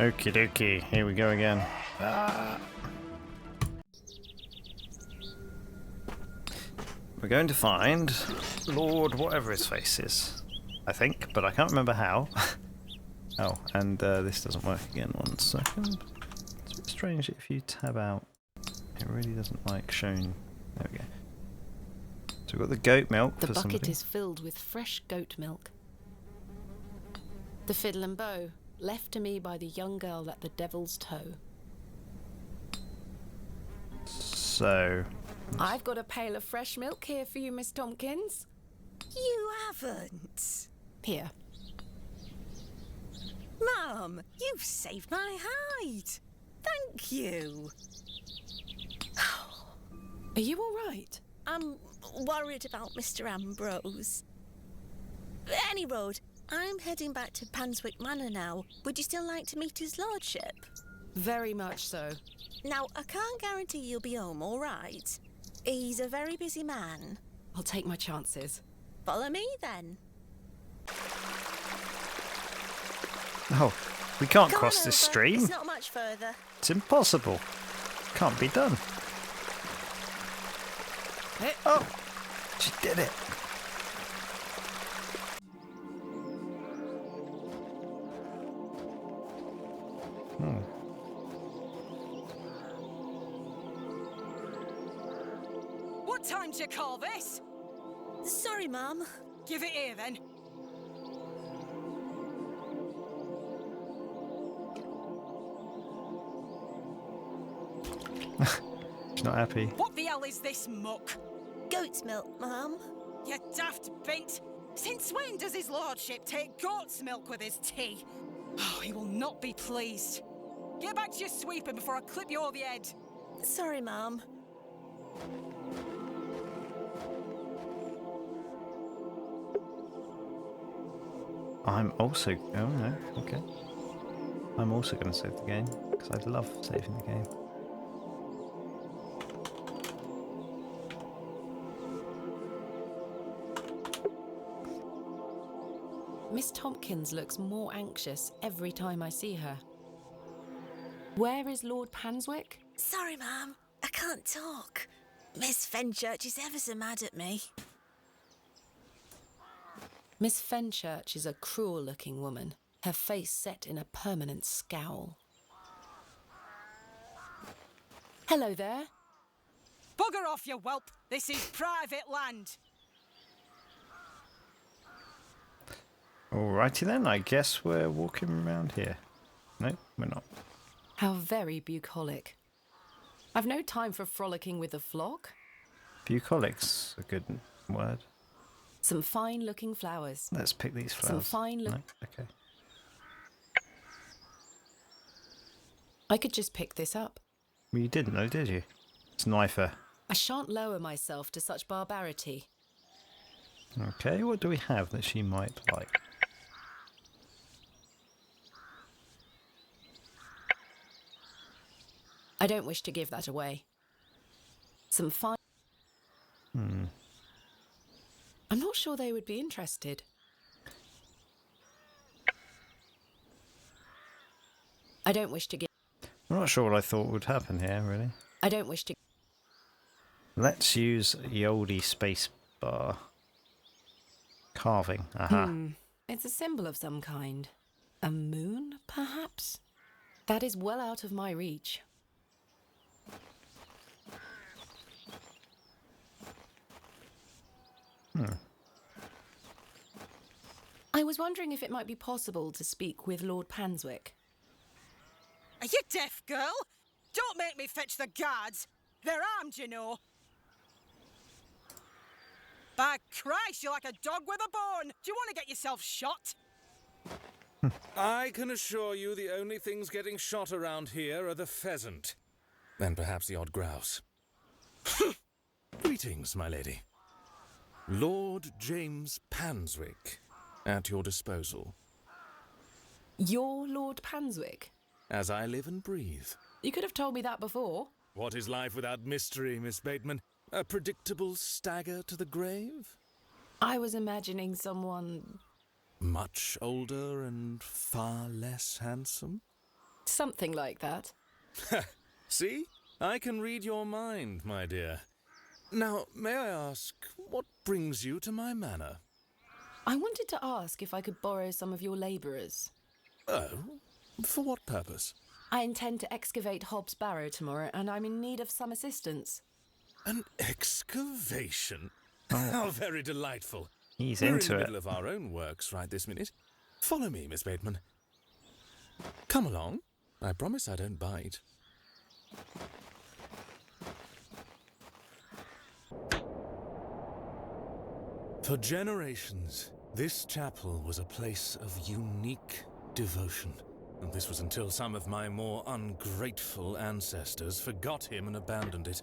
Okie dokie, here we go again. We're going to find Lord whatever his face is, I think, but I can't remember how. Oh, and this doesn't work again. 1 second. It's a bit strange if you tab out. It really doesn't like showing. There we go. So we've got the goat milk for somebody. The bucket is filled with fresh goat milk. The fiddle and bow, left to me by the young girl at the Devil's Toe. So... I've got a pail of fresh milk here for you, Miss Tompkins. You haven't. Here. Mum, you've saved my hide. Thank you. Are you all right? I'm worried about Mr. Ambrose. Any road, I'm heading back to Panswick Manor now. Would you still like to meet his lordship? Very much so. Now, I can't guarantee you'll be home, all right? He's a very busy man. I'll take my chances. Follow me, then. Oh, we can't Come cross on this over. stream. It's not much further. It's impossible. Can't be done. Oh, she did it. What time do you call this? Sorry, Mum. Give it here, then. She's not happy. What the hell is this muck? Goat's milk, Mum. You daft bint. Since when does his lordship take goat's milk with his tea? Oh, he will not be pleased. Get back to your sweeping before I clip you over the head. Sorry, Mum. I'm also... Oh, no. Okay. I'm also going to save the game, because I love saving the game. Miss Tompkins looks more anxious every time I see her. Where is Lord Panswick? Sorry, Mum. I can't talk. Miss Fenchurch is ever so mad at me. Miss Fenchurch is a cruel-looking woman, her face set in a permanent scowl. Hello there. Bugger off, you whelp. This is private land. Alrighty then, I guess we're walking around here. No, we're not. How very bucolic. I've no time for frolicking with the flock. Bucolic's a good word. Some fine-looking flowers. Let's pick these flowers. Some fine look. No? Okay. I could just pick this up. Well, you didn't know, did you? Sniper. I shan't lower myself to such barbarity. Okay, what do we have that she might like? I don't wish to give that away. Some fine... I'm not sure they would be interested. I don't wish to give... I'm not sure what I thought would happen here, really. I don't wish to... Let's use the oldie space bar. Carving, aha. It's a symbol of some kind. A moon, perhaps? That is well out of my reach. I was wondering if it might be possible to speak with Lord Panswick. Are you deaf, girl? Don't make me fetch the guards. They're armed, you know. By Christ, you're like a dog with a bone. Do you want to get yourself shot? I can assure you the only things getting shot around here are the pheasant. And perhaps the odd grouse. Greetings, my lady. Lord James Panswick, at your disposal. You're Lord Panswick? As I live and breathe. You could have told me that before. What is life without mystery, Miss Bateman? A predictable stagger to the grave? I was imagining someone... Much older and far less handsome? Something like that. See? I can read your mind, my dear. Now, may I ask, what brings you to my manor? I wanted to ask if I could borrow some of your labourers. Oh? For what purpose? I intend to excavate Hobbs Barrow tomorrow, and I'm in need of some assistance. An excavation? How very delightful. He's We're into in the it. middle of our own works right this minute. Follow me, Miss Bateman. Come along. I promise I don't bite. For generations, this chapel was a place of unique devotion. And this was until some of my more ungrateful ancestors forgot him and abandoned it.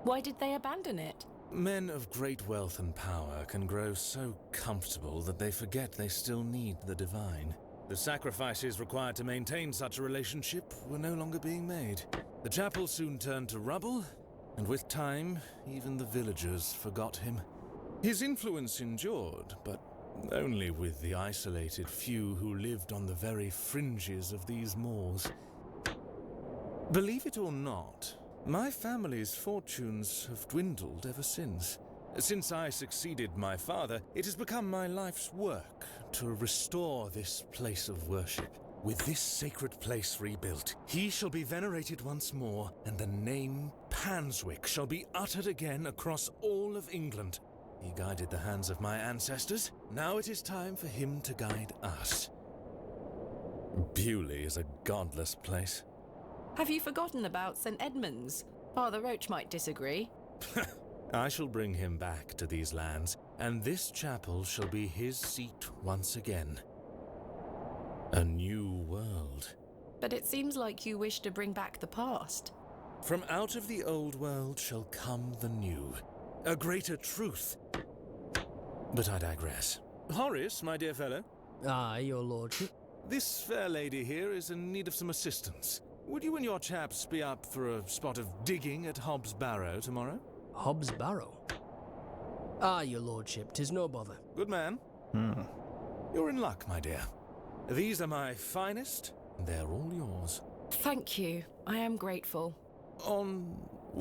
Why did they abandon it? Men of great wealth and power can grow so comfortable that they forget they still need the divine. The sacrifices required to maintain such a relationship were no longer being made. The chapel soon turned to rubble, and with time, even the villagers forgot him. His influence endured, but only with the isolated few who lived on the very fringes of these moors. Believe it or not, my family's fortunes have dwindled ever since. Since I succeeded my father, it has become my life's work to restore this place of worship. With this sacred place rebuilt, he shall be venerated once more, and the name Panswick shall be uttered again across all of England. He guided the hands of my ancestors. Now it is time for him to guide us. Bewley is a godless place. Have you forgotten about St. Edmunds? Father Roach might disagree. I shall bring him back to these lands, and this chapel shall be his seat once again. A new world. But it seems like you wish to bring back the past. From out of the old world shall come the new. A greater truth. But I digress. Horace, my dear fellow. Aye, your lordship. This fair lady here is in need of some assistance. Would you and your chaps be up for a spot of digging at Hobbs Barrow tomorrow? Hobbs Barrow? Aye, your lordship, 'tis no bother. Good man. You're in luck, my dear. These are my finest, and they're all yours. Thank you. I am grateful. On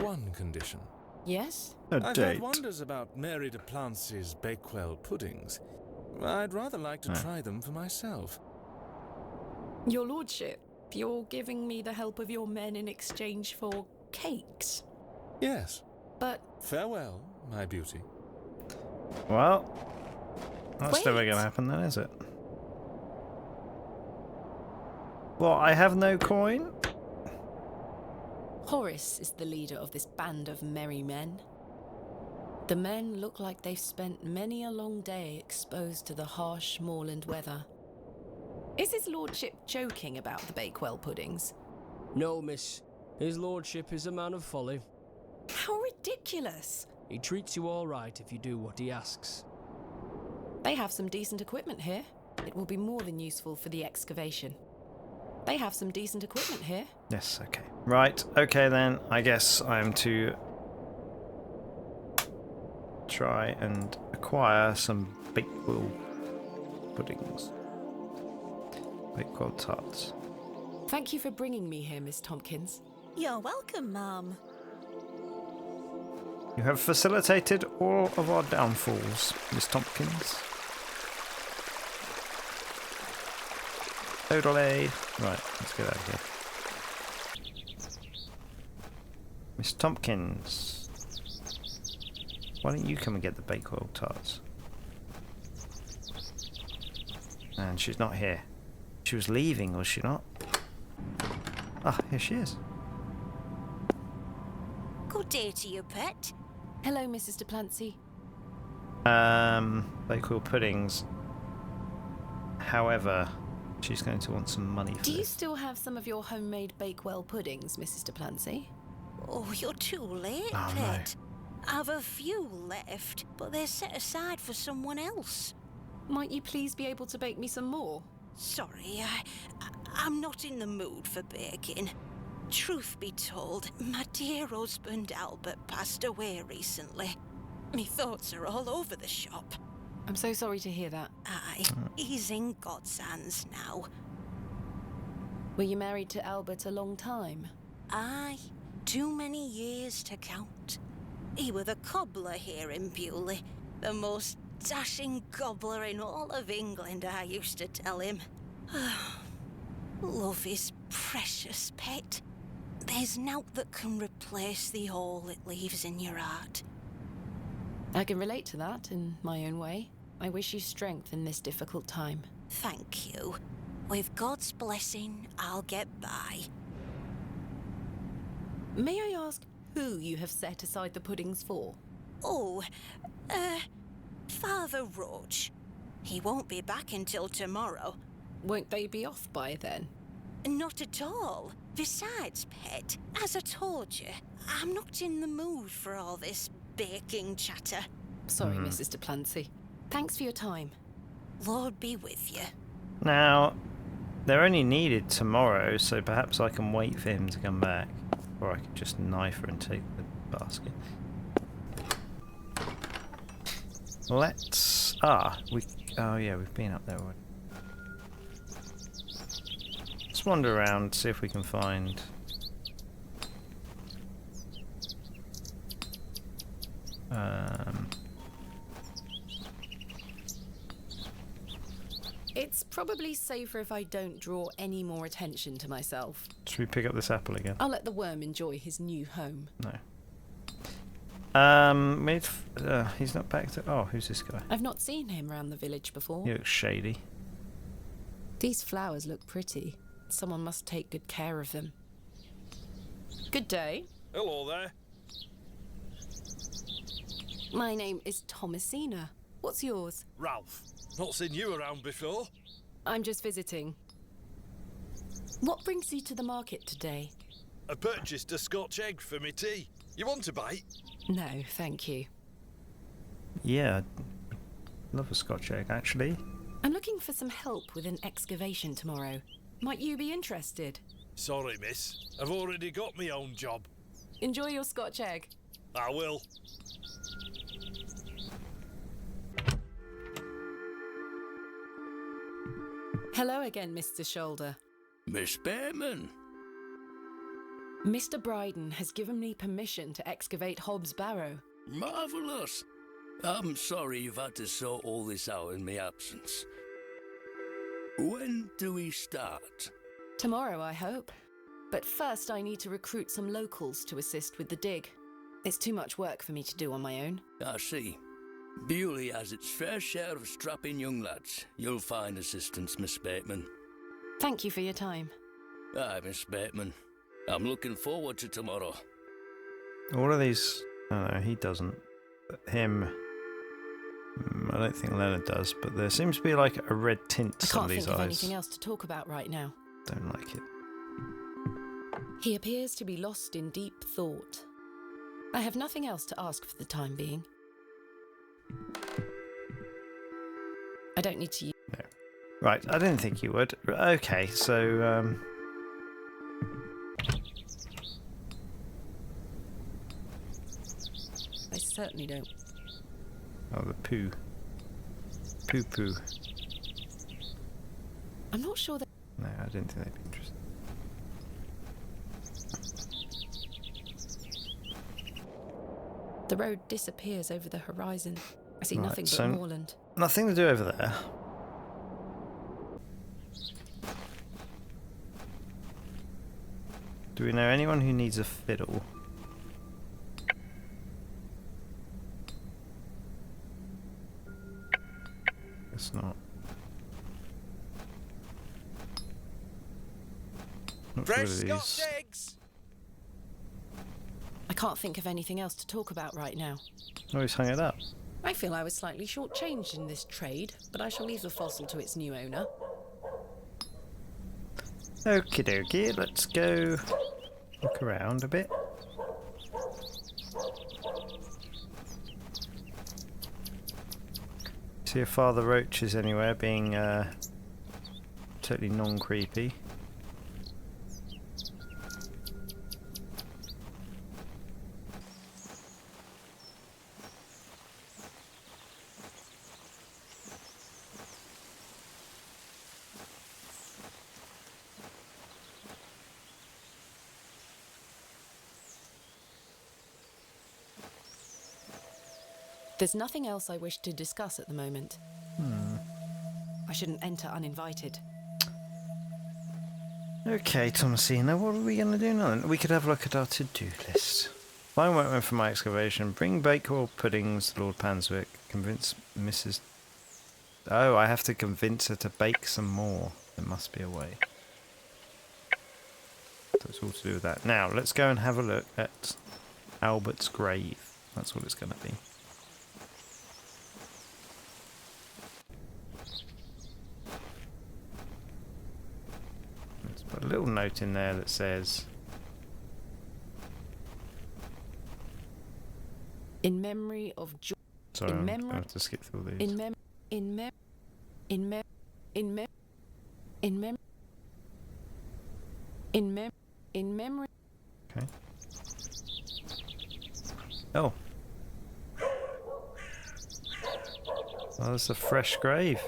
one condition. Yes? A I've date. heard wonders about Mary de Plancy's Bakewell puddings. I'd rather like to try them for myself. Your lordship, you're giving me the help of your men in exchange for cakes. Yes. But Farewell, my beauty. Well, that's Wait. never going to happen then, is it? Well, I have no coin? Horace is the leader of this band of merry men. The men look like they've spent many a long day exposed to the harsh moorland weather. Is his lordship joking about the Bakewell puddings? No, miss. His lordship is a man of folly. How ridiculous! He treats you all right if you do what he asks. They have some decent equipment here. It will be more than useful for the excavation. They have some decent equipment here. Yes, okay. Right, okay then. I guess I'm to try and acquire some Bakewell puddings. Bakewell tarts. Thank you for bringing me here, Miss Tompkins. You're welcome, Mum. You have facilitated all of our downfalls, Miss Tompkins. Totally. Right, let's get out of here. Miss Tompkins. Why don't you come and get the Bakewell tarts? And she's not here. She was leaving, was she not? Ah, here she is. Good day to you, pet. Hello, Mrs. de Plancy. Bakewell puddings. However, she's going to want some money for Do you this. still have some of your homemade Bakewell puddings, Mrs. de Plancy? Oh, you're too late, Oh, no. pet. I've a few left, but they're set aside for someone else. Might you please be able to bake me some more? Sorry, I'm not in the mood for baking. Truth be told, my dear husband Albert passed away recently. Me thoughts are all over the shop. I'm so sorry to hear that. Aye, he's in God's hands now. Were you married to Albert a long time? Aye, too many years to count. He were the cobbler here in Bewley, the most dashing cobbler in all of England, I used to tell him. Love is precious, pet. There's naught that can replace the hole it leaves in your heart. I can relate to that in my own way. I wish you strength in this difficult time. Thank you. With God's blessing, I'll get by. May I ask who you have set aside the puddings for? Oh, Father Roach. He won't be back until tomorrow. Won't they be off by then? Not at all. Besides, pet, as I told you, I'm not in the mood for all this baking chatter. Sorry, Mrs. de Plancy. Thanks for your time. Lord be with you. Now, they're only needed tomorrow, so perhaps I can wait for him to come back. Or I could just knife her and take the basket. Let's... Oh yeah, we've been up there already. Let's wander around, see if we can find... It's probably safer if I don't draw any more attention to myself. Should we pick up this apple again? I'll let the worm enjoy his new home. No. He's not back to... Oh, who's this guy? I've not seen him around the village before. He looks shady. These flowers look pretty. Someone must take good care of them. Good day. Hello there. My name is Thomasina. What's yours? Ralph. Not seen you around before. I'm just visiting. What brings you to the market today? I purchased a Scotch egg for me tea. You want a bite? No, thank you. Yeah, love a Scotch egg, actually. I'm looking for some help with an excavation tomorrow. Might you be interested? Sorry, miss. I've already got my own job. Enjoy your Scotch egg. I will. Hello again, Mr. Shoulder. Miss Bateman. Mr. Bryden has given me permission to excavate Hobbs Barrow. Marvellous. I'm sorry you've had to sort all this out in my absence. When do we start? Tomorrow, I hope. But first I need to recruit some locals to assist with the dig. It's too much work for me to do on my own. I see. Bewley has its fair share of strapping young lads. You'll find assistance, Miss Bateman. Thank you for your time. Aye, Miss Bateman. I'm looking forward to tomorrow. All of these... Oh no, he doesn't. Him... I don't think Leonard does, but there seems to be like a red tint to I some can't of these think of eyes. anything else to talk about right now. Don't like it. He appears to be lost in deep thought. I have nothing else to ask for the time being. I don't need to use... No. Right, I didn't think you would. Okay, so... I certainly don't. Oh, the poo. Poo-poo. I'm not sure that... No, I didn't think they'd be interested. The road disappears over the horizon. I see Right, nothing but so- moorland. Nothing to do over there. Do we know anyone who needs a fiddle? Guess not. Not sure Fresh whether Scotch these... eggs! I can't think of anything else to talk about right now. Oh, he's hung it up. I feel I was slightly shortchanged in this trade, but I shall leave the fossil to its new owner. Okie dokie, let's go look around a bit. See if Father Roach is anywhere being totally non-creepy. There's nothing else I wish to discuss at the moment. I shouldn't enter uninvited. Okay, Thomasina, what are we going to do now then? We could have a look at our to-do list. Find workmen for my excavation. Bring Bakewell puddings to Lord Panswick. Convince Mrs... Oh, I have to convince her to bake some more. There must be a way. So it's all to do with that. Now, let's go and have a look at Albert's grave. That's what it's going to be. Let's put a little note in there that says... In memory of Sorry, I'm going to have to skip through these. In memory Okay. Oh. Oh, that's a fresh grave.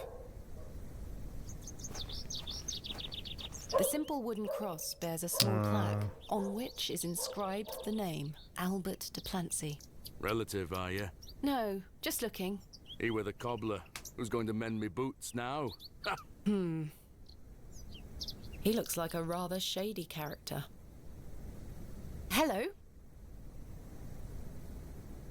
The simple wooden cross bears a small plaque on which is inscribed the name Albert de Plancy. Relative, are you? No, just looking. He were the cobbler. Who's going to mend me boots now? He looks like a rather shady character. Hello?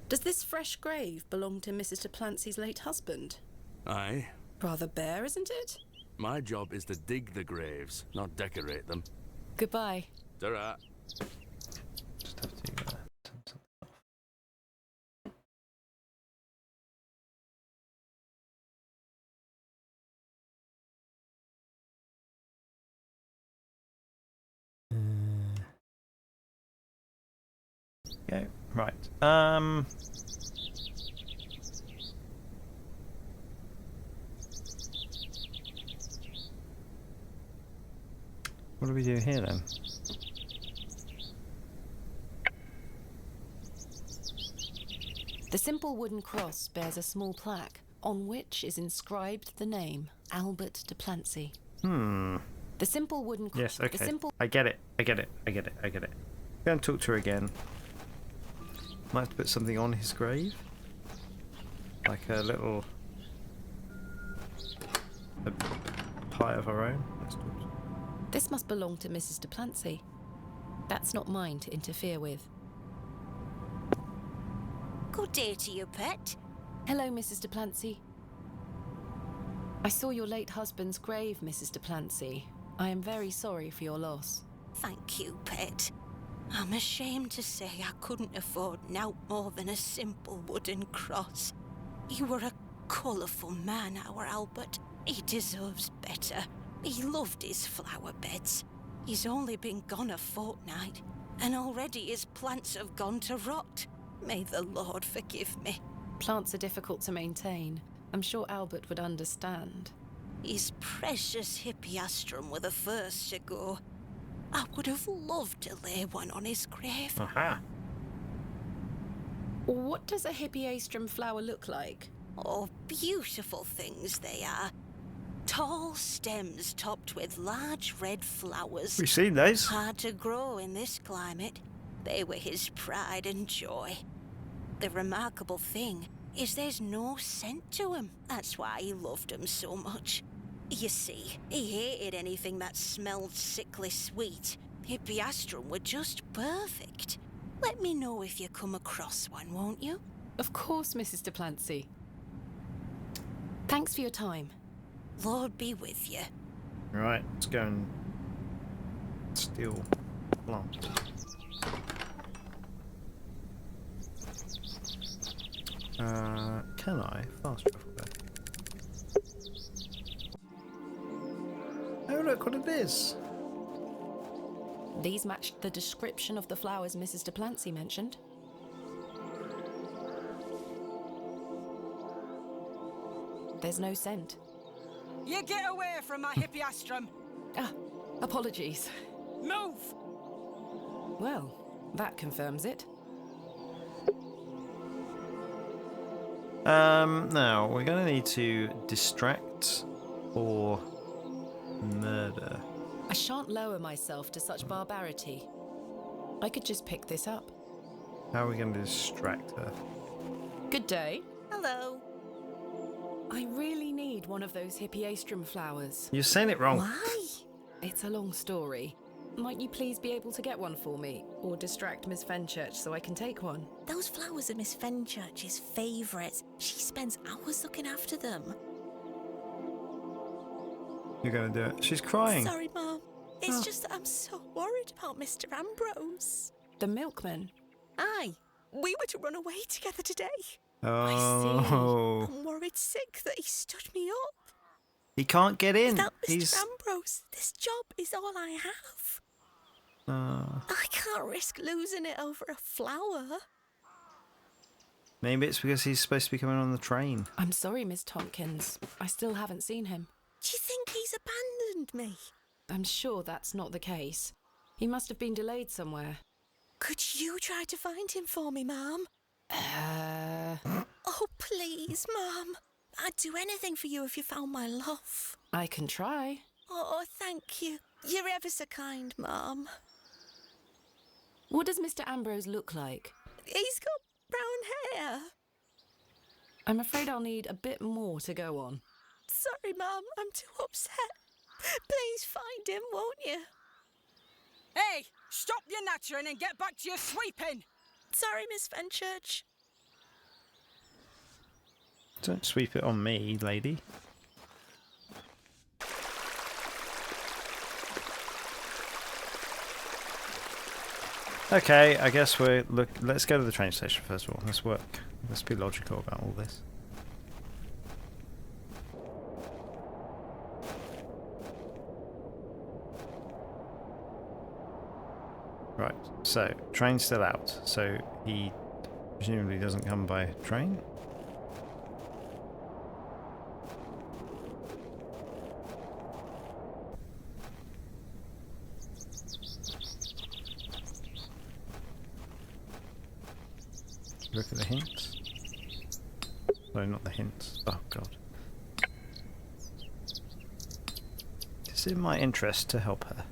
Does this fresh grave belong to Mrs. de Plancy's late husband? Aye. Rather bare, isn't it? My job is to dig the graves, not decorate them. Goodbye. Ta-ra. Just have to turn something off. Okay, right. What do we do here then? The simple wooden cross bears a small plaque on which is inscribed the name Albert de Plancy. The simple wooden cross. Yes, okay. I get it. Go and talk to her again. Might have to put something on his grave. Like a little... a pie of our own. Let's talk to her. This must belong to Mrs. de Plancy. That's not mine to interfere with. Good day to you, pet. Hello, Mrs. de Plancy. I saw your late husband's grave, Mrs. de Plancy. I am very sorry for your loss. Thank you, pet. I'm ashamed to say I couldn't afford nowt more than a simple wooden cross. You were a colourful man, our Albert. He deserves better. He loved his flower beds. He's only been gone a fortnight, and already his plants have gone to rot. May the Lord forgive me. Plants are difficult to maintain. I'm sure Albert would understand. His precious hippeastrum were the first to go. I would have loved to lay one on his grave. Aha! What does a hippeastrum flower look like? Oh, beautiful things they are. Tall stems topped with large red flowers. We've seen those. Hard to grow in this climate. They were his pride and joy. The remarkable thing is there's no scent to 'em. That's why he loved 'em so much. You see, he hated anything that smelled sickly sweet. Hippeastrum were just perfect. Let me know if you come across one, won't you? Of course, Mrs. de Plancy. Thanks for your time. Lord be with you. Right, let's go and steal plant. Can I fast travel there? Oh look what it is! These matched the description of the flowers Mrs. de Plancy mentioned. There's no scent. You get away from my hippeastrum! Ah, apologies. Move! Well, that confirms it. Now, we're going to need to distract or murder. I shan't lower myself to such barbarity. I could just pick this up. How are we going to distract her? Good day. Hello. I really need one of those hippiastrum flowers. You're saying it wrong. Why? It's a long story. Might you please be able to get one for me, or distract Miss Fenchurch so I can take one? Those flowers are Miss Fenchurch's favourites. She spends hours looking after them. You're gonna do it. She's crying. Sorry, Mum. It's just that I'm so worried about Mr. Ambrose. The milkman. Aye. We were to run away together today. Oh. I'm worried sick that he stood me up. He can't get in. Without Mr. He's. Ambrose, this job is all I have. I can't risk losing it over a flower. Maybe it's because he's supposed to be coming on the train. I'm sorry, Miss Tompkins. I still haven't seen him. Do you think he's abandoned me? I'm sure that's not the case. He must have been delayed somewhere. Could you try to find him for me, Mum? Oh, please, Mum. I'd do anything for you if you found my love. I can try. Oh, thank you. You're ever so kind, Mum. What does Mr. Ambrose look like? He's got brown hair. I'm afraid I'll need a bit more to go on. Sorry, Mum. I'm too upset. Please find him, won't you? Hey, stop your nattering and get back to your sweeping. Sorry, Miss Fenchurch. Don't sweep it on me, lady. Okay, I guess let's go to the train station first of all. Let's work. Let's be logical about all this. Right, so train's still out, so he presumably doesn't come by train. Look at the hints. No, not the hints. Oh god. It's in my interest to help her.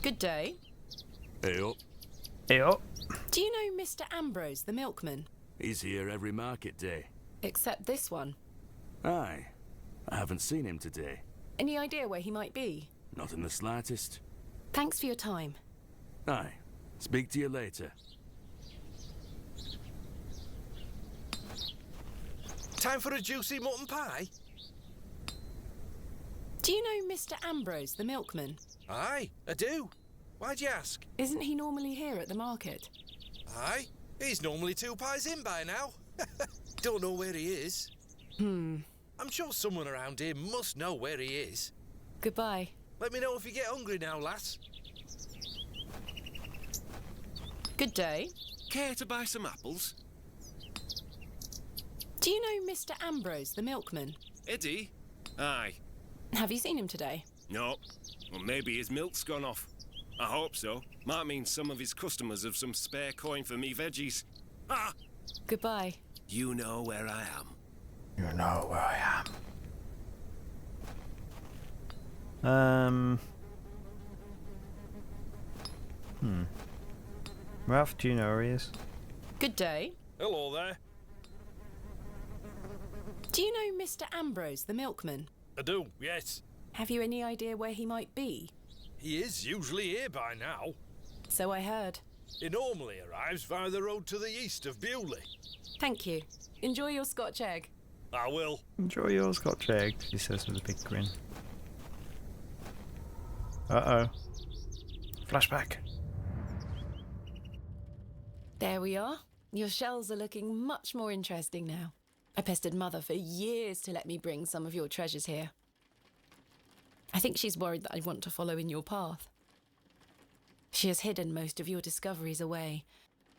Good day. Hey up. Hey up. Do you know Mr. Ambrose, the milkman? He's here every market day. Except this one. Aye. I haven't seen him today. Any idea where he might be? Not in the slightest. Thanks for your time. Aye. Speak to you later. Time for a juicy mutton pie? Do you know Mr. Ambrose, the milkman? Aye, I do. Why'd you ask? Isn't he normally here at the market? Aye, he's normally 2 pies in by now. Don't know where he is. I'm sure someone around here must know where he is. Goodbye. Let me know if you get hungry now, lass. Good day. Care to buy some apples? Do you know Mr. Ambrose, the milkman? Eddie? Aye. Have you seen him today? No. Well, maybe his milk's gone off. I hope so. Might mean some of his customers have some spare coin for me veggies. Ah! Goodbye. You know where I am. You know where I am. Ralph, do you know where he is? Good day. Hello there. Do you know Mr. Ambrose, the milkman? I do, yes. Have you any idea where he might be? He is usually here by now. So I heard. He normally arrives via the road to the east of Bewley. Thank you. Enjoy your Scotch egg. I will. Enjoy your Scotch egg, he says with a big grin. Uh-oh. Flashback. There we are. Your shells are looking much more interesting now. I pestered Mother for years to let me bring some of your treasures here. I think she's worried that I want to follow in your path. She has hidden most of your discoveries away.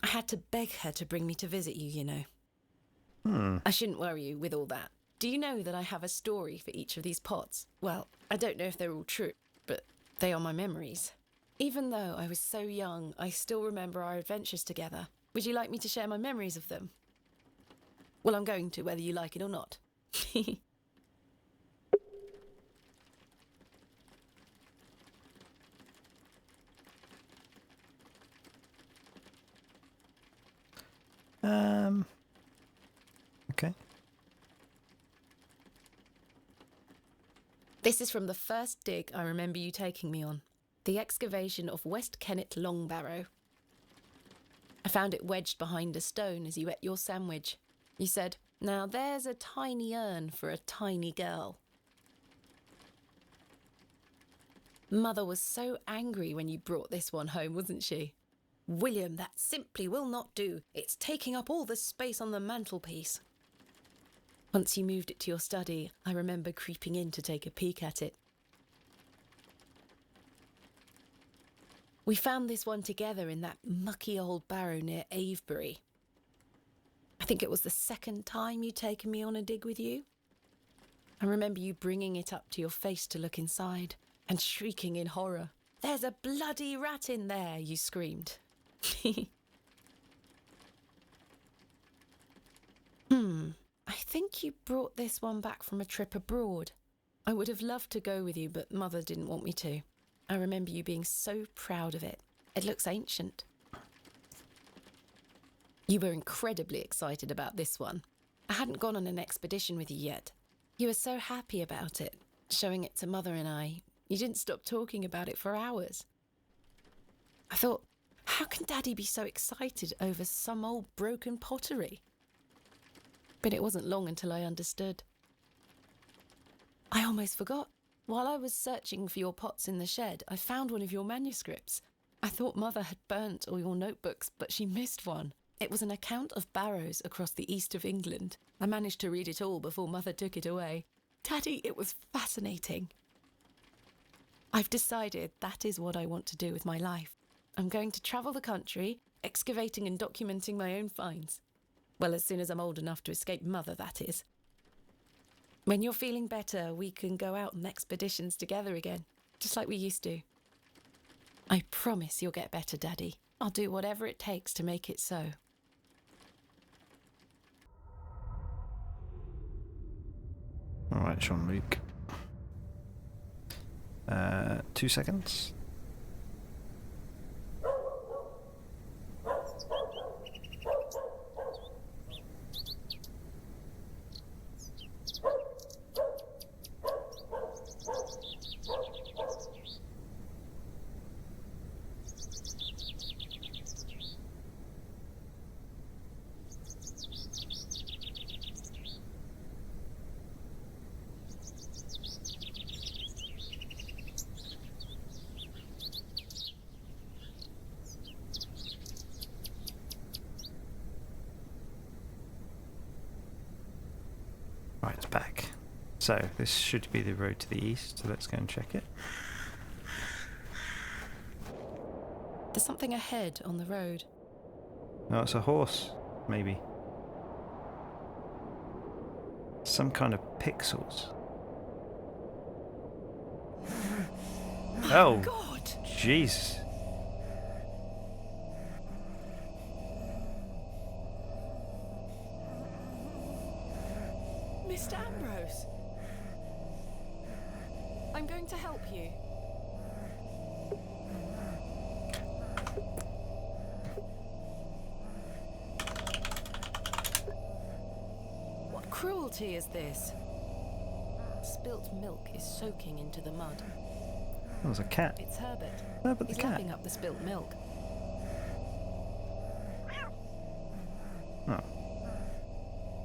I had to beg her to bring me to visit you, you know. I shouldn't worry you with all that. Do you know that I have a story for each of these pots? Well, I don't know if they're all true, but they are my memories. Even though I was so young, I still remember our adventures together. Would you like me to share my memories of them? Well, I'm going to, whether you like it or not. Okay. This is from the first dig I remember you taking me on. The excavation of West Kennet Long Barrow. I found it wedged behind a stone as you ate your sandwich. You said, "Now there's a tiny urn for a tiny girl." Mother was so angry when you brought this one home, wasn't she? "William, that simply will not do. It's taking up all the space on the mantelpiece." Once you moved it to your study, I remember creeping in to take a peek at it. We found this one together in that mucky old barrow near Avebury. I think it was the second time you'd taken me on a dig with you. I remember you bringing it up to your face to look inside and shrieking in horror. "There's a bloody rat in there," you screamed. I think you brought this one back from a trip abroad. I would have loved to go with you, but Mother didn't want me to. I remember you being so proud of it. It looks ancient. You were incredibly excited about this one. I hadn't gone on an expedition with you yet. You were so happy about it, showing it to Mother and I. You didn't stop talking about it for hours. I thought, how can Daddy be so excited over some old broken pottery? But it wasn't long until I understood. I almost forgot. While I was searching for your pots in the shed, I found one of your manuscripts. I thought Mother had burnt all your notebooks, but she missed one. It was an account of barrows across the east of England. I managed to read it all before Mother took it away. Daddy, it was fascinating. I've decided that is what I want to do with my life. I'm going to travel the country, excavating and documenting my own finds. Well, as soon as I'm old enough to escape Mother, that is. When you're feeling better, we can go out on expeditions together again, just like we used to. I promise you'll get better, Daddy. I'll do whatever it takes to make it so. Alright, Jean-Luc. 2 seconds. Right, it's back. So, this should be the road to the east, so let's go and check it. There's something ahead on the road. No, it's a horse, maybe. Some kind of pixels. Oh, God! jeez. Mr. Ambrose! I'm going to help you. What cruelty is this? Spilt milk is soaking into the mud. That was a cat. It's Herbert. Herbert the He's cat. lapping up the spilt milk. Oh.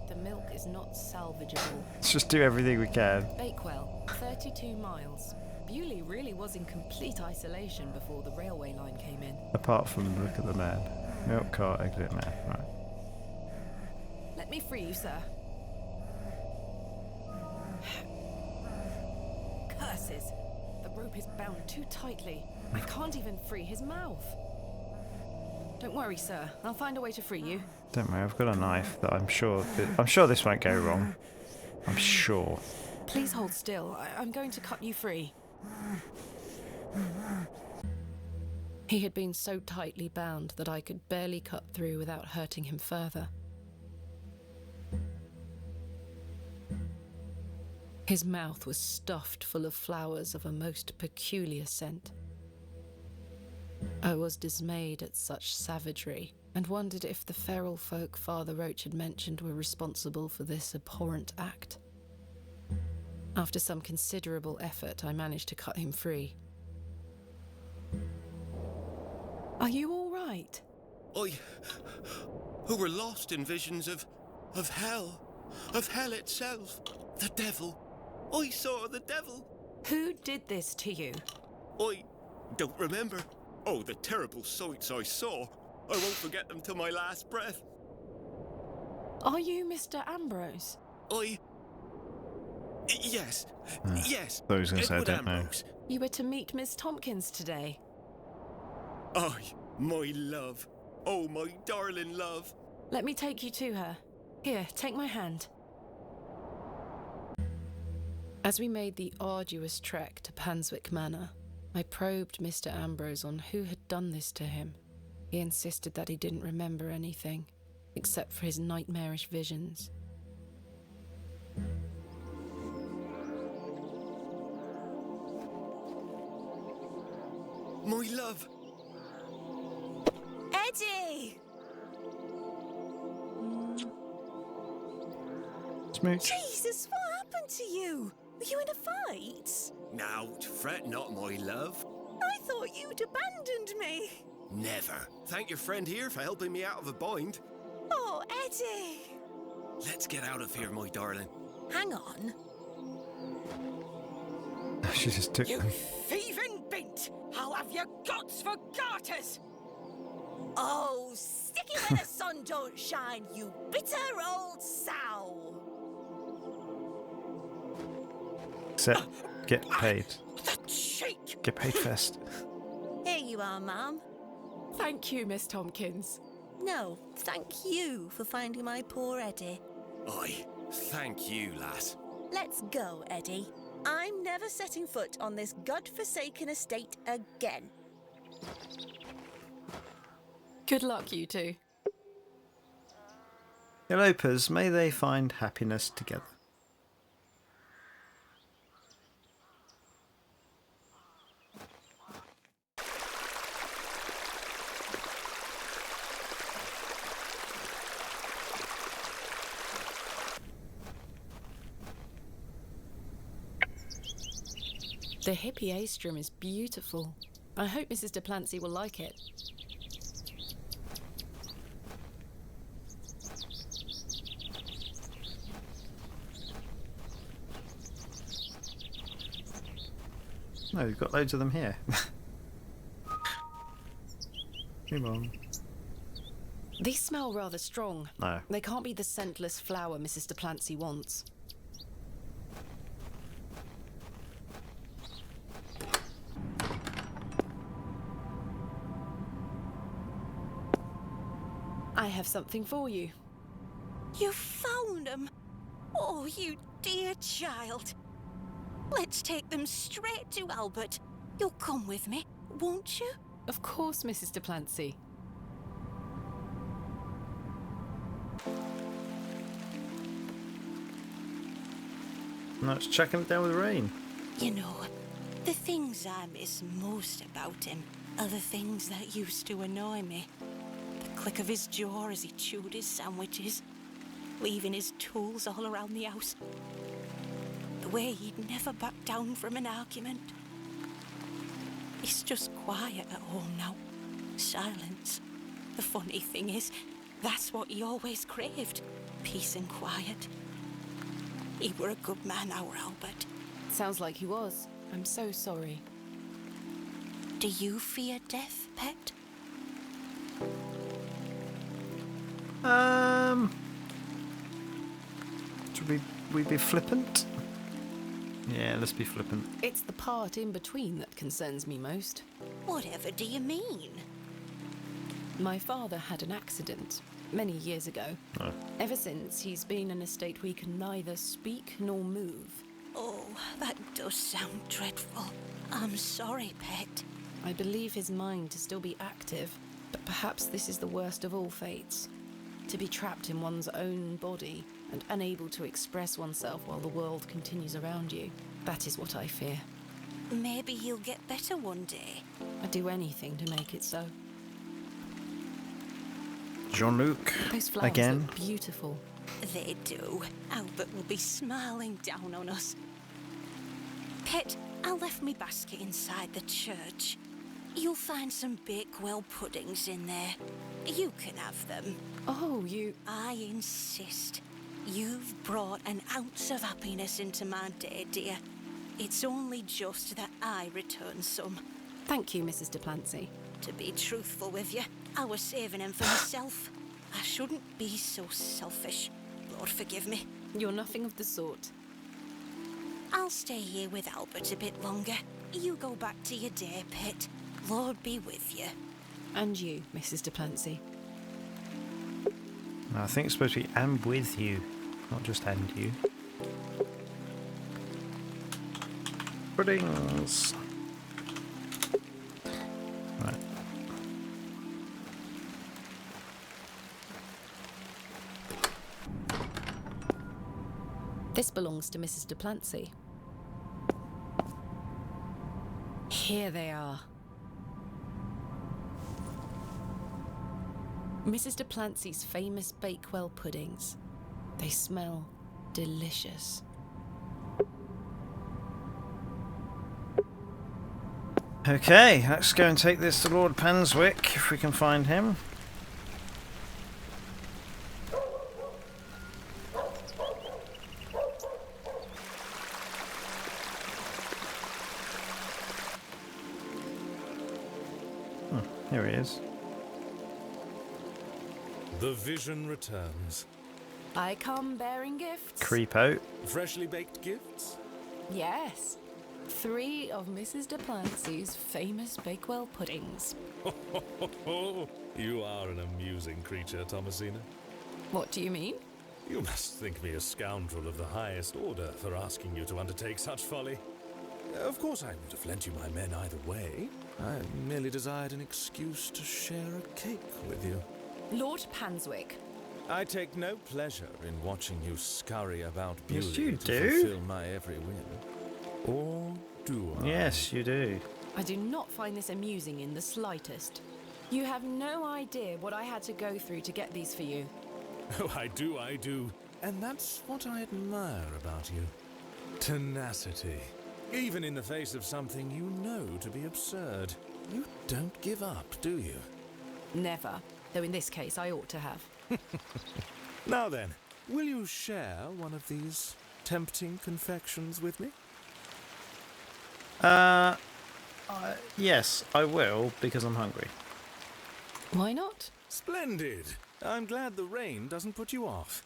The milk is not salvageable. Let's just do everything we can. Bakewell, 32 miles. Bewley really was in complete isolation before the railway line came in. Apart from the look of the man. Milk cart, exit man. Right. Let me free you, sir. Curses! The rope is bound too tightly. I can't even free his mouth. Don't worry, sir. I'll find a way to free you. Don't worry, I've got a knife that I'm sure this won't go wrong. I'm sure. Please hold still. I'm going to cut you free. He had been so tightly bound that I could barely cut through without hurting him further. His mouth was stuffed full of flowers of a most peculiar scent. I was dismayed at such savagery and wondered if the feral folk Father Roach had mentioned were responsible for this abhorrent act. After some considerable effort, I managed to cut him free. Are you all right? Who were lost in visions of hell itself, the devil. I saw the devil. Who did this to you? I don't remember. Oh, the terrible sights I saw. I won't forget them till my last breath. Are you Mr. Ambrose? Yes. Yes. I was going to say I Edward don't know. Ambrose. You were to meet Miss Tompkins today. My love. Oh, my darling love. Let me take you to her. Here, take my hand. As we made the arduous trek to Panswick Manor, I probed Mr. Ambrose on who had done this to him. He insisted that he didn't remember anything, except for his nightmarish visions. My love. Eddie! Smooch. Jesus, what happened to you? Were you in a fight? Now, fret not, my love. I thought you'd abandoned me. Never. Thank your friend here for helping me out of a bind. Oh, Eddie! Let's get out of here, my darling. Hang on. She just took You them. thieving bint! I'll have your guts for garters! Oh, stick it where the sun don't shine, you bitter old sow! Set. Get paid. The cheek! Get paid first. Here you are, Mum. Thank you, Miss Tompkins. No, thank you for finding my poor Eddie. Aye, thank you, lass. Let's go, Eddie. I'm never setting foot on this godforsaken estate again. Good luck, you two. Elopers, may they find happiness together. The Hippiastrum is beautiful. I hope Mrs. Duplancy will like it. No, we've got loads of them here. Come on. These smell rather strong. No. They can't be the scentless flower Mrs. Duplancy wants. I have something for you. You found them? Oh, you dear child. Let's take them straight to Albert. You'll come with me, won't you? Of course, Mrs. Duplancy. Now it's chucking it down with rain. You know, the things I miss most about him are the things that used to annoy me. The click of his jaw as he chewed his sandwiches, leaving his tools all around the house. The way he'd never back down from an argument. He's just quiet at home now. Silence. The funny thing is, that's what he always craved. Peace and quiet. He were a good man, our Albert. Sounds like he was. I'm so sorry. Do you fear death, pet? Should we be flippant? Yeah, let's be flippant. It's the part in between that concerns me most. Whatever do you mean? My father had an accident many years ago. No. Ever since, he's been in a state where he can neither speak nor move. Oh, that does sound dreadful. I'm sorry, pet. I believe his mind to still be active, but perhaps this is the worst of all fates. To be trapped in one's own body and unable to express oneself while the world continues around you. That is what I fear. Maybe he'll get better one day. I'd do anything to make it so. Jean-Luc Those flowers again. look beautiful. They do. Albert will be smiling down on us. Pet, I left me basket inside the church. You'll find some Bakewell puddings in there. You can have them. Oh, you... I insist. You've brought an ounce of happiness into my day, dear. It's only just that I return some. Thank you, Mrs. Duplancy. To be truthful with you, I was saving them for myself. I shouldn't be so selfish. Lord forgive me. You're nothing of the sort. I'll stay here with Albert a bit longer. You go back to your day, Pet. Lord be with you. And you, Mrs. Duplancy. I think it's supposed to be "and with you," not just "and you." Puddings. Right. This belongs to Mrs. Duplancy. Here they are. Mrs. Duplancy's famous Bakewell puddings. They smell delicious. Okay, let's go and take this to Lord Panswick if we can find him. Here he is. The vision returns. I come bearing gifts. Creepo. Freshly baked gifts? Yes. 3 of Mrs. Duplancy's famous Bakewell puddings. You are an amusing creature, Thomasina. What do you mean? You must think me a scoundrel of the highest order for asking you to undertake such folly. Of course, I would have lent you my men either way. I merely desired an excuse to share a cake with you. Lord Panswick. I take no pleasure in watching you scurry about Yes, Beaulieu you to do. fulfill my every whim. Or do I? Yes, you do. I do not find this amusing in the slightest. You have no idea what I had to go through to get these for you. Oh, I do. And that's what I admire about you. Tenacity. Even in the face of something you know to be absurd. You don't give up, do you? Never. Though in this case, I ought to have. Now then, will you share one of these tempting confections with me? Yes, I will, because I'm hungry. Why not? Splendid! I'm glad the rain doesn't put you off.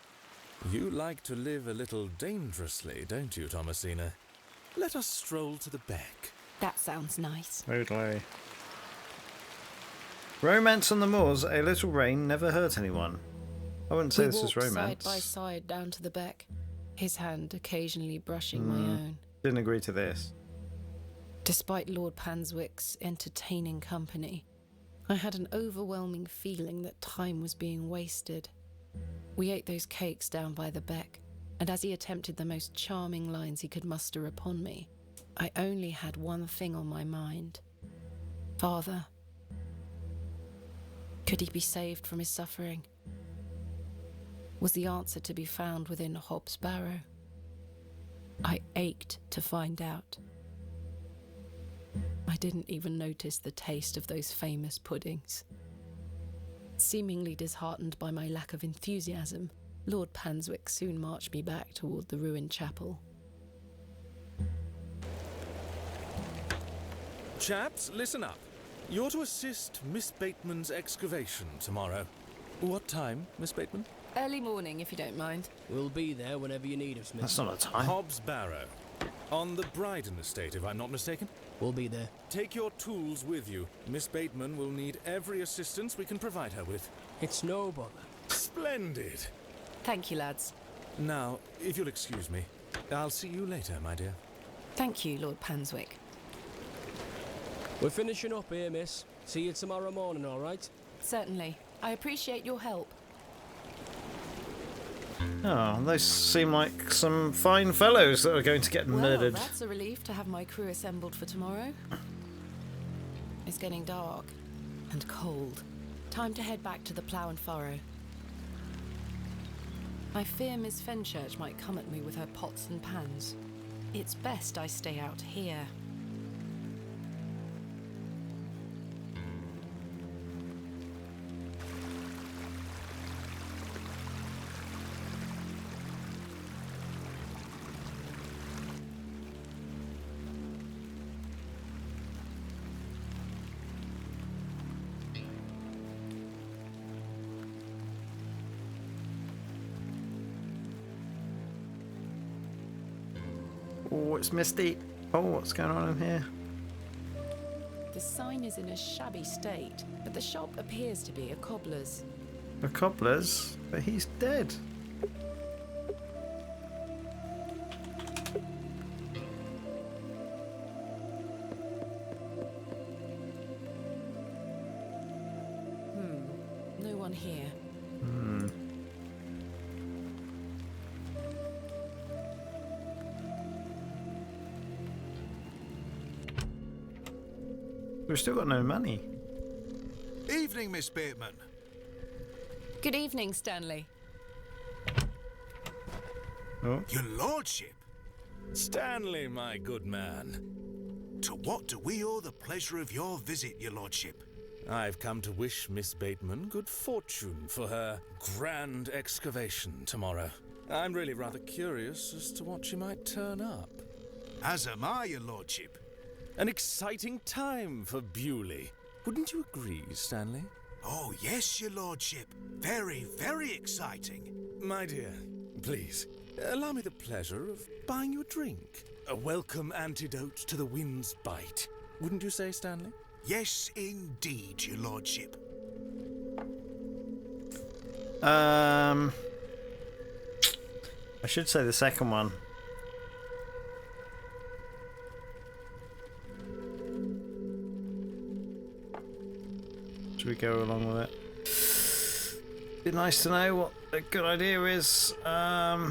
You like to live a little dangerously, don't you, Thomasina? Let us stroll to the beck. That sounds nice. Totally. Romance on the moors. A little rain never hurt anyone. I wouldn't say We this is walked romance. side by side down to the beck, his hand occasionally brushing my own. Didn't agree to this. Despite Lord Panswick's entertaining company, I had an overwhelming feeling that time was being wasted. We ate those cakes down by the beck, and as he attempted the most charming lines he could muster upon me, I only had one thing on my mind. Father. Could he be saved from his suffering? Was the answer to be found within Hobbs Barrow? I ached to find out. I didn't even notice the taste of those famous puddings. Seemingly disheartened by my lack of enthusiasm, Lord Panswick soon marched me back toward the ruined chapel. Chaps, listen up. You're to assist Miss Bateman's excavation tomorrow. What time, Miss Bateman? Early morning, if you don't mind. We'll be there whenever you need us, miss. That's not a time. Hobbs Barrow. On the Bryden estate, if I'm not mistaken. We'll be there. Take your tools with you. Miss Bateman will need every assistance we can provide her with. It's no bother. Splendid! Thank you, lads. Now, if you'll excuse me, I'll see you later, my dear. Thank you, Lord Panswick. We're finishing up here, miss. See you tomorrow morning, all right? Certainly. I appreciate your help. Oh, those seem like some fine fellows that are going to get murdered. Well, that's a relief to have my crew assembled for tomorrow. It's getting dark and cold. Time to head back to the Plough and Furrow. I fear Miss Fenchurch might come at me with her pots and pans. It's best I stay out here. Oh, it's misty. Oh, what's going on in here? The sign is in a shabby state, but the shop appears to be a cobbler's. A cobbler's? But he's dead. No one here. We've still got no money. Evening, Miss Bateman. Good evening, Stanley. Oh, Your lordship, Stanley, my good man. to what do we owe the pleasure of your visit, your lordship? I've come to wish Miss Bateman good fortune for her grand excavation tomorrow. I'm really rather curious as to what she might turn up. As am I, your lordship. An exciting time for Bewley. Wouldn't you agree, Stanley? Oh, yes, your lordship. Very, very exciting. My dear, please, allow me the pleasure of buying you a drink. A welcome antidote to the wind's bite. Wouldn't you say, Stanley? Yes, indeed, your lordship. I should say the second one. Should we go along with it? Be nice to know what a good idea is. Why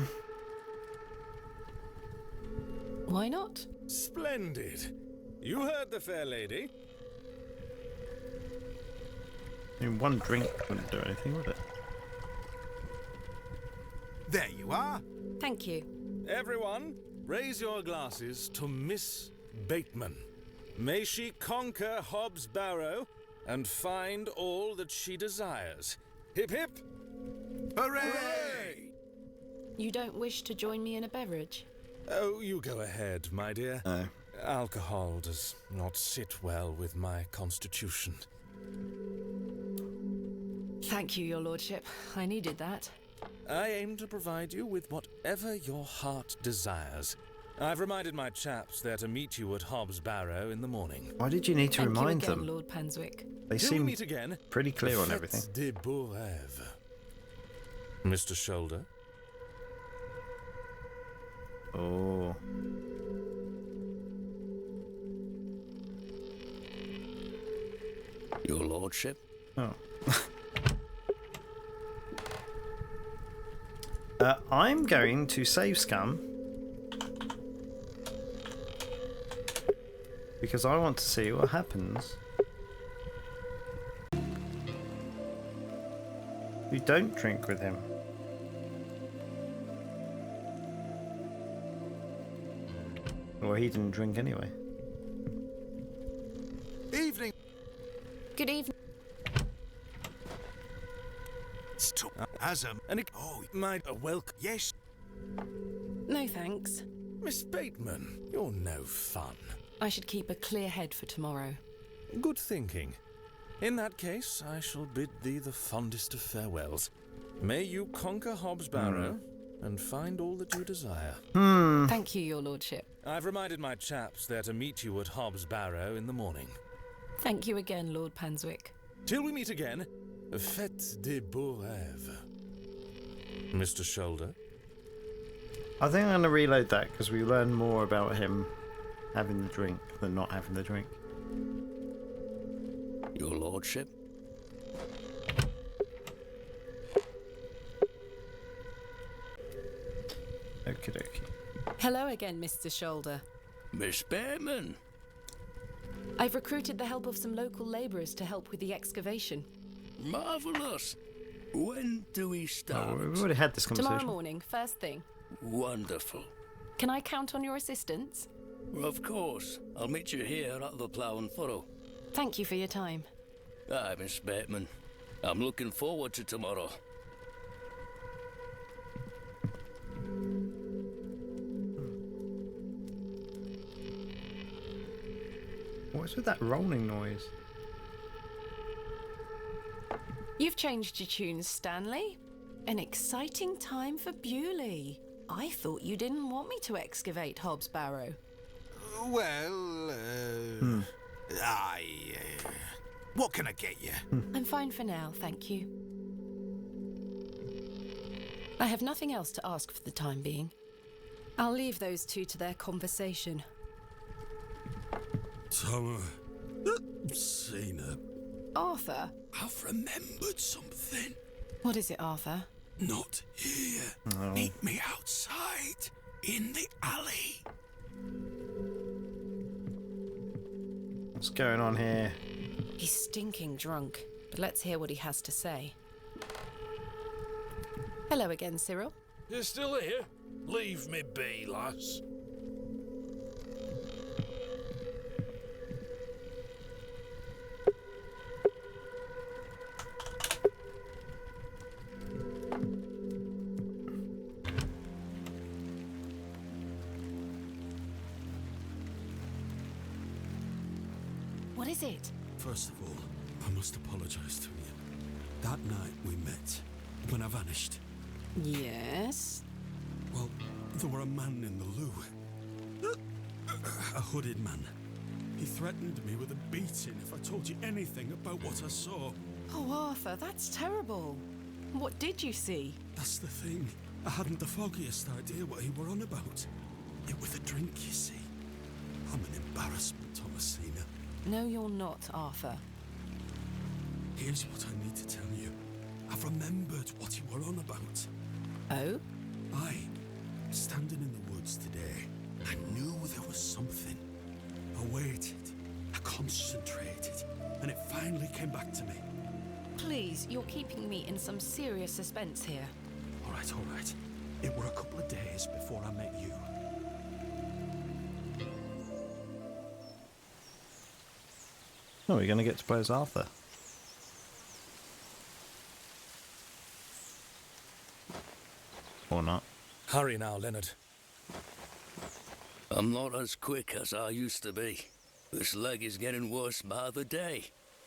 not? Splendid. You heard the fair lady. I mean, one drink wouldn't do anything, would it? There you are. Thank you. Everyone, raise your glasses to Miss Bateman. May she conquer Hobbs Barrow and find all that she desires. Hip hip! Hooray! You don't wish to join me in a beverage? Oh, you go ahead, my dear. No. Alcohol does not sit well with my constitution. Thank you, your lordship. I needed that. I aim to provide you with whatever your heart desires. I've reminded my chaps they're to meet you at Hobbs Barrow in the morning. Why did you need to Thank remind you again, them? Lord Panswick. They Till we seem meet again. pretty clear on Fête everything. de beaux rêves. Mr. Shoulder? Oh. Your lordship? Oh. I'm going to save Scum because I want to see what happens. We don't drink with him. Well, he didn't drink anyway. Evening. Good evening. As am. Oh, my welcome. Yes. No thanks. Miss Bateman, you're no fun. I should keep a clear head for tomorrow. Good thinking. In that case, I shall bid thee the fondest of farewells. May you conquer Hobbs Barrow and find all that you desire. Thank you, your lordship. I've reminded my chaps they're to meet you at Hobbs Barrow in the morning. Thank you again, Lord Panswick. Till we meet again, fête des beaux rêves. Mr. Shoulder? I think I'm going to reload that because we learn more about him having the drink than not having the drink. Your lordship? Okie dokie. Hello again, Mr. Shoulder. Miss Bateman? I've recruited the help of some local labourers to help with the excavation. Marvellous. When do we Oh, start? we've already had this conversation. Tomorrow morning, first thing. Wonderful. Can I count on your assistance? Of course. I'll meet you here at the Plough and Furrow. Thank you for your time. Aye, Miss Bateman. I'm looking forward to tomorrow. What's with that rolling noise? You've changed your tunes, Stanley. An exciting time for Bewley. I thought you didn't want me to excavate Hobbs Barrow. Well, what can I get you? I'm fine for now, thank you. I have nothing else to ask for the time being. I'll leave those two to their conversation. Thomasina, Arthur? I've remembered something. What is it, Arthur? Not here. Meet me outside, in the alley. What's going on here? He's stinking drunk, but let's hear what he has to say. Hello again, Cyril. You're still here? Leave me be, lass. What is it? First of all, I must apologize to you. That night we met, when I vanished. Yes? Well, there were a man in the loo. A hooded man. He threatened me with a beating if I told you anything about what I saw. Oh, Arthur, that's terrible. What did you see? That's the thing. I hadn't the foggiest idea what he were on about. It was a drink, you see. I'm an embarrassment, Thomasina. No, you're not, Arthur. Here's what I need to tell you. I've remembered what you were on about. Oh? Standing in the woods today, I knew there was something. I waited, I concentrated, and it finally came back to me. Please, you're keeping me in some serious suspense here. All right. It were a couple of days before I met you. Oh, we're going to get to play as Arthur. Or not. Hurry now, Leonard. I'm not as quick as I used to be. This leg is getting worse by the day.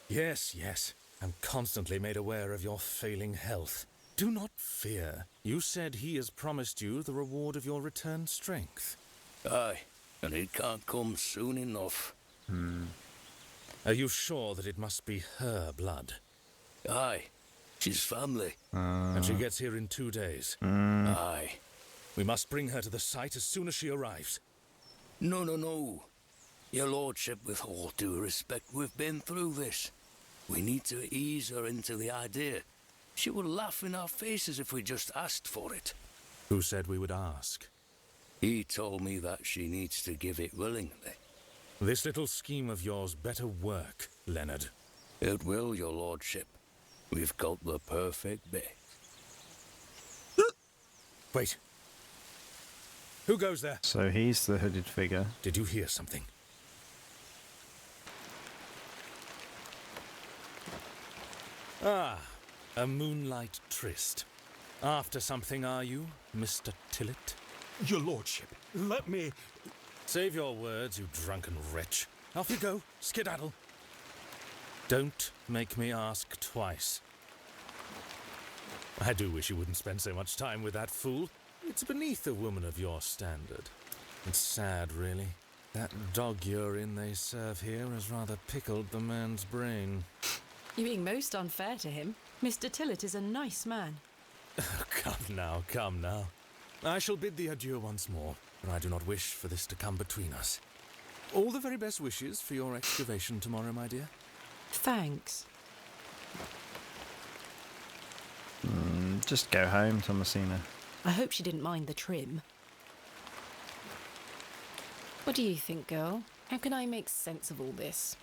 Yes. I'm constantly made aware of your failing health. Do not fear. You said he has promised you the reward of your returned strength. Aye, and it can't come soon enough. Are you sure that it must be her blood? Aye, she's family. And she gets here in 2 days? Aye. We must bring her to the site as soon as she arrives. No. Your lordship, with all due respect, we've been through this. We need to ease her into the idea. She would laugh in our faces if we just asked for it. Who said we would ask? He told me that she needs to give it willingly. This little scheme of yours better work, Leonard. It will, your lordship. We've got the perfect bit. Wait. Who goes there? So he's the hooded figure. Did you hear something? A moonlight tryst. After something, are you, Mr. Tillett? Your lordship, let me... Save your words, you drunken wretch. Off you go, skedaddle. Don't make me ask twice. I do wish you wouldn't spend so much time with that fool. It's beneath a woman of your standard. It's sad, really. That dog urine they serve here has rather pickled the man's brain. You're being most unfair to him. Mr. Tillett is a nice man. Come now. I shall bid thee adieu once more, but I do not wish for this to come between us. All the very best wishes for your excavation tomorrow, my dear. Thanks. Just go home, Thomasina. I hope she didn't mind the trim. What do you think, girl? How can I make sense of all this?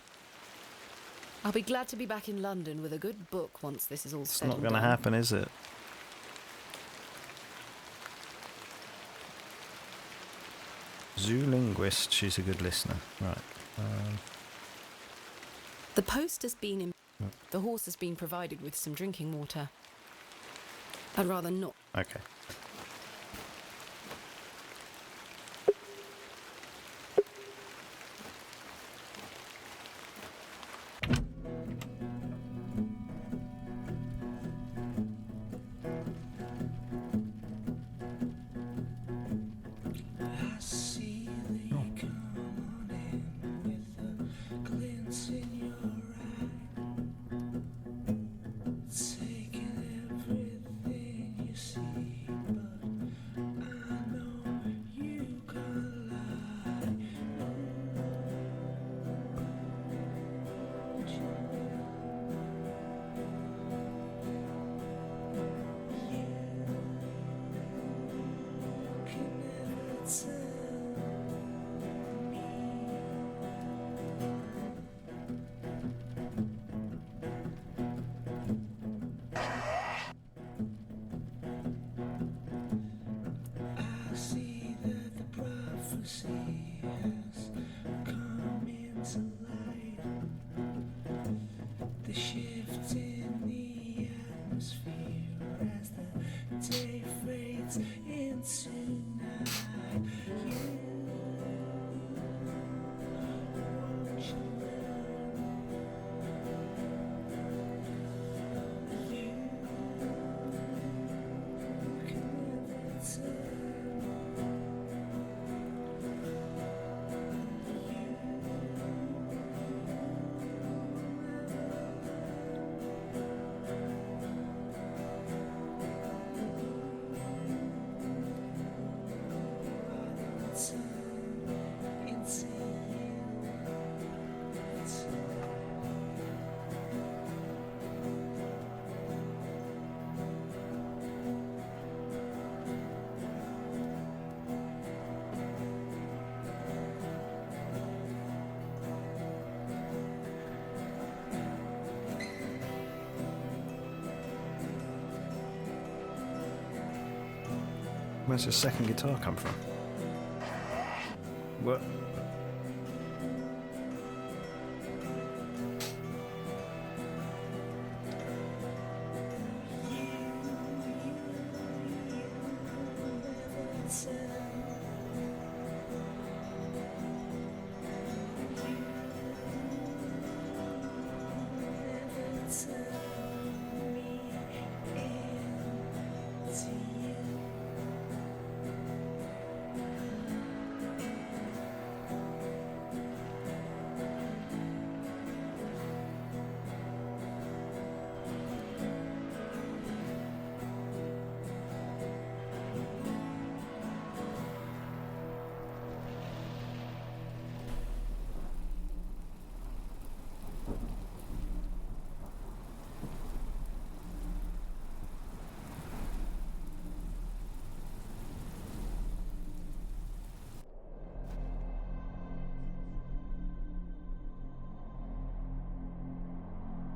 I'll be glad to be back in London with a good book once this is all It's said not and going to done. happen, is it? Zoo linguist, she's a good listener. Right. The post has been in... The horse has been provided with some drinking water. I'd rather not. Okay. Where's the second guitar come from? What?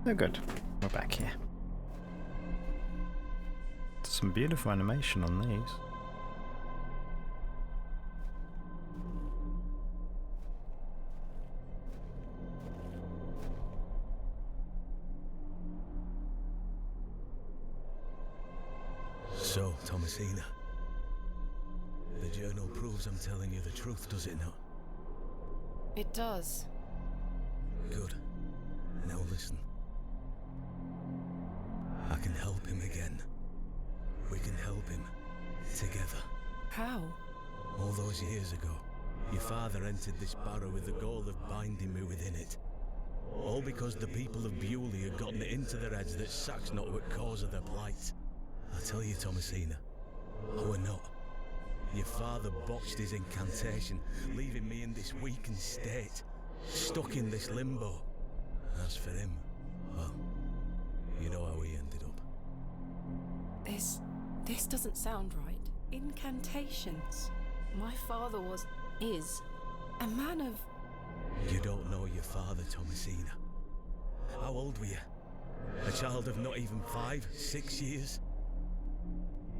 Oh good, we're back here. Some beautiful animation on these. So, Thomasina, the journal proves I'm telling you the truth, does it not? It does. Good. Now listen. I can help him again. We can help him. Together. How? All those years ago, your father entered this barrow with the goal of binding me within it. All because the people of Bewley had gotten it into their heads that Sack's not what cause of their plight. I tell you, Thomasina, I were not. Your father botched his incantation, leaving me in this weakened state, stuck in this limbo. As for him, well, you know how he ended up. This doesn't sound right. Incantations. My father is a man of... You don't know your father, Thomasina. How old were you? A child of not even 5, 6 years?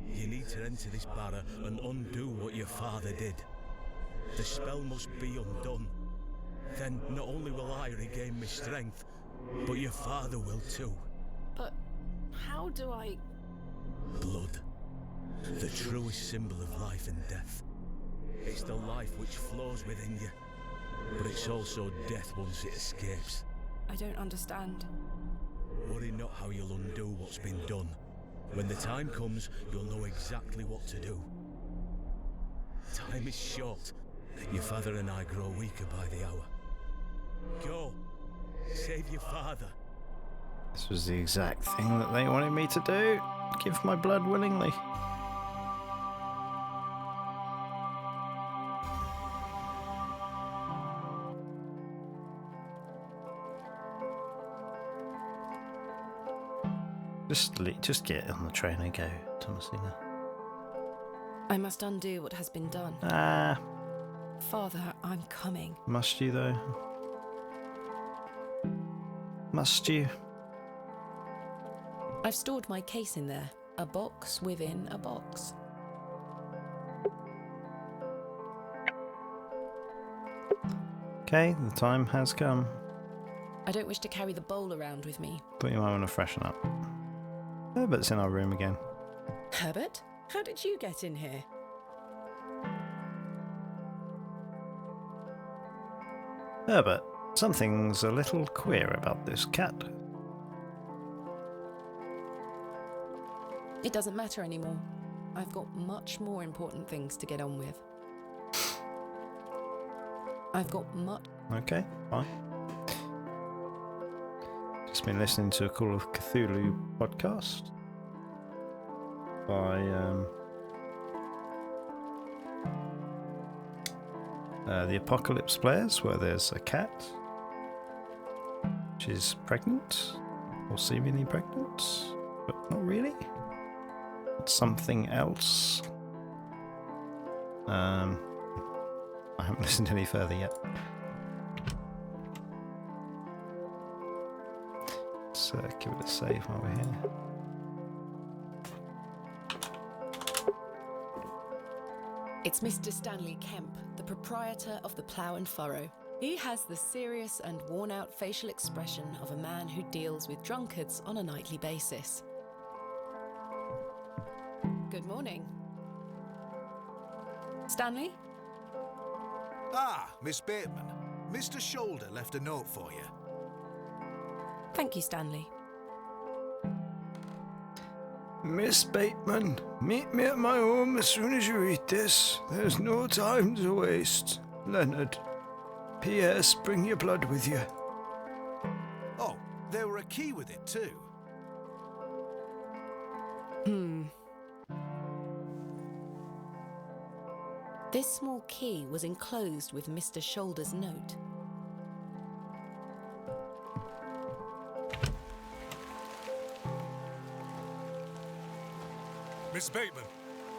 You need to enter this Barrow and undo what your father did. The spell must be undone. Then not only will I regain my strength, but your father will too. But how do I... Blood. The truest symbol of life and death. It's the life which flows within you, but it's also death once it escapes. I don't understand. Worry not how you'll undo what's been done. When the time comes, you'll know exactly what to do. Time is short. Your father and I grow weaker by the hour. Go. Save your father. This was the exact thing that they wanted me to do. Give my blood willingly. Just get on the train and go, Thomasina. I must undo what has been done. Ah. Father, I'm coming. Must you, though? Must you? I've stored my case in there. A box within a box. Okay, the time has come. I don't wish to carry the bowl around with me. Thought you might want to freshen up. Herbert's in our room again. Herbert? How did you get in here? Herbert, something's a little queer about this cat. It doesn't matter anymore. I've got much more important things to get on with. I've got much... Okay, fine. Just been listening to a Call of Cthulhu podcast by the Apocalypse Players, where there's a cat which is pregnant, or seemingly pregnant, but not really. It's something else. I haven't listened any further yet. Let's give it a save while we're here. It's Mr. Stanley Kemp, the proprietor of the Plough and Furrow. He has the serious and worn-out facial expression of a man who deals with drunkards on a nightly basis. Good morning. Stanley? Ah, Miss Bateman. Mr. Shoulder left a note for you. Thank you, Stanley. Miss Bateman, meet me at my home as soon as you read this. There's no time to waste. Leonard. P.S. Bring your blood with you. Oh, there were a key with it too. This small key was enclosed with Mr. Shoulder's note. Miss Bateman,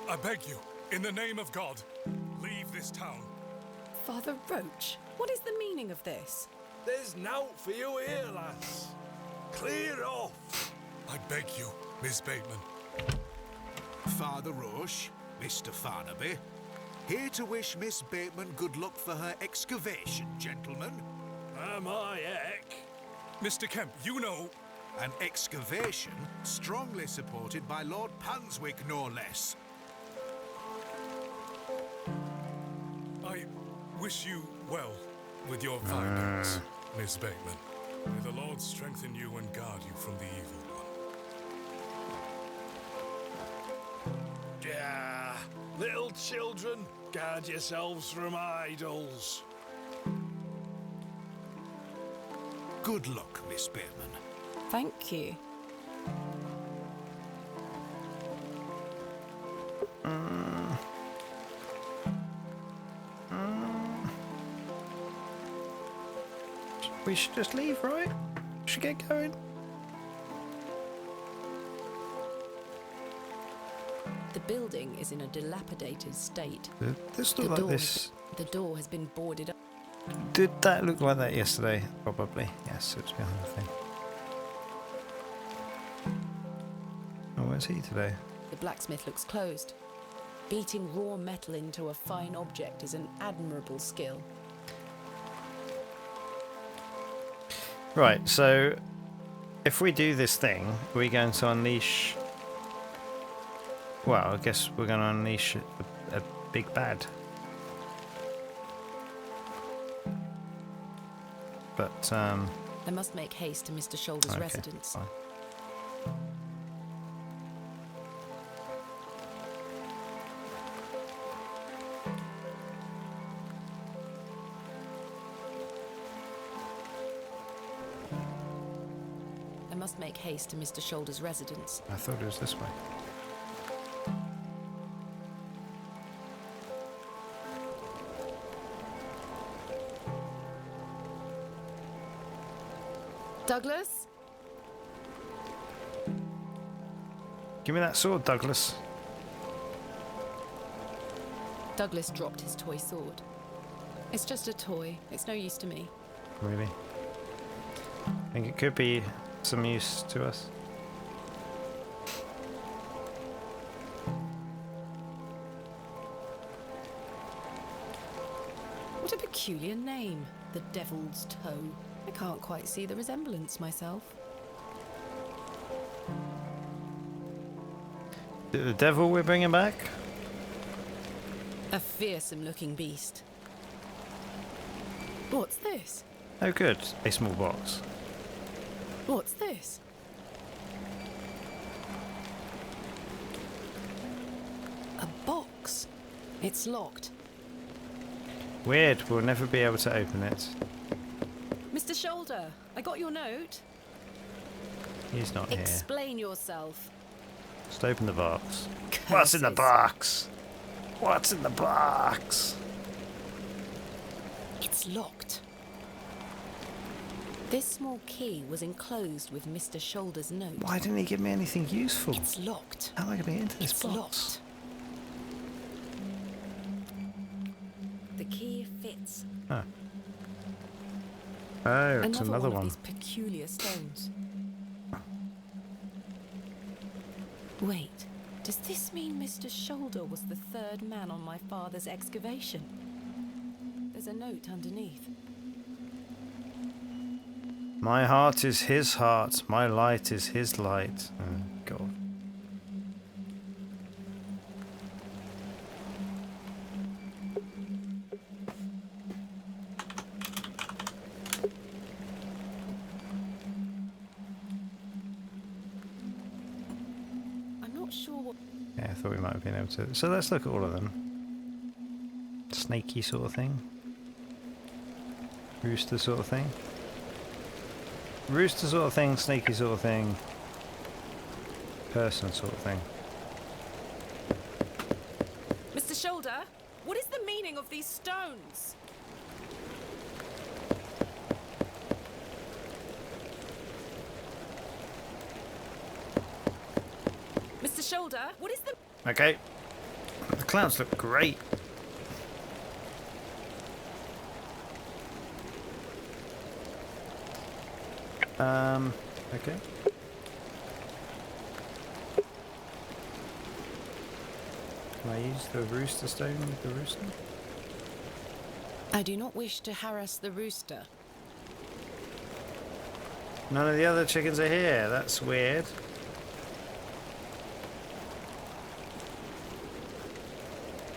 I beg you, in the name of God, leave this town. Father Roach, what is the meaning of this? There's nought for you here, lass. Clear off. I beg you, Miss Bateman. Father Roche, Mr. Farnaby, here to wish Miss Bateman good luck for her excavation, gentlemen. Am I heck? Mr. Kemp, you know... An excavation strongly supported by Lord Panswick, no less. I wish you well with your findings, Miss Bateman. May the Lord strengthen you and guard you from the evil one. Yeah, little children, guard yourselves from idols. Good luck, Miss Bateman. Thank you. We should just leave, right? We should get going. The building is in a dilapidated state. This looked like this. The door has been boarded up. Did that look like that yesterday? Probably. Yes, it was behind the thing. Where's he today? The blacksmith looks closed. Beating raw metal into a fine object is an admirable skill. Right, so if we do this thing, are we going to unleash... Well, I guess we're going to unleash a big bad. But, I must make haste to Mr. Shoulder's okay, residence. fine. I must make haste to Mr. Shoulder's residence. I thought it was this way. Douglas? Give me that sword, Douglas. Douglas dropped his toy sword. It's just a toy. It's no use to me. Really? I think it could be some use to us. What a peculiar name. The Devil's Toe. I can't quite see the resemblance myself. The devil we're bringing back? A fearsome-looking beast. What's this? Oh good, a small box. What's this? A box. It's locked. Weird, we'll never be able to open it. Mr. Shoulder, I got your note. He's not here. Explain yourself. Just open the box. What's in the Curses. box? What's in the box? It's locked. This small key was enclosed with Mr. Shoulder's note. Why didn't he give me anything useful? It's locked. How am I going to get into this It's box? locked. The key fits. Oh. Oh, it's another of one. these peculiar stones. Wait, does this mean Mr. Shoulder was the third man on my father's excavation? There's a note underneath. My heart is his heart, my light is his light. Oh, God. I'm not sure what... Yeah, I thought we might have been able to. So let's look at all of them. Snaky sort of thing. Rooster sort of thing. Rooster sort of thing, snaky sort of thing. Person sort of thing. Mr. Shoulder, what is the meaning of these stones? Mr. Shoulder, what is the... Okay. The clouds look great. Okay. Can I use the rooster stone with the rooster? I do not wish to harass the rooster. None of the other chickens are here. That's weird.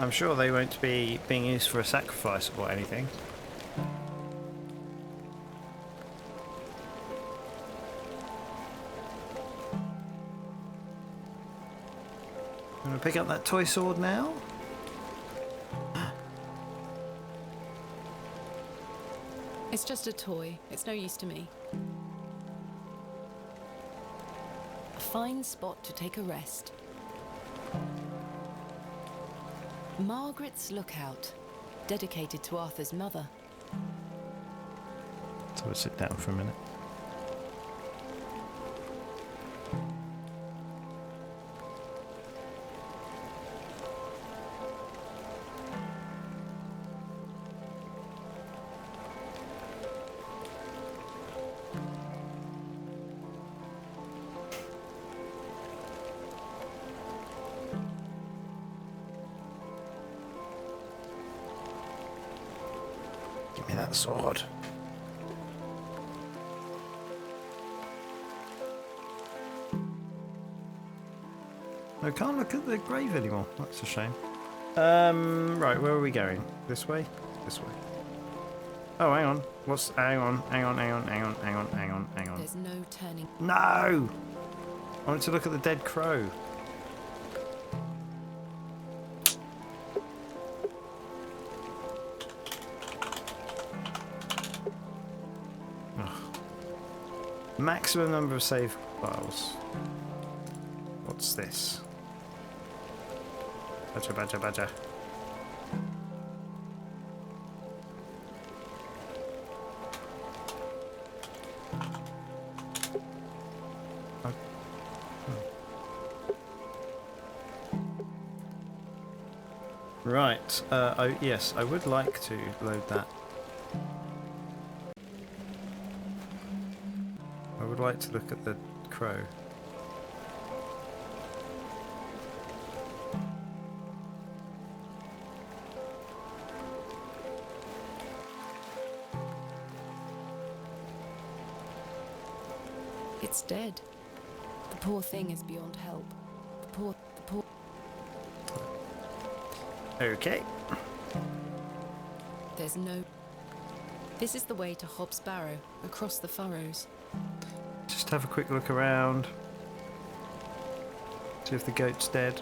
I'm sure they won't be being used for a sacrifice or anything. I'm gonna pick up that toy sword now. It's just a toy. It's no use to me. A fine spot to take a rest. Margaret's Lookout, dedicated to Arthur's mother. So we'll sit down for a minute. Give me that sword. I can't look at the grave anymore. That's a shame. Right, where are we going? This way? This way. Oh, hang on. Hang on. There's no turning. No! I wanted to look at the dead crow. Ugh. Maximum number of save files. What's this? Badger. Right, yes, I would like to load that. I would like to look at the crow. It's dead. The poor thing is beyond help. The poor. Okay. There's no. This is the way to Hobbs Barrow, across the furrows. Just have a quick look around. See if the goat's dead.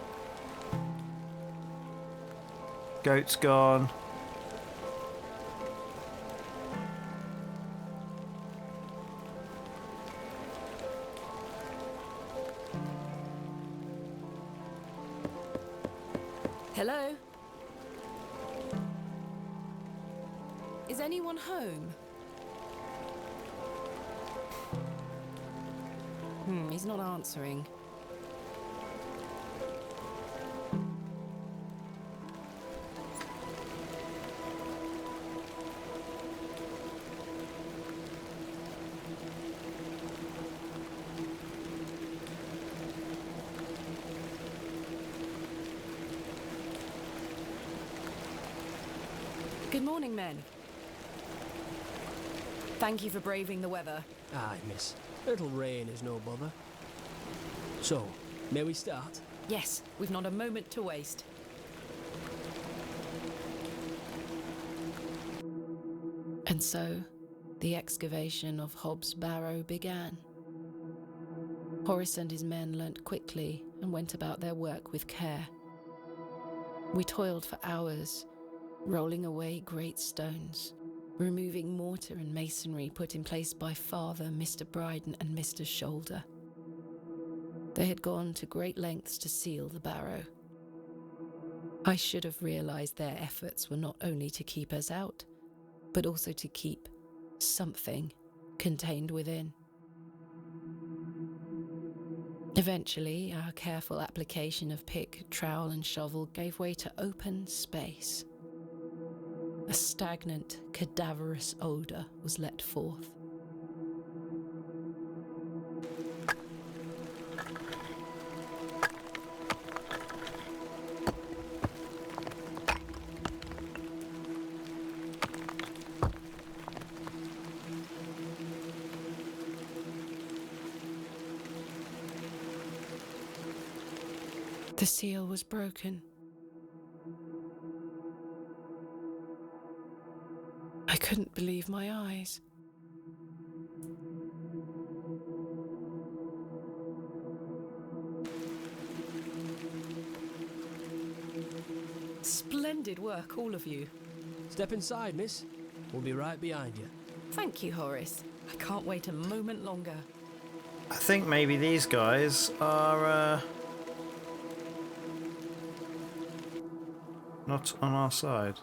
Goat's gone. Hello? Is anyone home? He's not answering. Good morning, men. Thank you for braving the weather. Aye, miss. A little rain is no bother. So, may we start? Yes, we've not a moment to waste. And so, the excavation of Hobbs Barrow began. Horace and his men learnt quickly and went about their work with care. We toiled for hours, rolling away great stones, removing mortar and masonry put in place by Father, Mr. Bryden and Mr. Shoulder. They had gone to great lengths to seal the barrow. I should have realised their efforts were not only to keep us out, but also to keep something contained within. Eventually, our careful application of pick, trowel and shovel gave way to open space. A stagnant, cadaverous odour was let forth. The seal was broken. I couldn't believe my eyes. Splendid work, all of you. Step inside, miss. We'll be right behind you. Thank you, Horace. I can't wait a moment longer. I think maybe these guys are not on our side.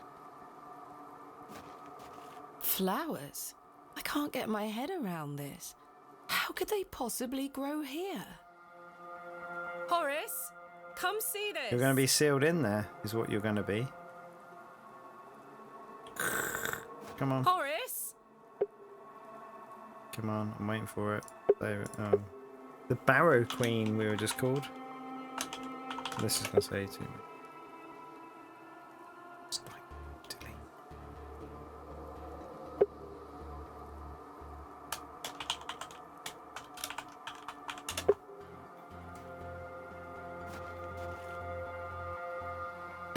Flowers? I can't get my head around this. How could they possibly grow here? Horace, come see this. You're going to be sealed in there, is what you're going to be. Come on. Horace! Come on, I'm waiting for it. There, the Barrow Queen, we were just called. This is going to say to me.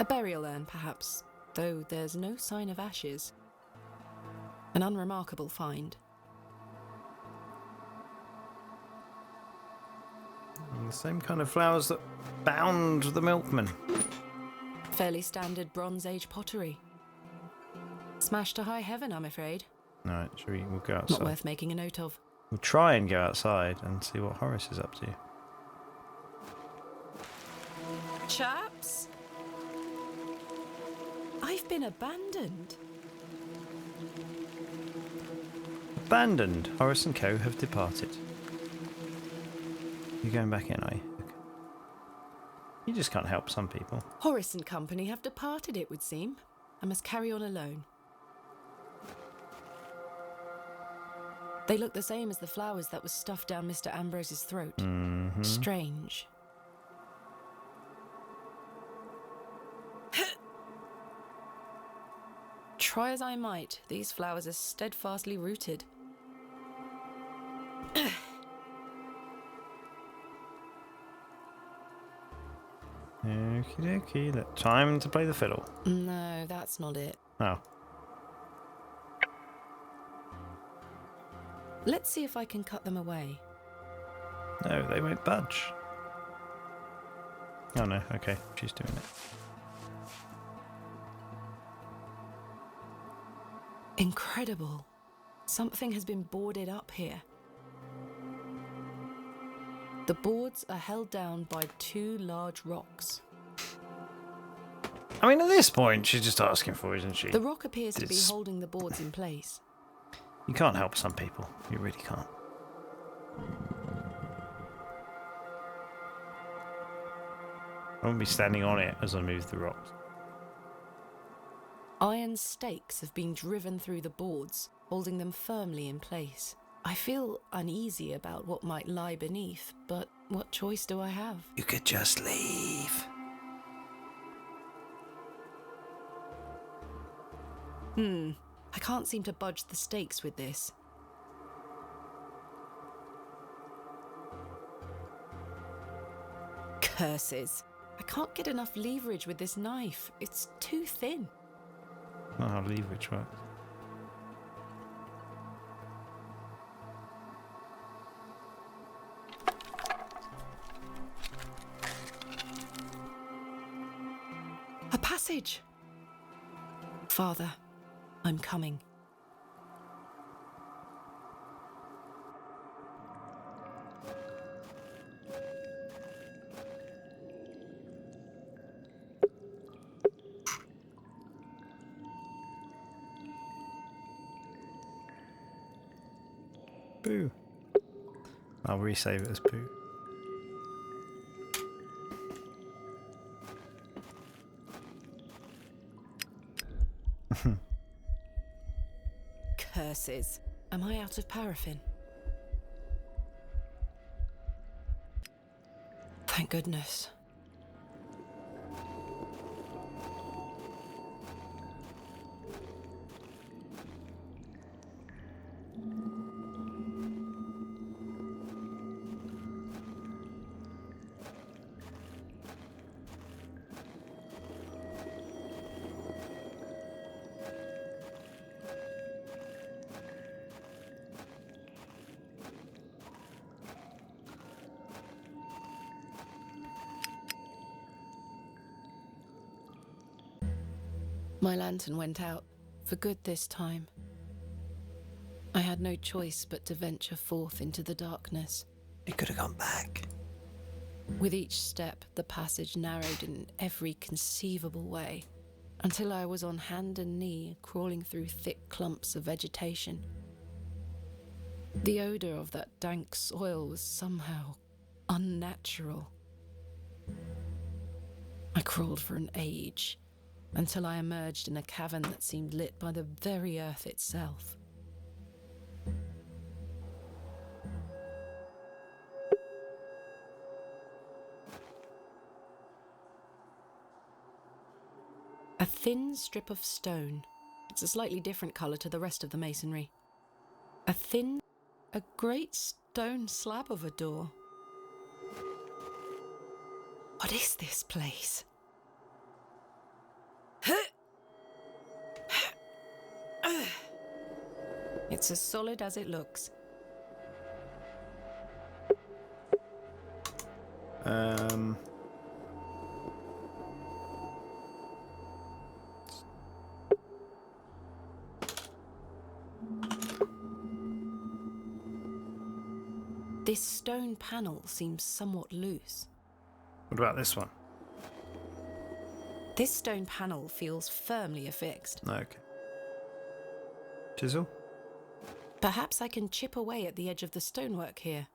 A burial urn, perhaps, though there's no sign of ashes. An unremarkable find. And the same kind of flowers that bound the milkman. Fairly standard Bronze Age pottery. Smashed to high heaven, I'm afraid. Alright, we'll go outside. Not worth making a note of. We'll try and go outside and see what Horace is up to. Chaps? I've been abandoned. Abandoned. Horace and Co. have departed. You're going back in, are you? Okay. You just can't help some people. Horace and Company have departed, it would seem. I must carry on alone. They look the same as the flowers that was stuffed down Mr. Ambrose's throat. Mm-hmm. Strange. Try as I might, these flowers are steadfastly rooted. Okie dokie, time to play the fiddle. No, that's not it. Oh. Let's see if I can cut them away. No, they won't budge. Oh no, okay, she's doing it. Incredible. Something has been boarded up here. The boards are held down by 2 large rocks. I mean, at this point, she's just asking for it, isn't she? The rock appears to be holding the boards in place. You can't help some people. You really can't. I won't be standing on it as I move the rocks. Iron stakes have been driven through the boards, holding them firmly in place. I feel uneasy about what might lie beneath, but what choice do I have? You could just leave. I can't seem to budge the stakes with this. Curses. I can't get enough leverage with this knife. It's too thin. Not how leverage works. A passage. Father, I'm coming. Boo. I'll resave it as poo. Curses. Am I out of paraffin? Thank goodness. My lantern went out, for good this time. I had no choice but to venture forth into the darkness. You could have gone back. With each step, the passage narrowed in every conceivable way, until I was on hand and knee, crawling through thick clumps of vegetation. The odour of that dank soil was somehow unnatural. I crawled for an age, until I emerged in a cavern that seemed lit by the very earth itself. A thin strip of stone. It's a slightly different colour to the rest of the masonry. A great stone slab of a door. What is this place? It's as solid as it looks. This stone panel seems somewhat loose. What about this one? This stone panel feels firmly affixed. Okay. Chisel? Perhaps I can chip away at the edge of the stonework here.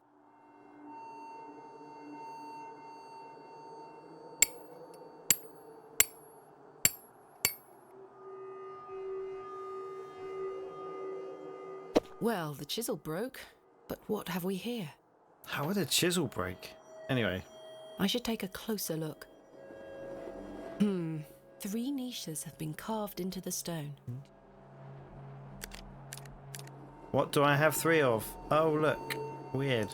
Well, the chisel broke, but what have we here? How would a chisel break? Anyway. I should take a closer look. 3 niches have been carved into the stone. What do I have 3 of? Oh, look. Weird.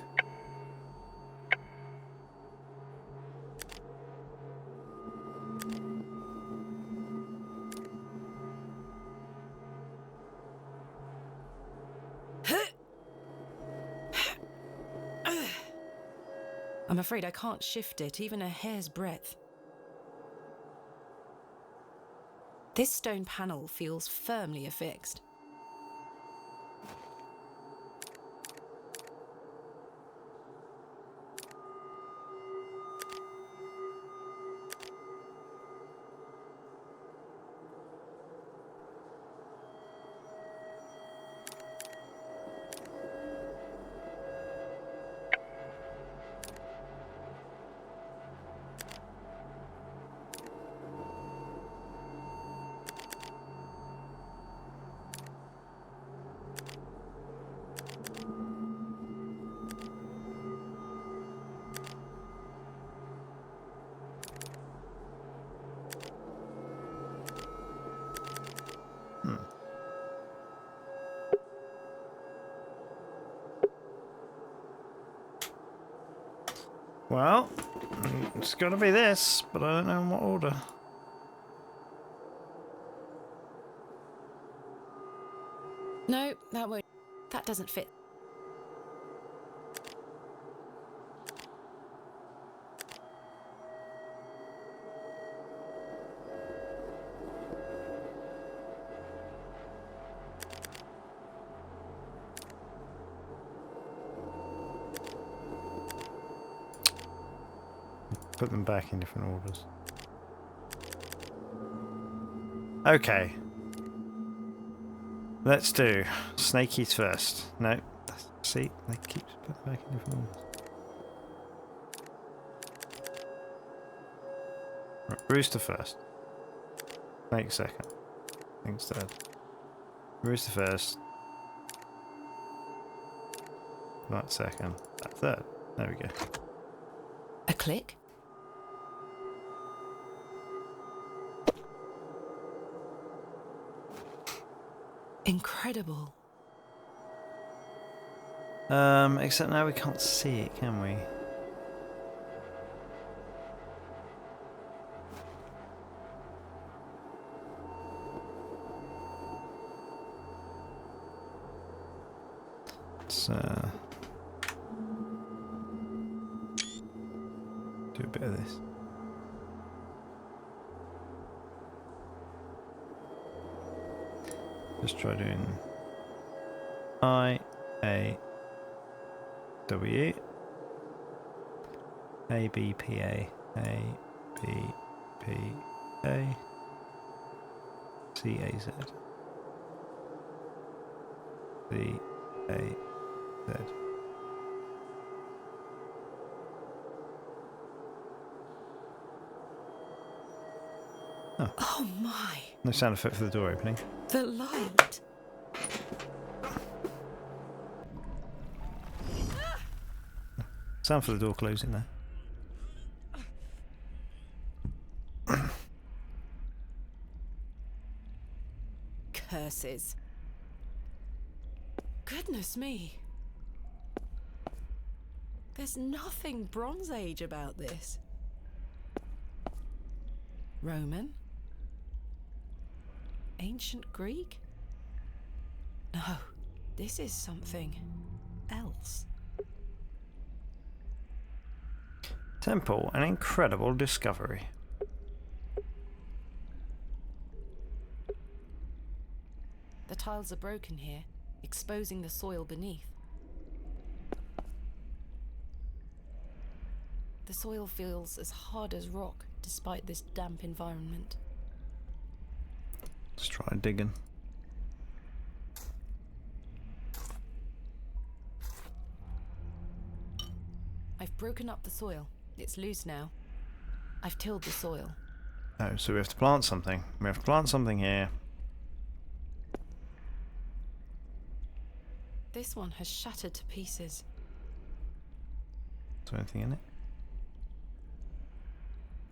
I'm afraid I can't shift it even a hair's breadth. This stone panel feels firmly affixed. Well, it's got to be this, but I don't know in what order. No, that won't. That doesn't fit. Put them back in different orders. Okay. Let's do snakies first. No. See, they keep putting back in different orders. Right, rooster first. Snake second. Things third. Rooster first. That second. That third. There we go. A click? Incredible. Except now we can't see it, can we? Let's do a bit of this. Just try doing I A W A B P A B P A C A Z C A Z. Oh my! No sound effect for the door opening. The light! Sound for the door closing there. Curses. Goodness me. There's nothing Bronze Age about this. Roman? Ancient Greek? No, This is something else. Temple, an incredible discovery. The tiles are broken here, exposing the soil beneath. The soil feels as hard as rock, despite this damp environment. Let's try digging. I've broken up the soil. It's loose now. I've tilled the soil. Oh, so we have to plant something. We have to plant something here. This one has shattered to pieces. Is there anything in it?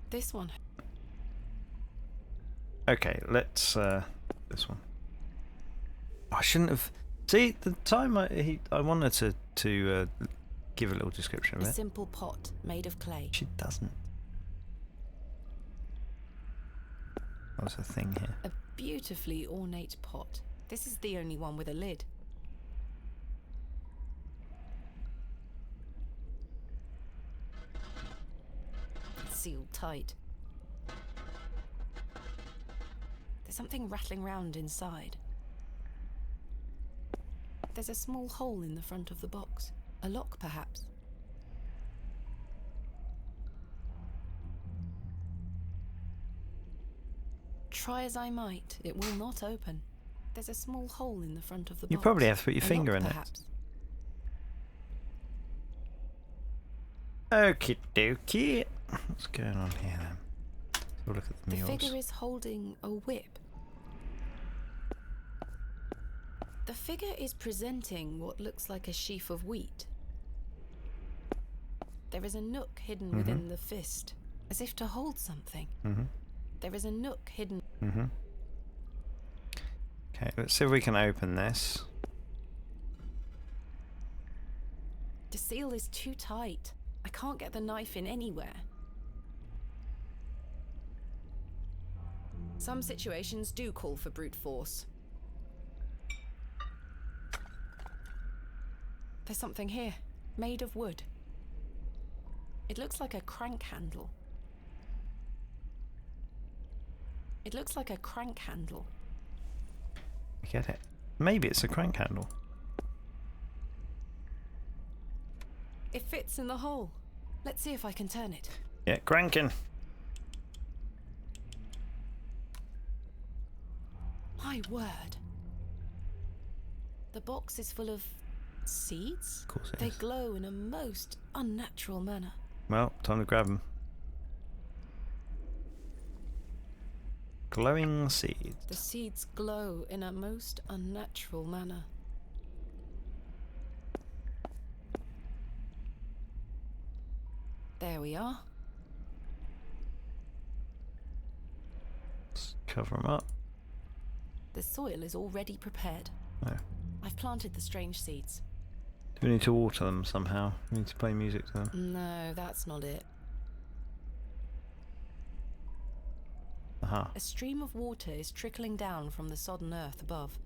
This one. Okay, let's this one. I shouldn't have. See, the time I wanted to give a little description of A it. simple pot made of clay. She doesn't. What's the thing here? A beautifully ornate pot. This is the only one with a lid. It's sealed tight. There's something rattling round inside. There's a small hole in the front of the box. A lock, perhaps. Try as I might, it will not open. There's a small hole in the front of the box. You probably have to put your A finger lock, in perhaps. it. Okie dokie. What's going on here then? Let's look at the The mules. figure is holding a whip. The figure is presenting what looks like a sheaf of wheat. There is a nook hidden within the fist, as if to hold something. There is a nook hidden. Okay, let's see if we can open this. The seal is too tight. I can't get the knife in anywhere. Some situations do call for brute force. There's something here, made of wood. It looks like a crank handle. It looks like a crank handle. I get it. Maybe it's a crank handle. It fits in the hole. Let's see if I can turn it. Yeah, cranking. My word. The box is full of seeds? Of course it They is. glow in a most unnatural manner. Well, time to grab them. Glowing seeds. The seeds glow in a most unnatural manner. There we are. Let's cover them up. The soil is already prepared. No. I've planted the strange seeds. Do we need to water them somehow? We need to play music to them. No, that's not it. Aha. A stream of water is trickling down from the sodden earth above.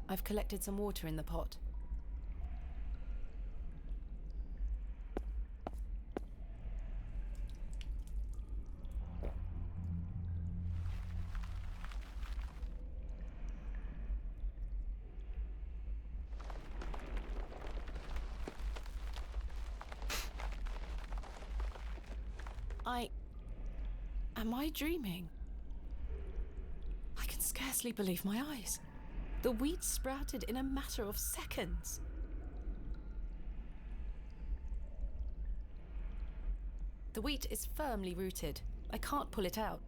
I've collected some water in the pot. Am I dreaming? I can scarcely believe my eyes. The wheat sprouted in a matter of seconds. The wheat is firmly rooted. I can't pull it out.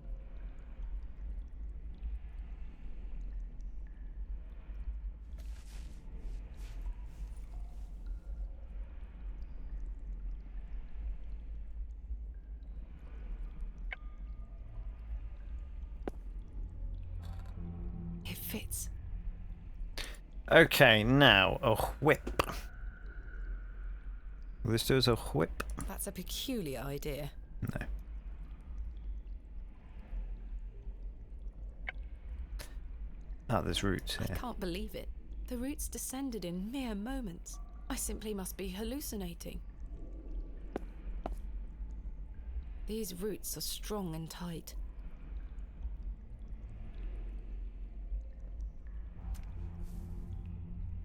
It fits. Okay, now a whip. Will this do as a whip? That's a peculiar idea. No. Ah, there's roots I here. can't believe it. The roots descended in mere moments. I simply must be hallucinating. These roots are strong and tight.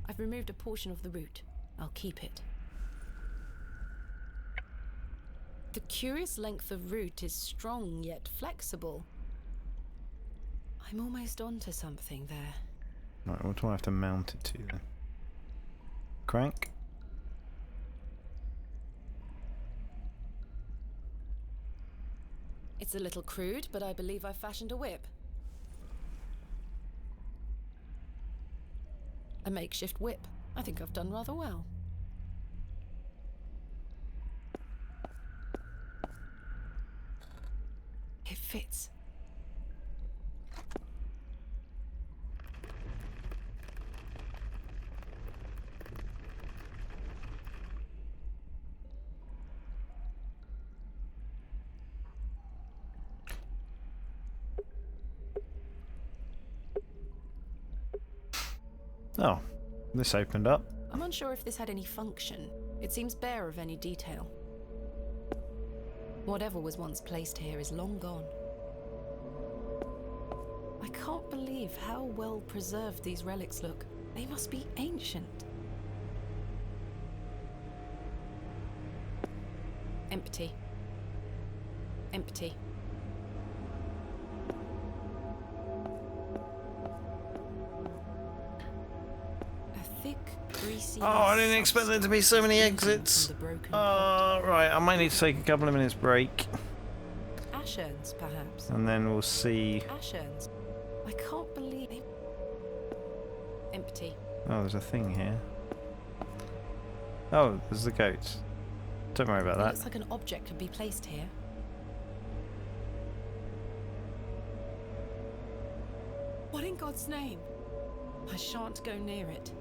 I've removed a portion of the root. I'll keep it. The curious length of root is strong yet flexible. I'm almost onto something there. Right, what do I have to mount it to then? Crank? It's a little crude, but I believe I've fashioned a whip. A makeshift whip. I think I've done rather well. It fits. Oh, this opened up. I'm unsure if this had any function. It seems bare of any detail. Whatever was once placed here is long gone. I can't believe how well preserved these relics look. They must be ancient. Empty. Empty. A thick, greasy... Oh, I didn't expect there to be so many exits. Right, I might need to take a couple of minutes break. Ash urns, perhaps. And then we'll see. Ash urns. I can't believe... Empty. Oh, there's a thing here. Oh, there's the goats. Don't worry about It that. looks like an object could be placed here. What in God's name? I shan't go near it.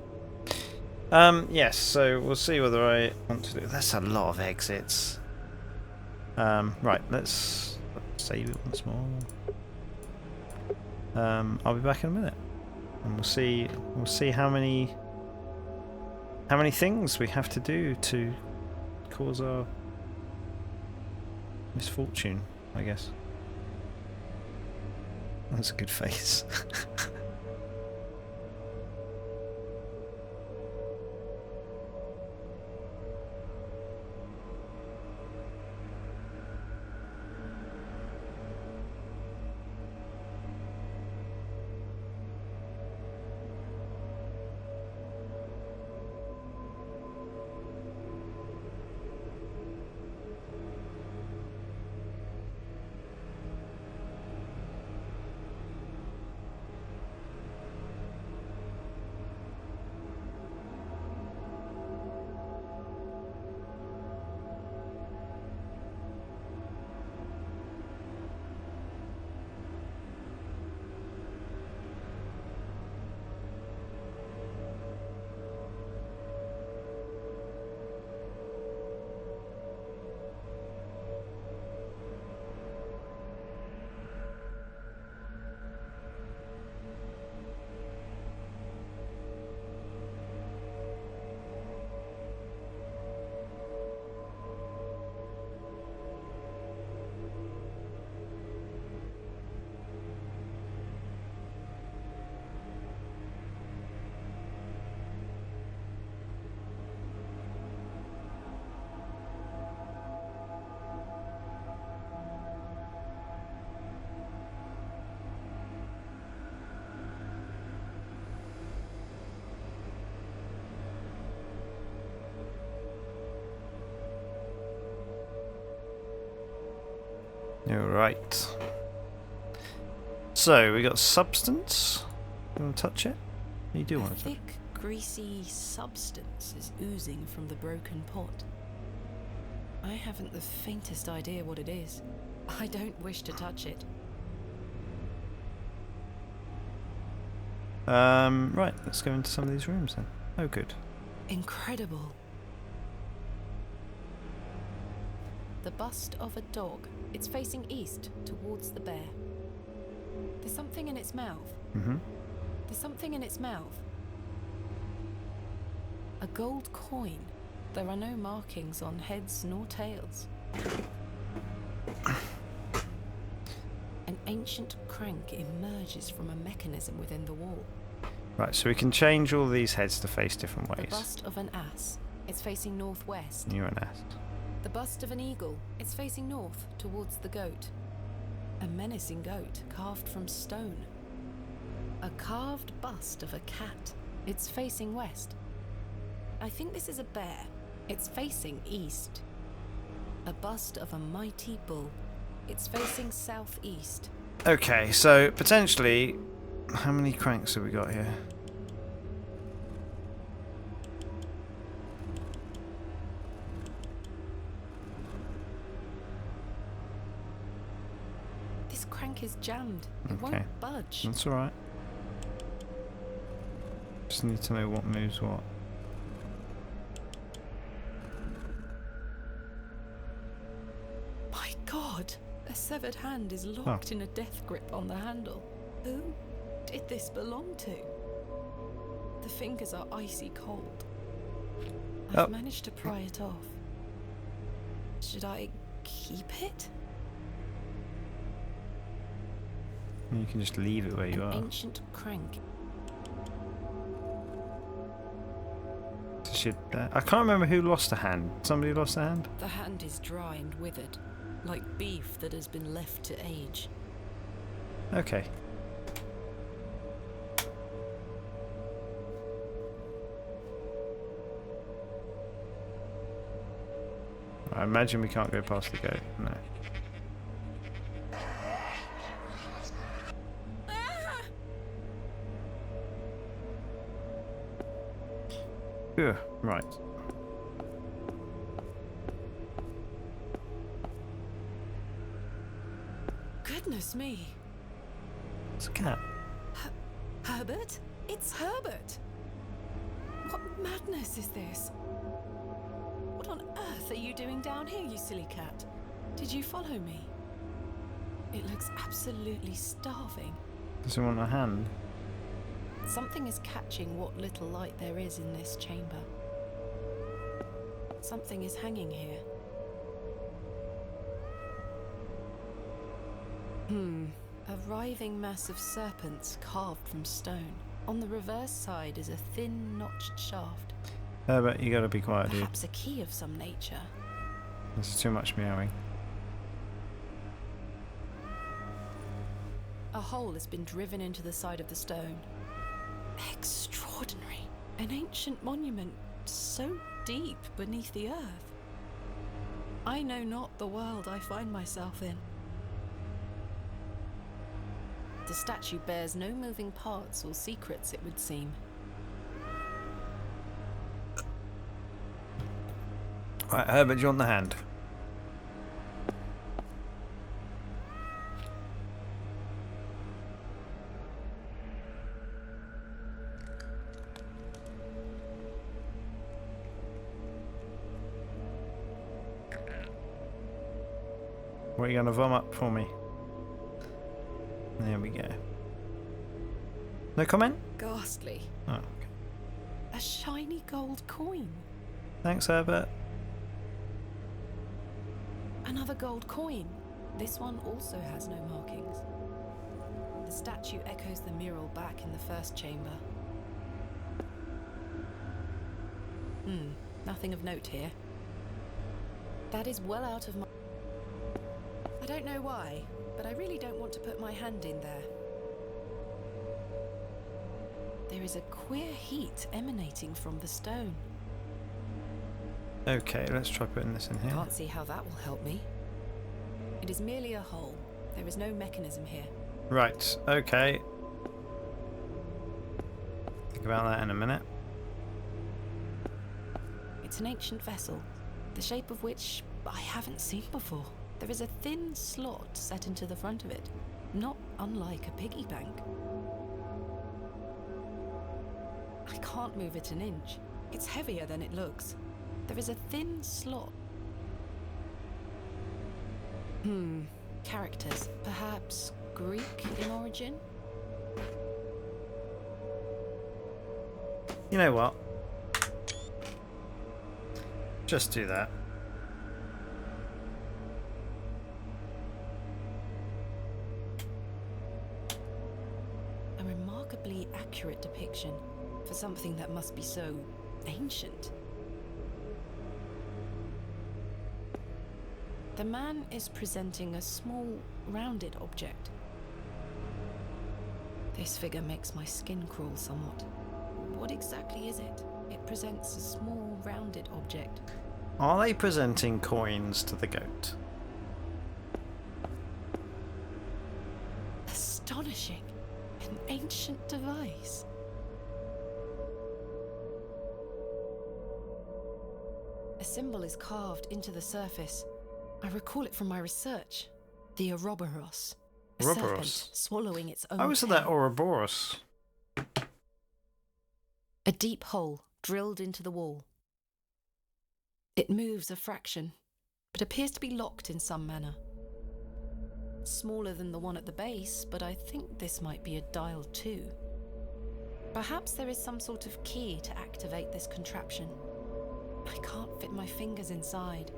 Yes, so we'll see whether I want to do... That's a lot of exits. Right, let's save it once more. I'll be back in a minute. And we'll see how many things we have to do to cause our misfortune, I guess. That's a good face. Alright. So, we got substance. You want to touch it? You do want to touch it. Thick, greasy substance is oozing from the broken pot. I haven't the faintest idea what it is. I don't wish to touch it. Right, let's go into some of these rooms then. Oh, good. Incredible. The bust of a dog. It's facing east, towards the bear. There's something in its mouth. Mm-hmm. There's something in its mouth. A gold coin. There are no markings on heads nor tails. An ancient crank emerges from a mechanism within the wall. Right, so we can change all these heads to face different ways. The bust of an ass. It's facing northwest. You're an ass. The bust of an eagle. It's facing north, towards the goat. A menacing goat carved from stone. A carved bust of a cat. It's facing west. I think this is a bear. It's facing east. A bust of a mighty bull. It's facing southeast. Okay, so potentially, how many cranks have we got here? This crank is jammed. It Okay. won't budge. That's alright. Just need to know what moves what. My God! A severed hand is locked in a death grip on the handle. Who did this belong to? The fingers are icy cold. I've managed to pry it off. Should I keep it? You can just leave it where you are. Ancient crank. I can't remember who lost a hand. Somebody lost a hand? The hand is dry and withered, like beef that has been left to age. Okay. I imagine we can't go past the goat. No. Ugh, right. Goodness me. It's a cat. Herbert? It's Herbert! What madness is this? What on earth are you doing down here, you silly cat? Did you follow me? It looks absolutely starving. Does it want a hand? Something is catching what little light there is in this chamber. Something is hanging here. A writhing mass of serpents carved from stone. On the reverse side is a thin, notched shaft. But you gotta be quiet, dude. Perhaps a key of some nature. This is too much meowing. A hole has been driven into the side of the stone. Extraordinary. An ancient monument so deep beneath the earth. I know not the world I find myself in. The statue bears no moving parts or secrets, it would seem. Right, Herbert, you're on the hand. What are you gonna vom up for me? There we go. No comment? Ghastly. Oh, okay. A shiny gold coin. Thanks, Herbert. Another gold coin. This one also has no markings. The statue echoes the mural back in the first chamber. Nothing of note here. That is well out of my... I don't know why, but I really don't want to put my hand in there. There is a queer heat emanating from the stone. Okay, let's try putting this in here. Can't see how that will help me. It is merely a hole. There is no mechanism here. Right, okay. Think about that in a minute. It's an ancient vessel, the shape of which I haven't seen before. There is a thin slot set into the front of it, not unlike a piggy bank. I can't move it an inch. It's heavier than it looks. There is a thin slot. Characters, perhaps Greek in origin? You know what? Just do that. A remarkably accurate depiction for something that must be so ancient. The man is presenting a small, rounded object. This figure makes my skin crawl somewhat. What exactly is it? It presents a small, rounded object. Are they presenting coins to the goat? Astonishing. An ancient device. A symbol is carved into the surface. I recall it from my research. The Ouroboros. A serpent Ouroboros? swallowing its own I was at that tail. Ouroboros. A deep hole drilled into the wall. It moves a fraction, but appears to be locked in some manner. Smaller than the one at the base, but I think this might be a dial too. Perhaps there is some sort of key to activate this contraption. I can't fit my fingers inside.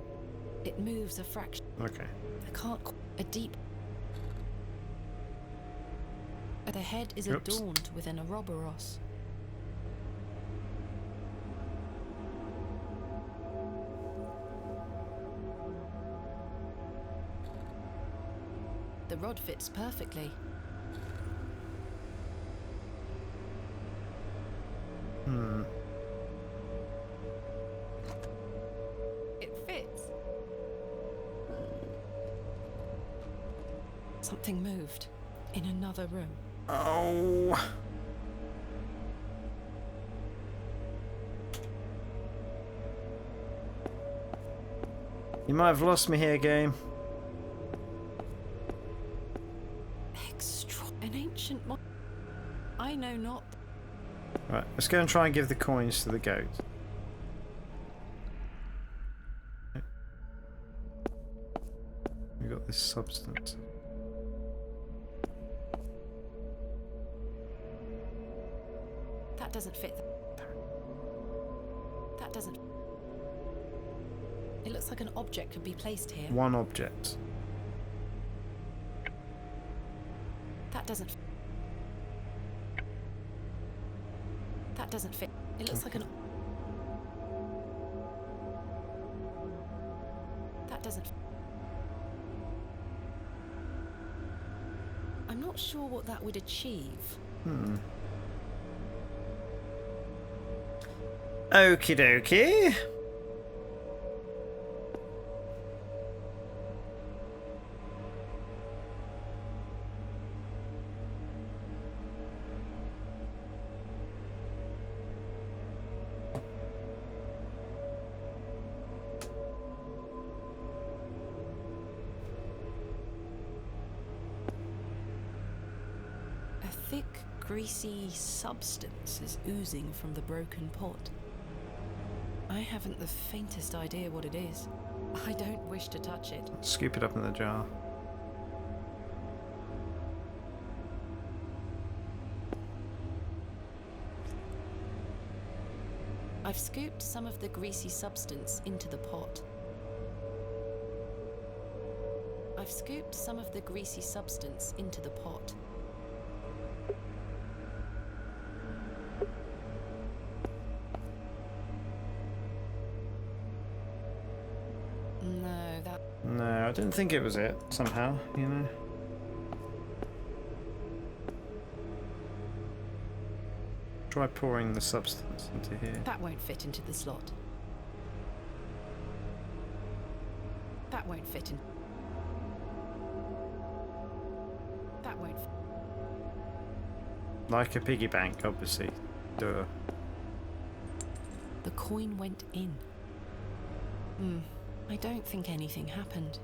It moves a fraction. Okay. I can't. A deep. The head is Oops. adorned with an Ouroboros. The rod fits perfectly. It fits. Something moved in another room. Oh. You might have lost me here, game. An ancient I know not. Right, let's go and try and give the coins to the goat. We got this substance. That doesn't fit. That doesn't. It looks like an object could be placed here. One object. That doesn't. That doesn't fit. It looks like an. That doesn't. I'm not sure what that would achieve. Okie dokie. A thick, greasy substance is oozing from the broken pot. I haven't the faintest idea what it is. I don't wish to touch it. Scoop it up in the jar. I've scooped some of the greasy substance into the pot. I've scooped some of the greasy substance into the pot. No, that... No, I didn't think it was it, somehow, you know. Try pouring the substance into here. That won't fit into the slot. That won't fit in. That won't fit. Like a piggy bank, obviously. Duh. The coin went in. I don't think anything happened.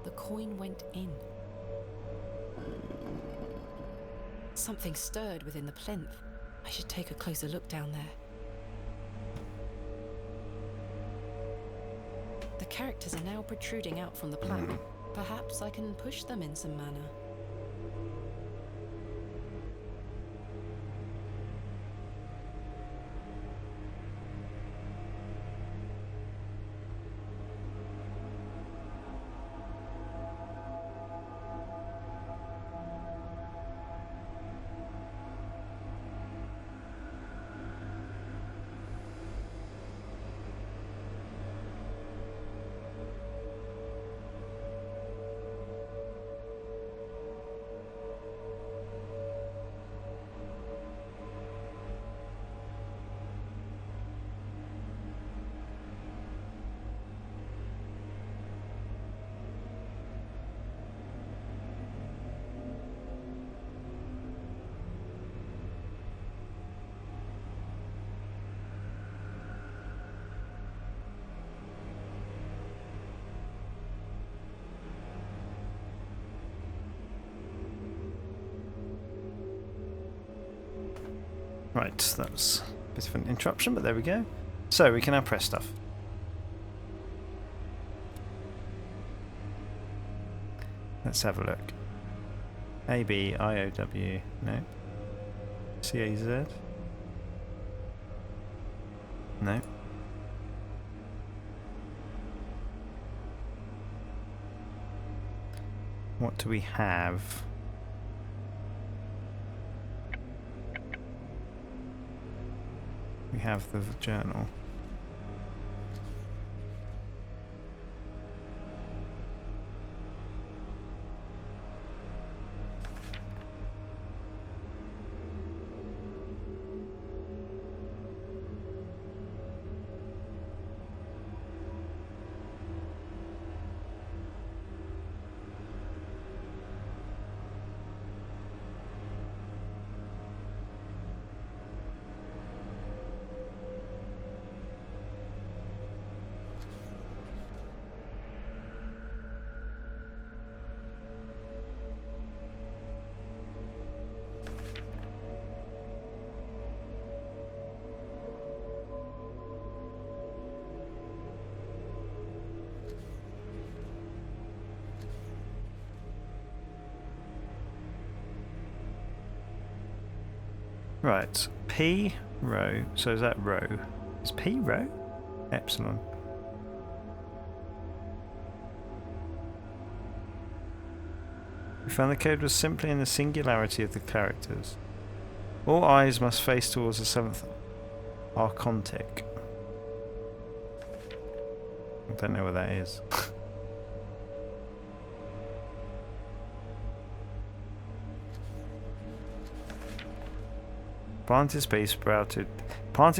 The coin went in. Something stirred within the plinth. I should take a closer look down there. The characters are now protruding out from the plank. Perhaps I can push them in some manner. Right, that was a bit of an interruption, but there we go. So we can now press stuff. Let's have a look. A, B, I, O, W, no. C, A, Z? No. What do we have? We have the journal. Right, P row. So is that row? Is P row? Epsilon. We found the code was simply in the singularity of the characters. All eyes must face towards the 7th archontic. I don't know what that is. Planted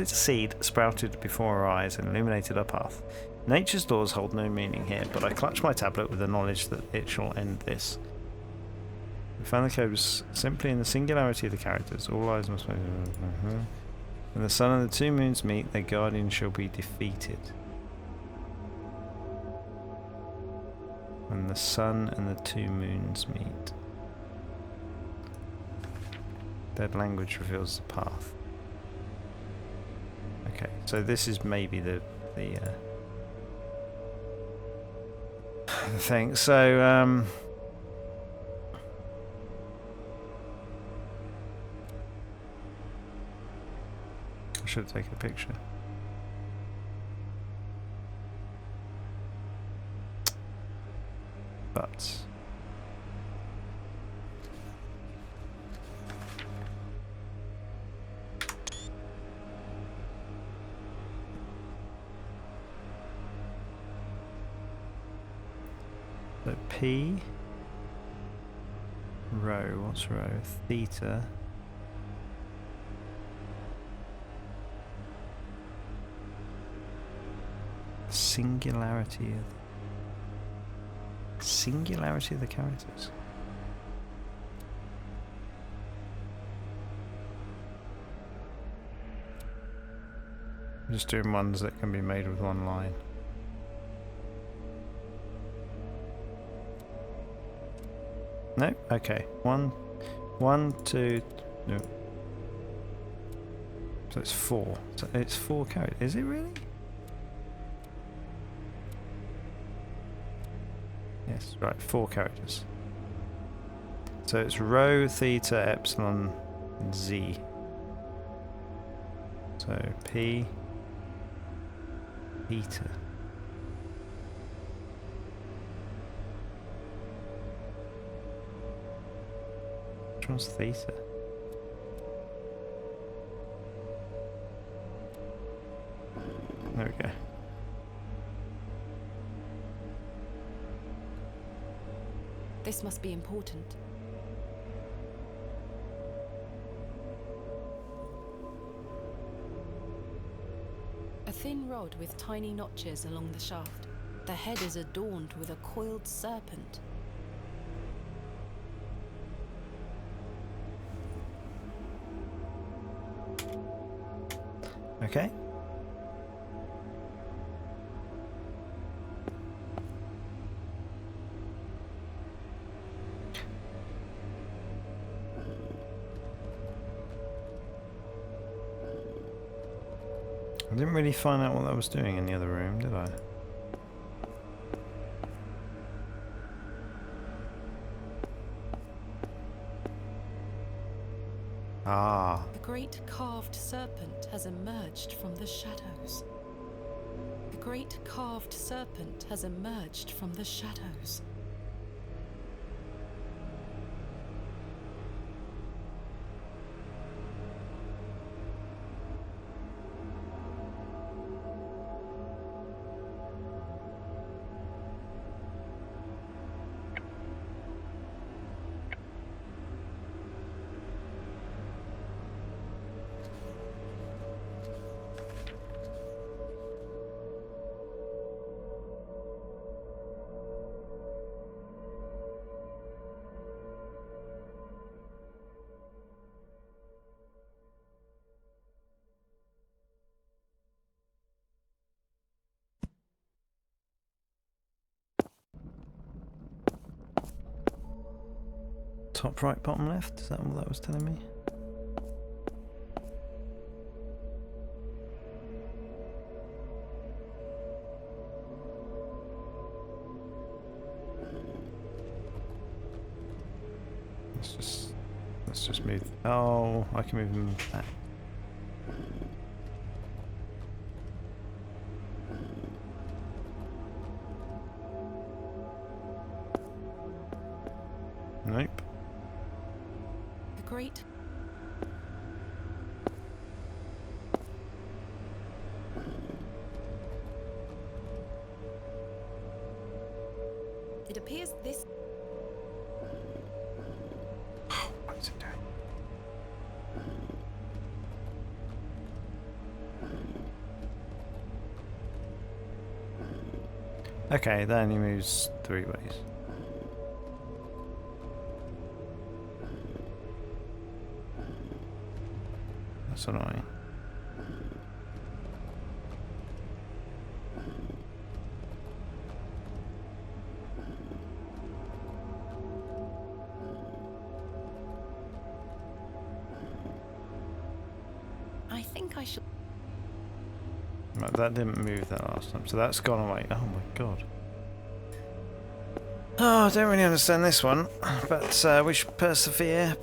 seed sprouted before our eyes and illuminated our path. Nature's laws hold no meaning here, but I clutch my tablet with the knowledge that it shall end this. We found the code was simply in the singularity of the characters. All eyes must... When the sun and the 2 moons meet, their guardian shall be defeated. When the sun and the 2 moons meet. Dead language reveals the path. Okay, so this is maybe the thing. So I should have taken a picture. But so P row, what's row? Theta. Singularity of the characters. I'm just doing ones that can be made with one line. No? Okay. One, two, no. So it's 4. So it's 4 characters. Is it really? Yes, right, 4 characters. So it's rho, theta, epsilon, and z. So P, theta. Which one's theta? There we go. This must be important. A thin rod with tiny notches along the shaft. The head is adorned with a coiled serpent. Okay. I didn't really find out what that was doing in the other room, did I? Ah. The great carved serpent has emerged from the shadows. The great carved serpent has emerged from the shadows. Top right, bottom left? Is that what that was telling me? Let's just move. Oh, I can move them back. Nope. The great It appears this What's it doing? Okay, then he moves 3 ways. That's annoying. I think I should. Right, that didn't move that last time, so that's gone away. Oh my god. Oh, I don't really understand this one, but we should persevere.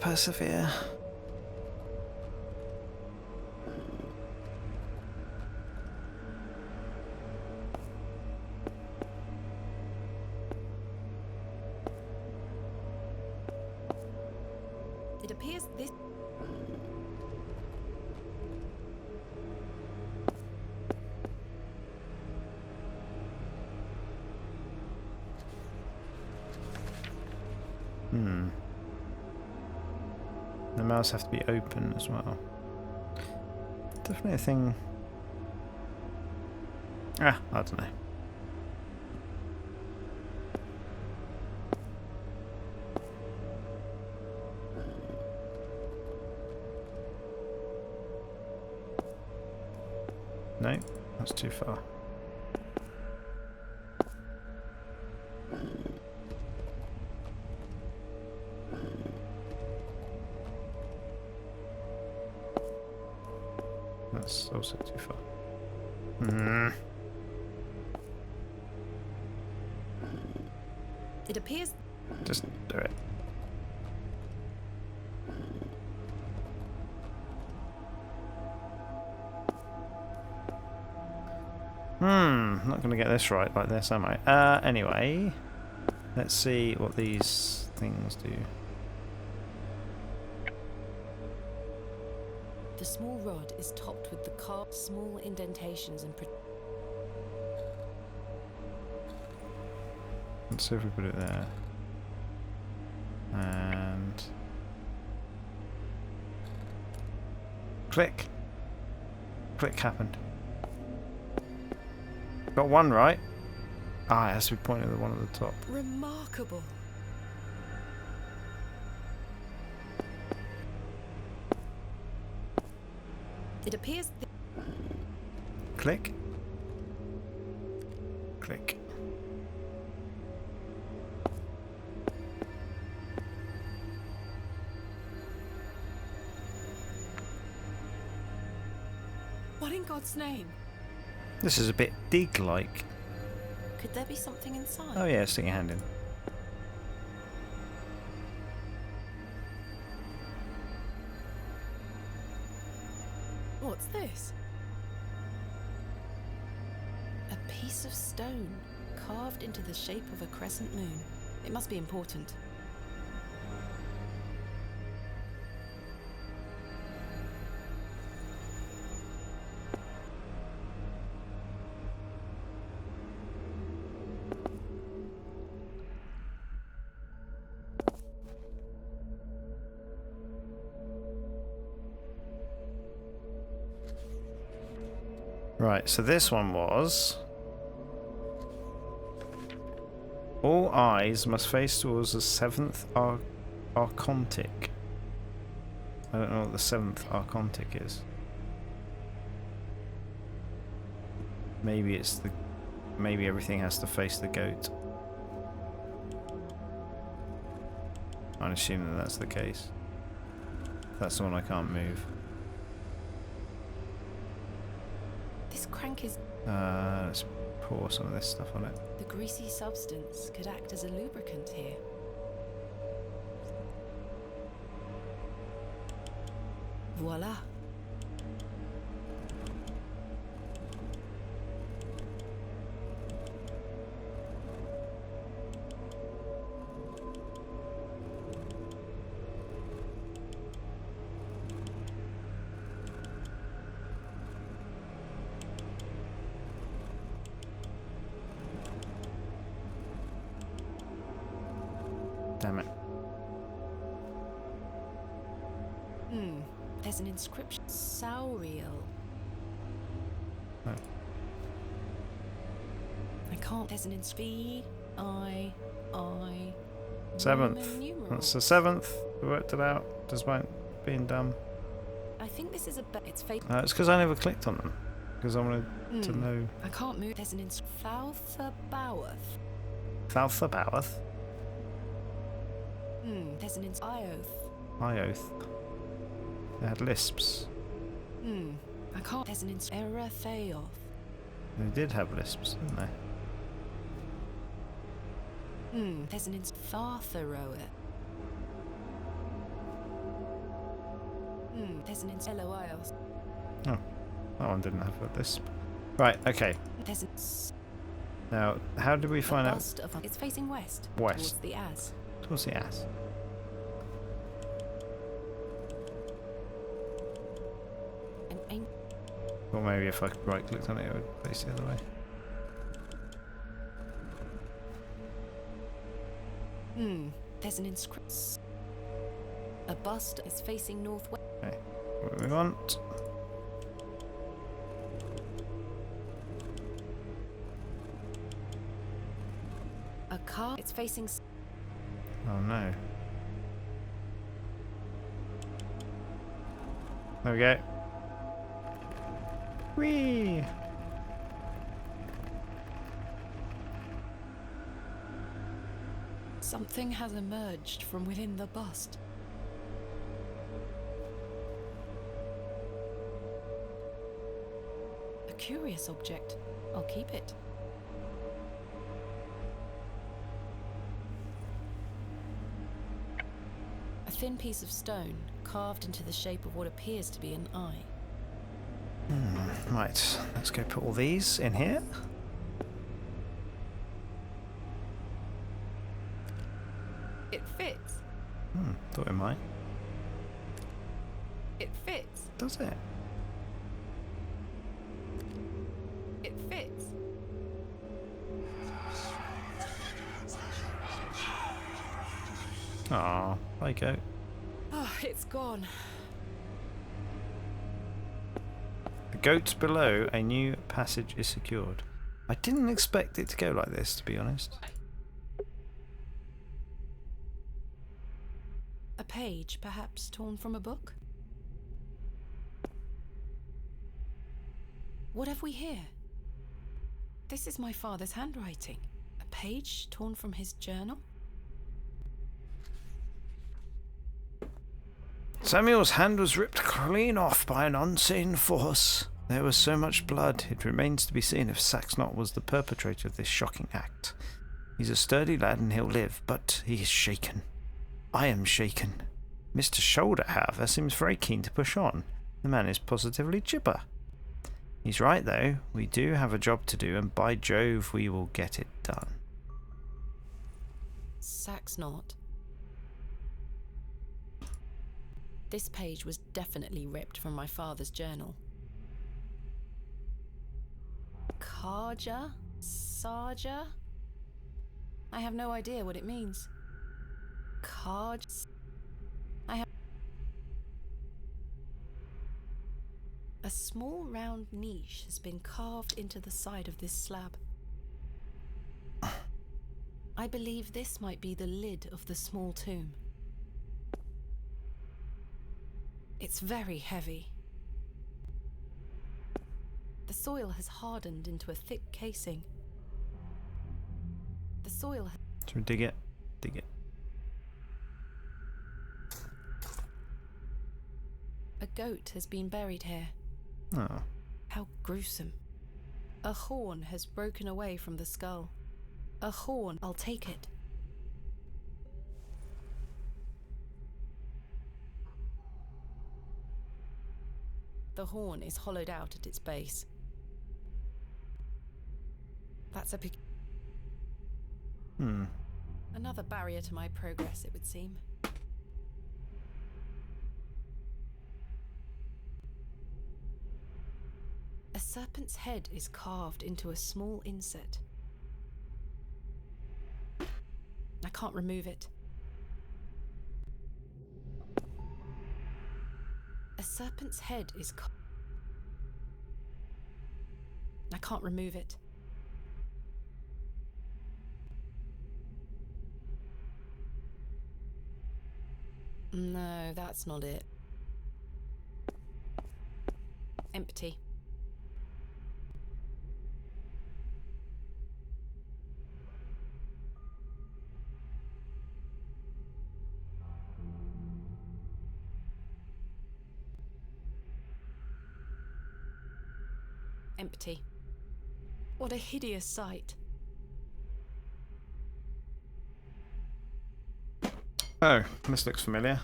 It appears this. The mouse have to be open as well. Definitely a thing. I don't know. No, that's too far. That's also too far. It appears. Just do it. Not gonna get this right like this, am I? Anyway, let's see what these things do. The small rod is topped with the carved small indentations and. Let's see if we put it there. And click. Click happened. Got one right. It has to be pointing at the one at the top. Remarkable. It appears. Click. Click. What in God's name? This is a bit dig-like. Could there be something inside? Oh yeah, stick your hand in. What's this? A piece of stone carved into the shape of a crescent moon. It must be important. Right, so this one was... All eyes must face towards the 7th Archontic. I don't know what the 7th Archontic is. Maybe it's the... Maybe everything has to face the goat. I'm assuming that that's the case. That's the one I can't move. This crank is... Let's pour some of this stuff on it. The greasy substance could act as a lubricant here. Voila. Damn it. There's an inscription. Sauriel. Oh. I can't. There's an inscription. I. 7th. Roman numeral. That's the 7th. We worked it out. Despite being dumb. I think this is a. It's fake. It's because I never clicked on them. Because I wanted to know. I can't move. There's an inscription. Falthabawath. Falthabawath? There's an Ioth. Ioth. They had lisps. I can't. There's an Erathaoth. They did have lisps, didn't they? There's an Thartharoa. There's an Eloios. Oh, that one didn't have a lisp. Right, okay. There's an Now, how did we find out? bust of. It's facing west. West. Towards the As. Towards the ass. An ancient. Or maybe if I right clicked on it, it would face the other way. There's an inscription. A bust is facing northwest. Okay, what do we want? A car. It's facing. Oh no. There we go. Whee! Something has emerged from within the bust. A curious object. I'll keep it. A thin piece of stone carved into the shape of what appears to be an eye. Right, let's go put all these in here. It fits. Thought it might. It fits. Does it? It fits. Aw, there you go. Oh, it's gone. The goats below, a new passage is secured. I didn't expect it to go like this, to be honest. A page, perhaps torn from a book? What have we here? This is my father's handwriting. A page torn from his journal? Samuel's hand was ripped clean off by an unseen force. There was so much blood, it remains to be seen if Saxnot was the perpetrator of this shocking act. He's a sturdy lad and he'll live, but he is shaken. I am shaken. Mr. Shoulder, however, seems very keen to push on. The man is positively chipper. He's right, though. We do have a job to do, and by Jove, we will get it done. Saxnot. This page was definitely ripped from my father's journal. Karja? Sarja? I have no idea what it means. Karj? A small round niche has been carved into the side of this slab. I believe this might be the lid of the small tomb. It's very heavy. The soil has hardened into a thick casing. The soil has... Should we dig it? Dig it. A goat has been buried here. Oh. How gruesome. A horn has broken away from the skull. A horn, I'll take it. The horn is hollowed out at its base. That's a another barrier to my progress, it would seem. A serpent's head is carved into a small inset. I can't remove it. A serpent's head is I can't remove it. No, that's not it. Empty. Empty. What a hideous sight. Oh, this looks familiar.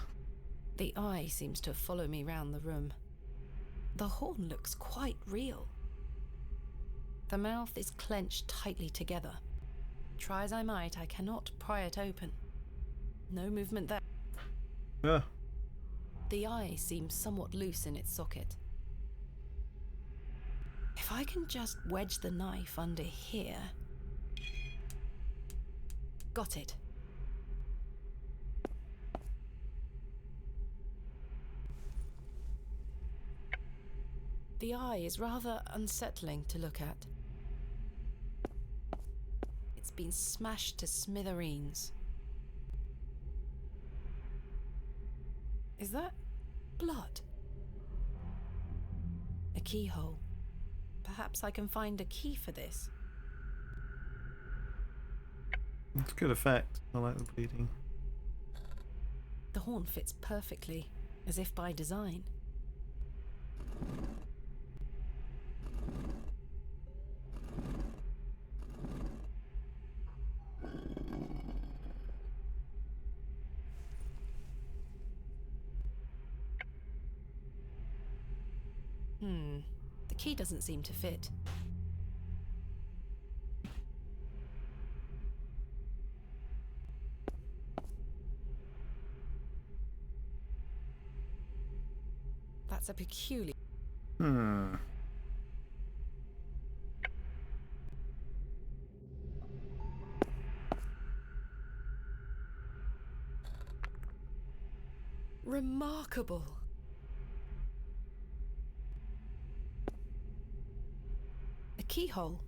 The eye seems to follow me round the room. The horn looks quite real. The mouth is clenched tightly together. Try as I might, I cannot pry it open. No movement there. Yeah. The eye seems somewhat loose in its socket. If I can just wedge the knife under here... Got it. The eye is rather unsettling to look at. It's been smashed to smithereens. Is that blood? A keyhole. Perhaps I can find a key for this. It's a good effect. I like the bleeding. The horn fits perfectly, as if by design. The key doesn't seem to fit. That's a peculiar... Remarkable. A keyhole.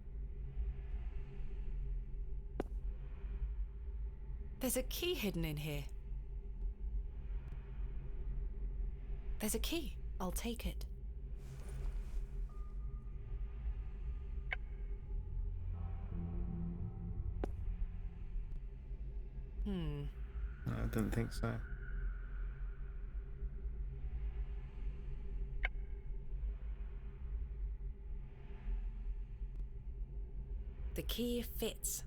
There's a key hidden in here. There's a key. I'll take it. No, I didn't think so. The key fits.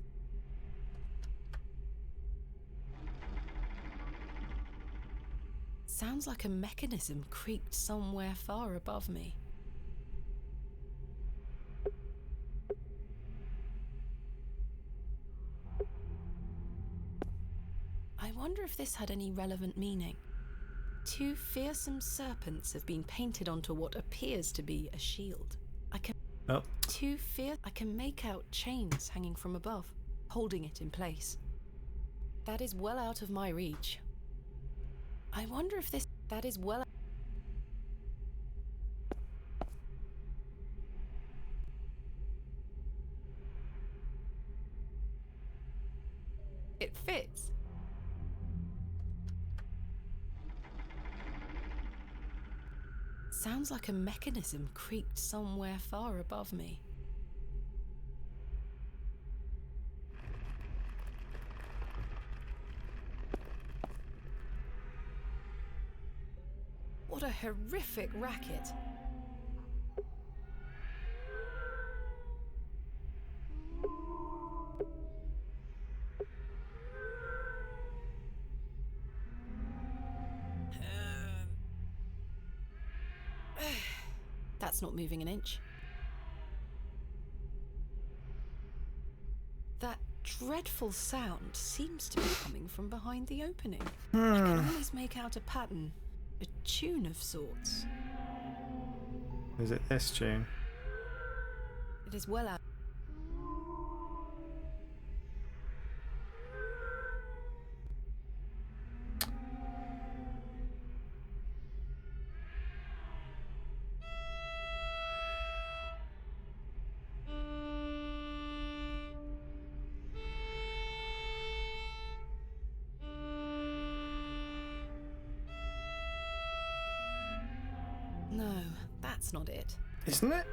Sounds like a mechanism creaked somewhere far above me. I wonder if this had any relevant meaning. Two fearsome serpents have been painted onto what appears to be a shield. I can make out chains hanging from above, holding it in place. That is well out of my reach. I wonder if that is well. It fits. Sounds like a mechanism creaked somewhere far above me. What a horrific racket. That's not moving an inch. That dreadful sound seems to be coming from behind the opening. I can always make out a pattern, a tune of sorts. Is it this tune? It is well out. No, that's not it. Isn't it?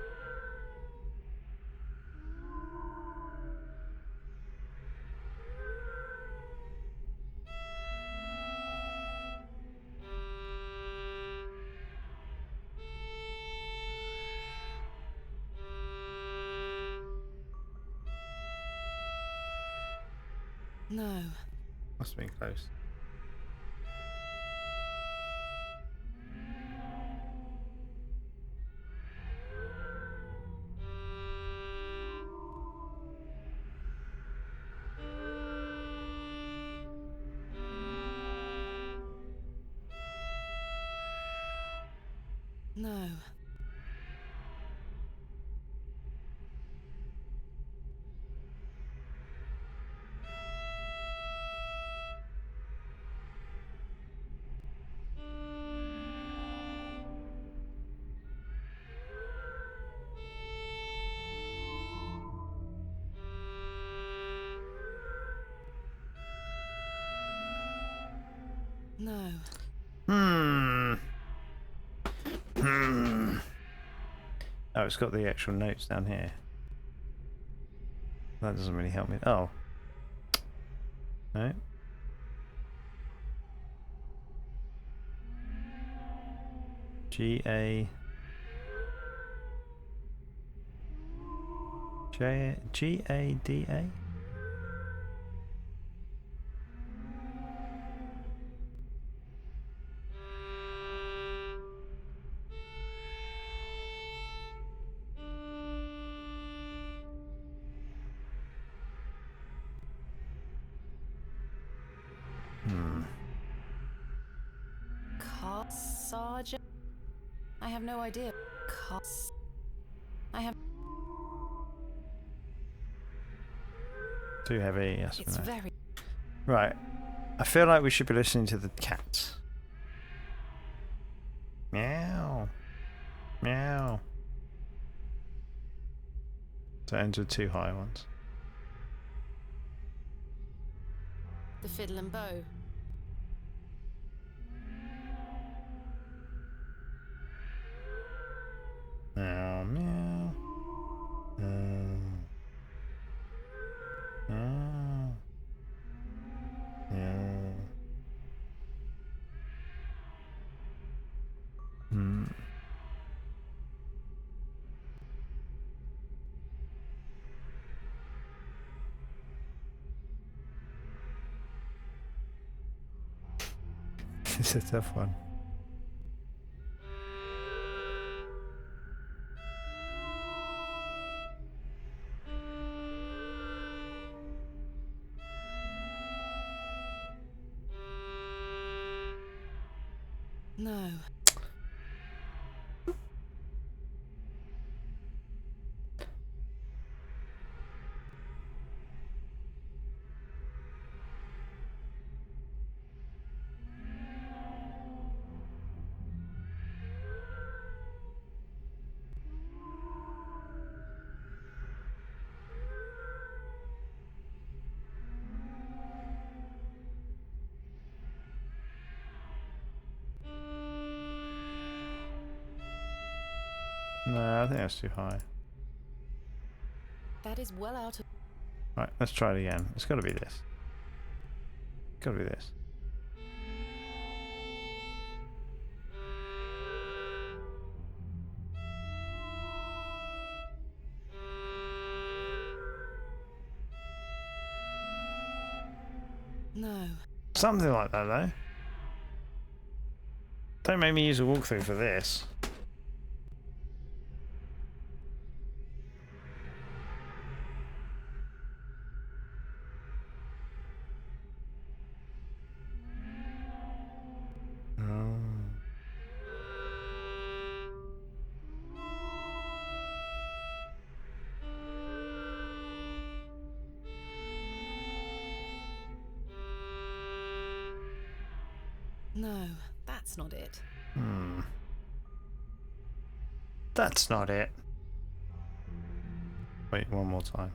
No. Must have been close. No. No. Oh, it's got the actual notes down here. That doesn't really help me. Oh. No. G-A... G-A-D-A? Sergeant? I have no idea. I have... Too heavy, yes. It's No. very... Right. I feel like we should be listening to the cats. Meow. Meow. So ends with two high ones. The fiddle and bow. Meow, meow. Meow. Meow. Hmm. It's a tough one. No. No, I think that's too high. That is well out of... Right, let's try it again. It's got to be this. Got to be this. No. Something like that, though. Don't make me use a walkthrough for this. No, that's not it. That's not it. Wait, one more time.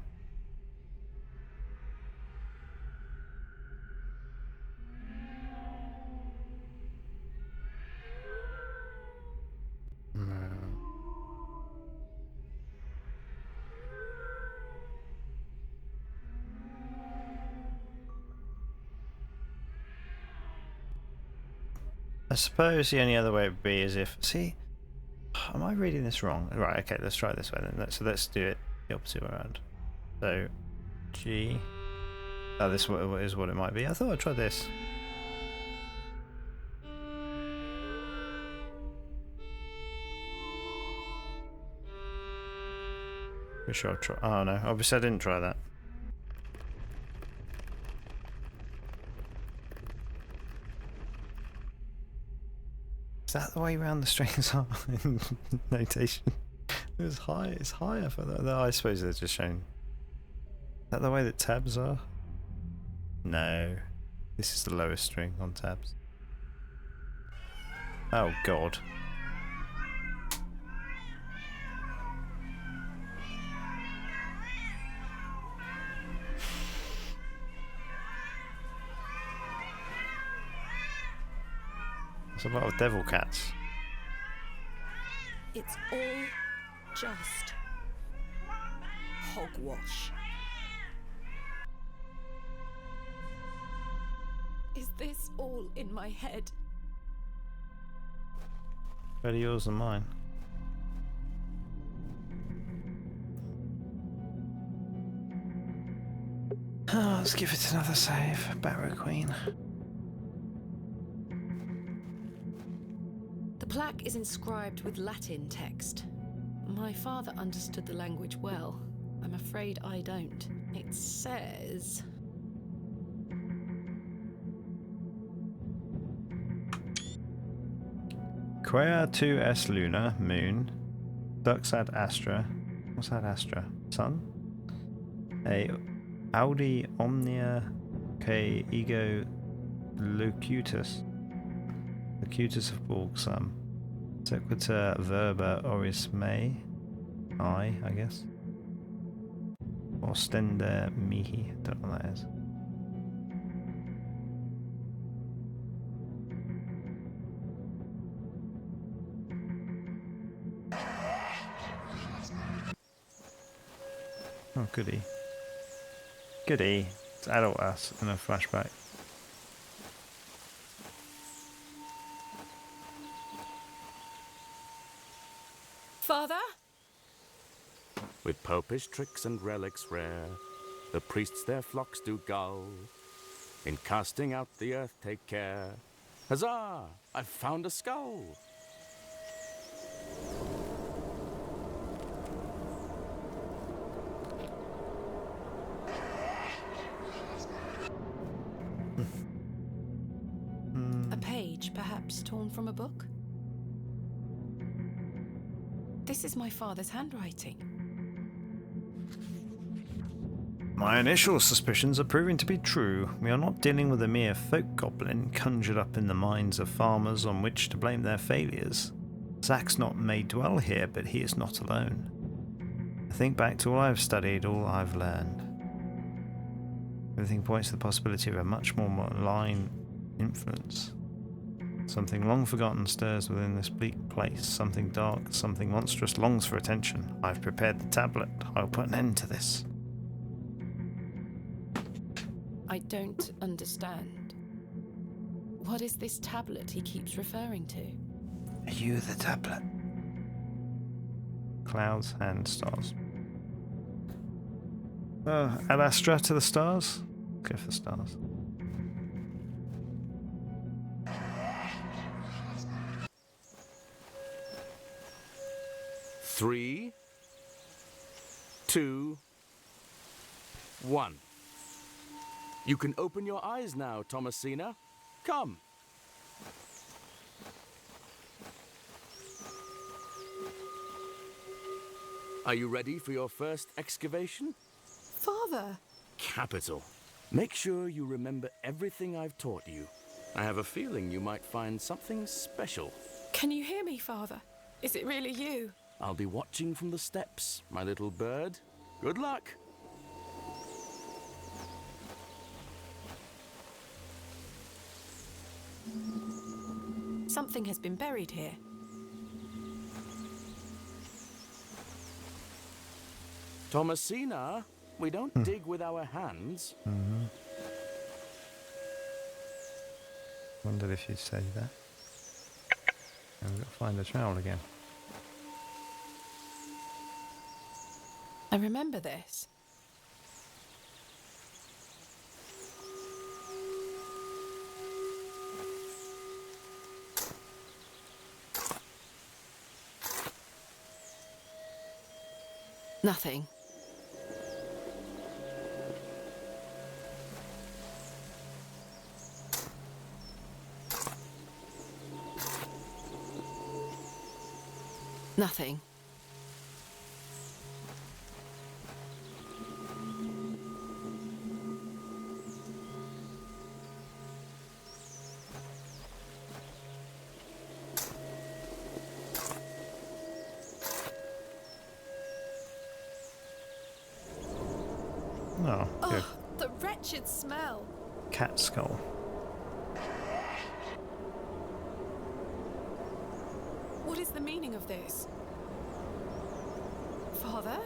I suppose the only other way would be is if... See? Am I reading this wrong? Right, okay, let's try it this way then. So let's do it the opposite way around. So, G... Oh, this is what it might be. I thought I'd try this. Pretty sure I'll try... Oh no, obviously I didn't try that. Is that the way around the strings are in notation? It was high. It's higher for that. I suppose they're just showing. Is that the way that tabs are? No. This is the lowest string on tabs. Oh god. There's a lot of devil cats. It's all just hogwash. Is this all in my head? Better yours than mine. Oh, let's give it another save. Barrow Queen. The plaque is inscribed with Latin text. My father understood the language well. I'm afraid I don't. It says... Quae tu es luna, moon, dux ad astra. What's ad astra? Sun? A audi omnia que ego locutus. Locutus of Balsam. Sequitur verba oris mei. I guess. Ostender mihi. Don't know what that is. Oh, goody. Goody. It's adult us in a flashback. Father? With popish tricks and relics rare, the priests their flocks do gull. In casting out the earth take care, Huzzah! I've found a skull. A page, perhaps torn from a book? This is my father's handwriting. My initial suspicions are proving to be true. We are not dealing with a mere folk goblin conjured up in the minds of farmers on which to blame their failures. Zack's may dwell here, but he is not alone. I think back to all I've studied, all I've learned. Everything points to the possibility of a much more malign influence. Something long forgotten stirs within this bleak place. Something dark, something monstrous longs for attention. I've prepared the tablet. I'll put an end to this. I don't understand. What is this tablet he keeps referring to? Are you the tablet? Clouds and stars. Ad Astra to the stars? Go for the stars. Three, 2, 1. You can open your eyes now, Thomasina. Come. Are you ready for your first excavation? Father! Capital. Make sure you remember everything I've taught you. I have a feeling you might find something special. Can you hear me, Father? Is it really you? I'll be watching from the steps, my little bird. Good luck. Something has been buried here. Thomasina, we don't dig with our hands. Wondered if you'd say that. And we've got to find the trowel again. I remember this. Nothing. Nothing. Oh, good. Oh, the wretched smell. Cat skull. What is the meaning of this? Father?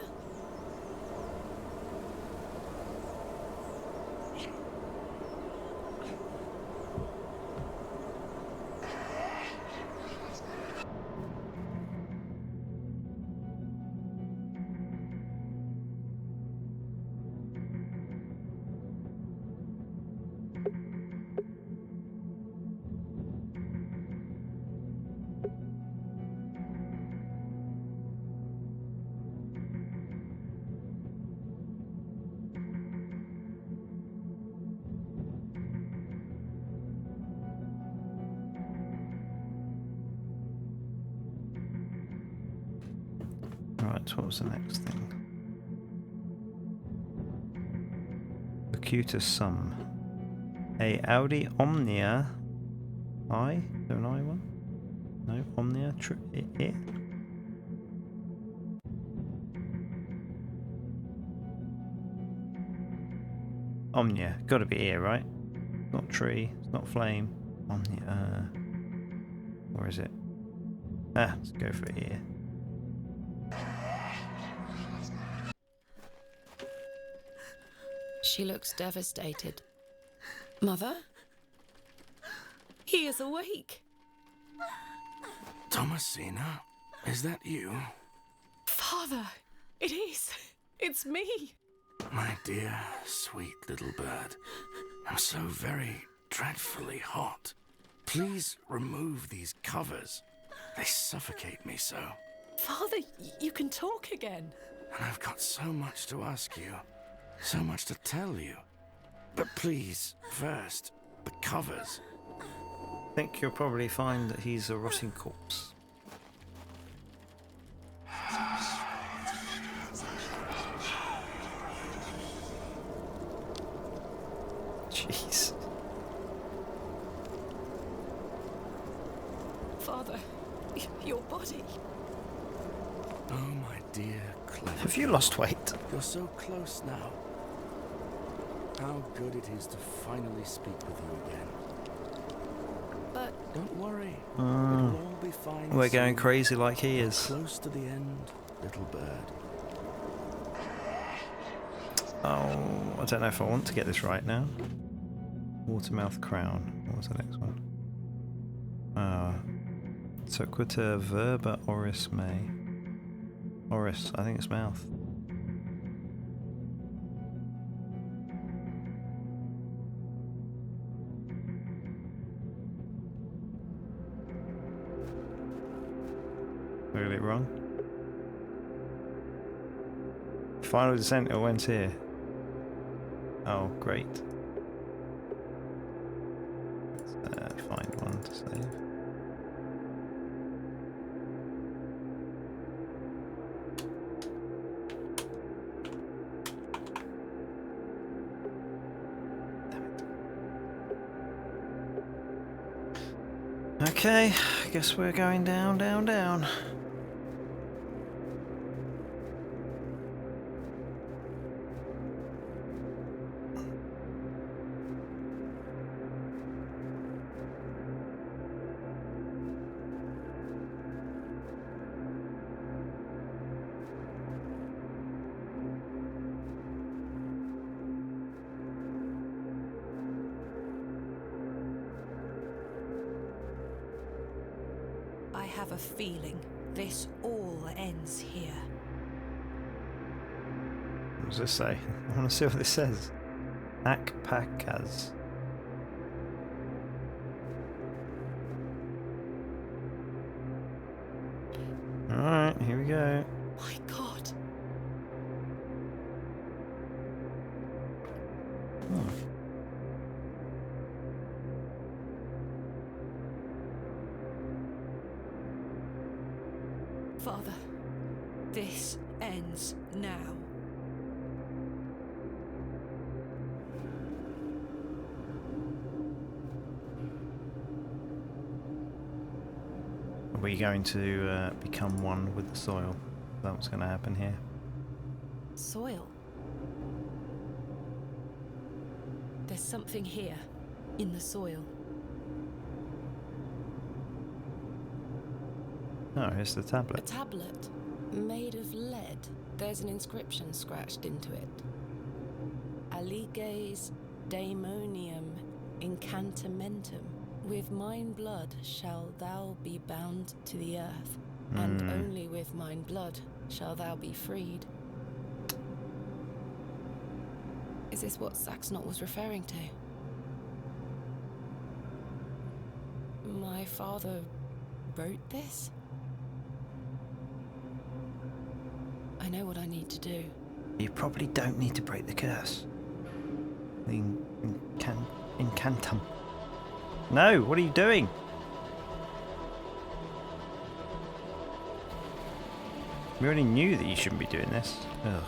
Right, what was the next thing? Locutus sum. A Audi Omnia I? Is there an I one? No, Omnia it? Omnia, gotta be ear, right? It's not tree, it's not flame. Omnia, or is it? Ah, let's go for ear. She looks devastated. Mother? He is awake. Thomasina, is that you? Father, it is. It's me. My dear, sweet little bird. I'm so very dreadfully hot. Please remove these covers. They suffocate me so. Father, you can talk again. And I've got so much to ask you. So much to tell you. But please, first, the covers. I think you'll probably find that he's a rotting corpse. Jeez. Father, your body. Oh, my dear clever. Have you lost weight? You're so close now. How good it is to finally speak with you again. But don't worry. It'll all be fine. We're going soon. crazy like he is. Close to the end, little bird. Oh, I don't know if I want to get this right now. Watermouth Crown. What was the next one? Sequita verba oris me. Oris, I think it's mouth. I got it wrong. Final descent, it went here. Oh, great. Let's find one to save. Okay, I guess we're going down, down, down. I have a feeling this all ends here. What does this say? I want to see what this says. Akpakas. Alright, here we go. My God. Father, This ends now. Are we going to become one with the soil? Is that what's going to happen here? soil. There's something here, in the soil. Oh, here's the tablet. A tablet made of lead. There's an inscription scratched into it. Aliges daemonium incantamentum. With mine blood shall thou be bound to the earth, and only with mine blood shall thou be freed. Is this what Saxnot was referring to? My father wrote this? I know what I need to do. You probably don't need to break the curse. The incantum. No, what are you doing? We already knew that you shouldn't be doing this. Ugh.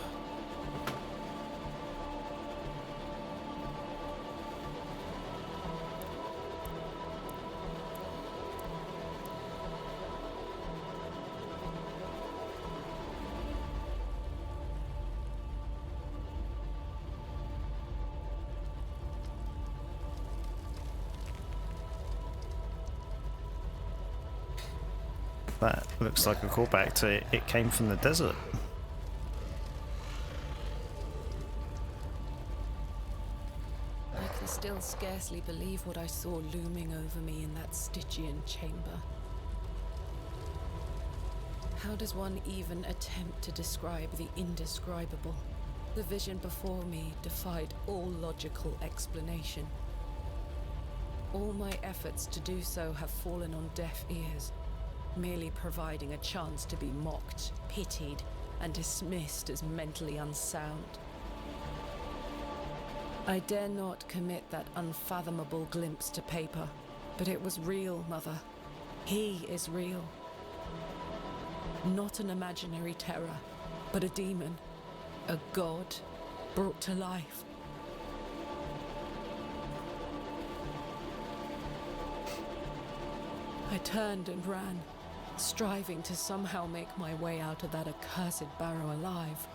That looks like a callback to It Came from the Desert. I can still scarcely believe what I saw looming over me in that Stygian chamber. How does one even attempt to describe the indescribable? The vision before me defied all logical explanation. all my efforts to do so have fallen on deaf ears, merely providing a chance to be mocked, pitied, and dismissed as mentally unsound. I dare not commit that unfathomable glimpse to paper, but it was real, Mother. He is real. Not an imaginary terror, but a demon, a god brought to life. I turned and ran, striving to somehow make my way out of that accursed Barrow alive,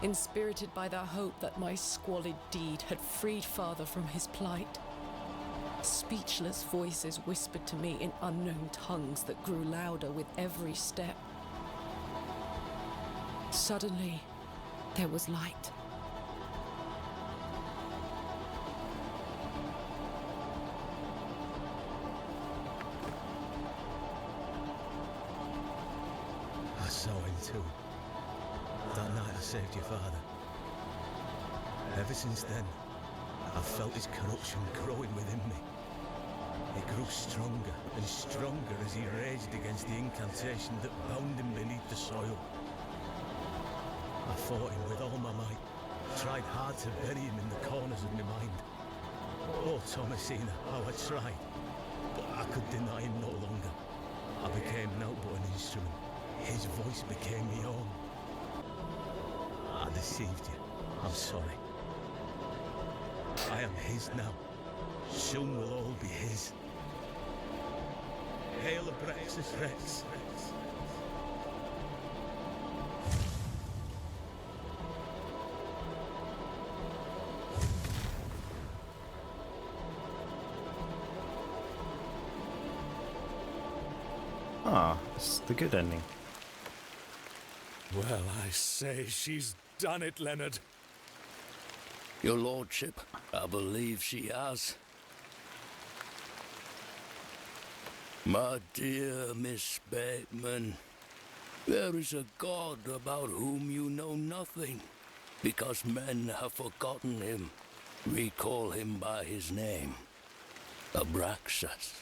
inspirited by the hope that my squalid deed had freed Father from his plight. Speechless voices whispered to me in unknown tongues that grew louder with every step. Suddenly, there was light. I saw him too. That night I saved your father. Ever since then, I've felt his corruption growing within me. It grew stronger and stronger as he raged against the incantation that bound him beneath the soil. I fought him with all my might, tried hard to bury him in the corners of my mind. Oh, Thomasina, how I tried, but I could deny him no longer. I became naught but an instrument. His voice became my own. I deceived you. I'm sorry. I am his now. Soon we'll all be his. Hail Abraxas Rex. Ah, it's the good ending. Well, I say, she's done it, Leonard. Your lordship, I believe she has. My dear Miss Bateman, there is a god about whom you know nothing, because men have forgotten him. Recall him by his name, Abraxas.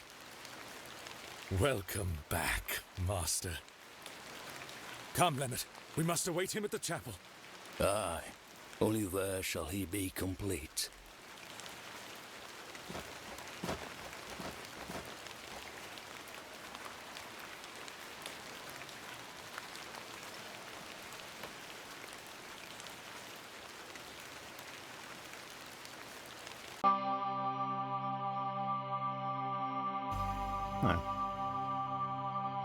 Welcome back, Master. Come, Leonard. We must await him at the chapel. Aye, only there shall he be complete. No.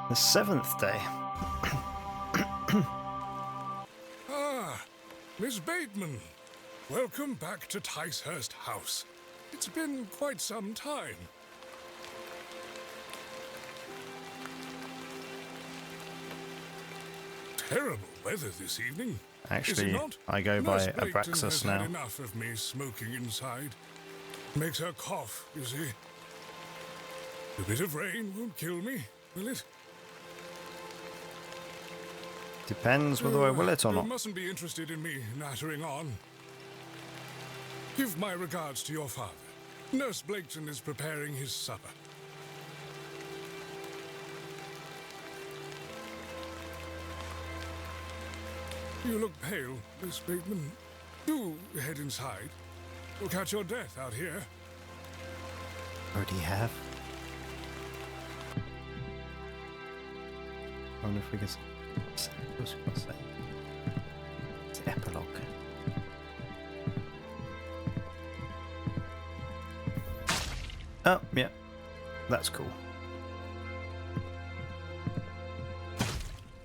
The 7th day. Ah, Miss Bateman. Welcome back to Ticehurst House. It's been quite some time. Terrible weather this evening. Actually, is it not? I go by Nurse Bateman Abraxas has now. had enough of me smoking inside. Makes her cough, you see. A bit of rain won't kill me, will it? Depends whether I will it or You not. mustn't be interested in me nattering on. Give my regards to your father. Nurse Blaketon is preparing his supper. You look pale, Miss Bateman. Do head inside. You'll catch your death out here. Already have. I wonder if we can say. What's it gonna say? It's the epilogue. Oh, yeah. That's cool.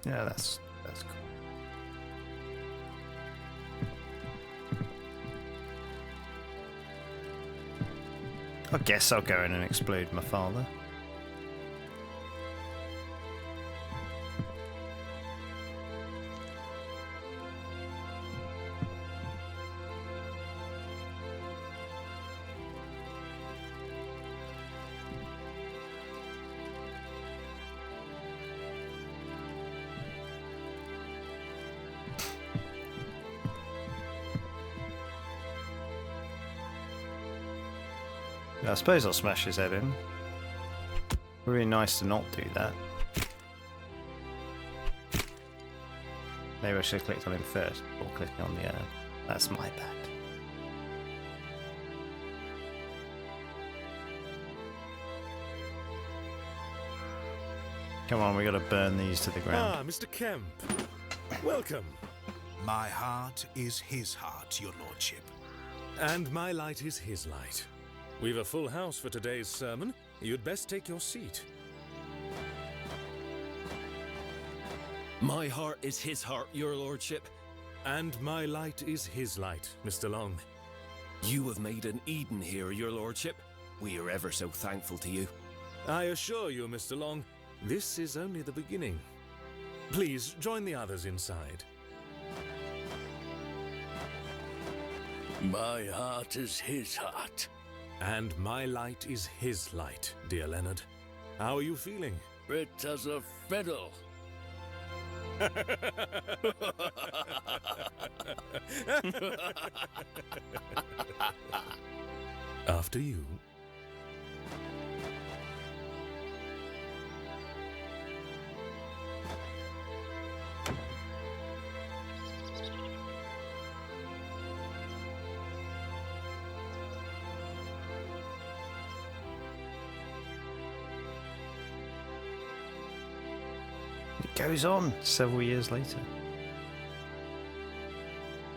Yeah, that's cool. I guess I'll go in and explode my father. I suppose I'll smash his head in. Would be nice to not do that. Maybe I should have clicked on him first before clicking on the urn. That's my bad. Come on, we gotta burn these to the ground. Ah, Mr. Kemp. Welcome. My heart is his heart, your lordship. And my light is his light. We've a full house for today's sermon. You'd best take your seat. My heart is his heart, your lordship. And my light is his light, Mr. Long. You have made an Eden here, your lordship. We are ever so thankful to you. I assure you, Mr. Long, this is only the beginning. Please, join the others inside. My heart is his heart. And my light is his light, dear Leonard. How are you feeling? Fit as a fiddle. After you. It goes on several years later.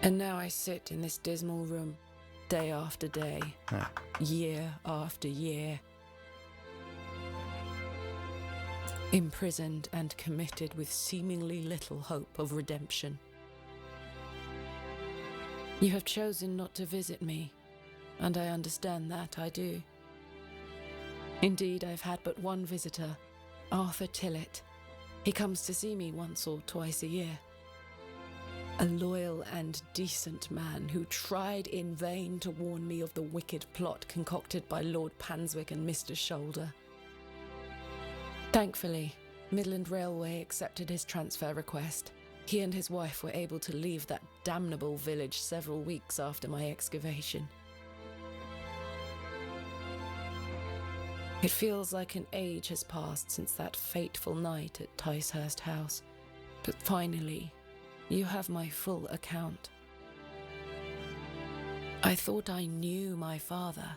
And now I sit in this dismal room, day after day, year after year, imprisoned and committed with seemingly little hope of redemption. You have chosen not to visit me, and I understand that, I do. Indeed, I've had but one visitor, Arthur Tillett. He comes to see me once or twice a year. A loyal and decent man who tried in vain to warn me of the wicked plot concocted by Lord Panswick and Mr. Shoulder. Thankfully, Midland Railway accepted his transfer request. He and his wife were able to leave that damnable village several weeks after my excavation. It feels like an age has passed since that fateful night at Ticehurst House, but finally, you have my full account. I thought I knew my father.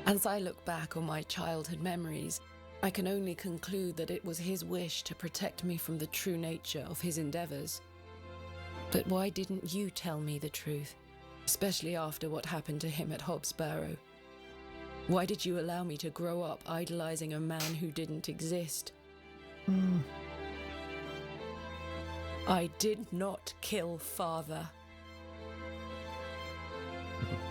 As I look back on my childhood memories, I can only conclude that it was his wish to protect me from the true nature of his endeavors. But why didn't you tell me the truth, especially after what happened to him at Hobbs Barrow? Why did you allow me to grow up idolizing a man who didn't exist? I did not kill father.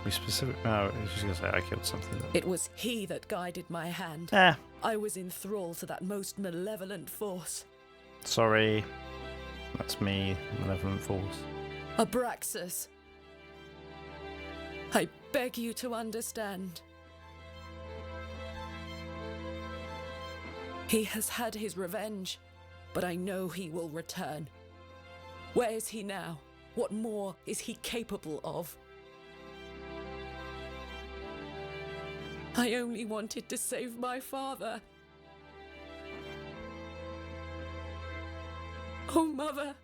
We specific. Oh, I was just gonna say I killed something. It was he that guided my hand. I was in thrall to that most malevolent force. Sorry. That's me, malevolent force. Abraxas. I beg you to understand. He has had his revenge, but I know he will return. Where is he now? What more is he capable of? I only wanted to save my father. Oh, Mother,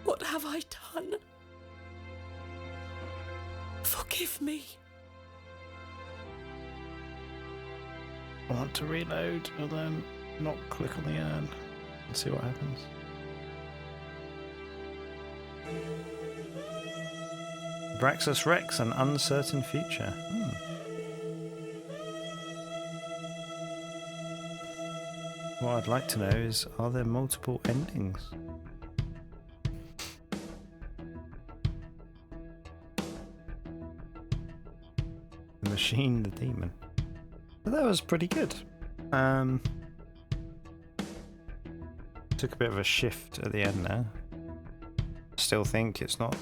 what have I done? Forgive me. I want to reload and then not click on the urn and see what happens. Braxus Rex, an uncertain future. What I'd like to know is, are there multiple endings? The Machine, the Demon. That was pretty good. Took a bit of a shift at the end now. Still think it's not...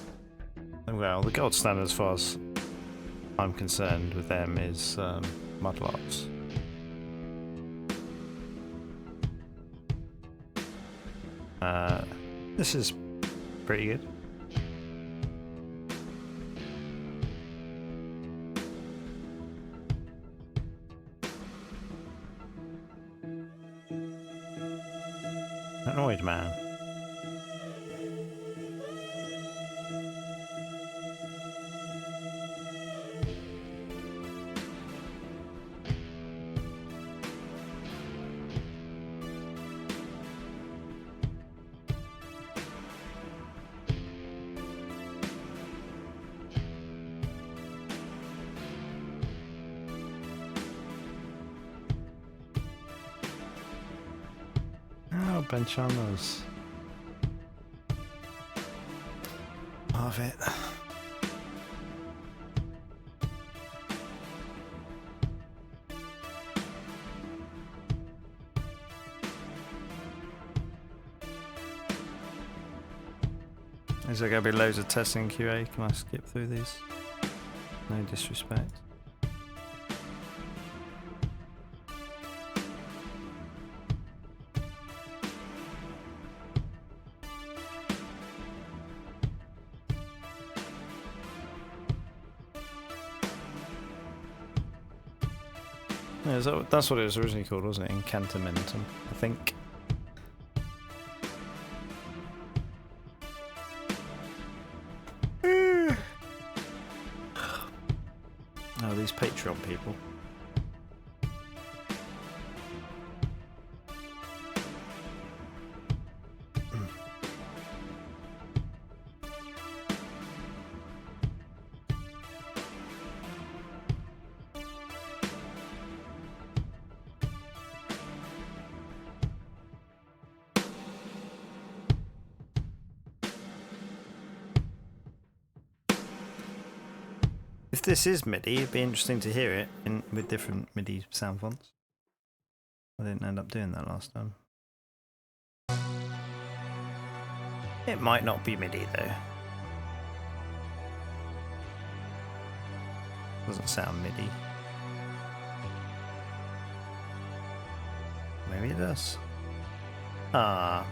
Well, the gold standard as far as I'm concerned with them is Mudlarks. This is pretty good. Dead man. Oh, Benchana's. Love it. Is there going to be loads of testing QA? Can I skip through these? No disrespect. Yeah, that's what it was originally called, wasn't it? Incantamentum, I think. Oh, these Patreon people. If this is MIDI, it'd be interesting to hear it with different MIDI sound fonts. I didn't end up doing that last time. It might not be MIDI though. Doesn't sound MIDI. Maybe it does. Ah.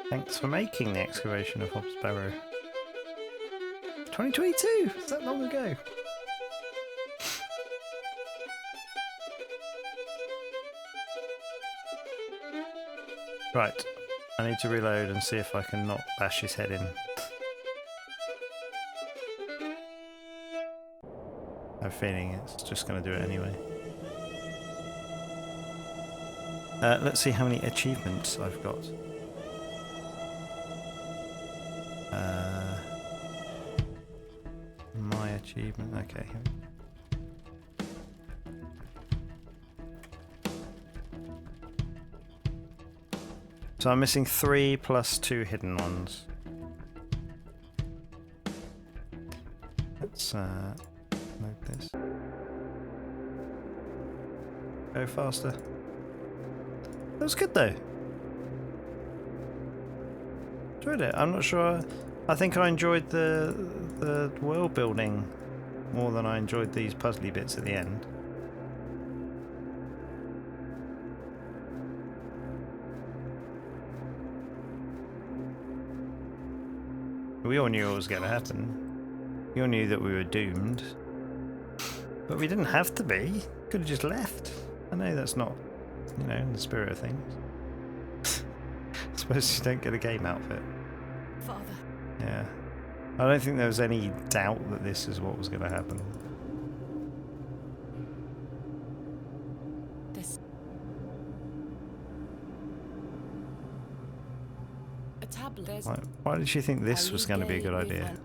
Thanks for making the excavation of Hobbs Barrow. 2022! Is that long ago? Right. I need to reload and see if I can not bash his head in. I have a feeling it's just going to do it anyway. Let's see how many achievements I've got. My achievement, okay. So I'm missing 3 plus 2 hidden ones. Let's load this. Go faster. That was good though. Enjoyed it. I'm not sure. I think I enjoyed the world building more than I enjoyed these puzzly bits at the end. We all knew what was going to happen. We all knew that we were doomed. But we didn't have to be. Could have just left. I know that's not, you know, in the spirit of things. I suppose you don't get a game outfit. Father. Yeah. I don't think there was any doubt that this is what was going to happen. This. A tablet. Why did she think this was going to be a good idea?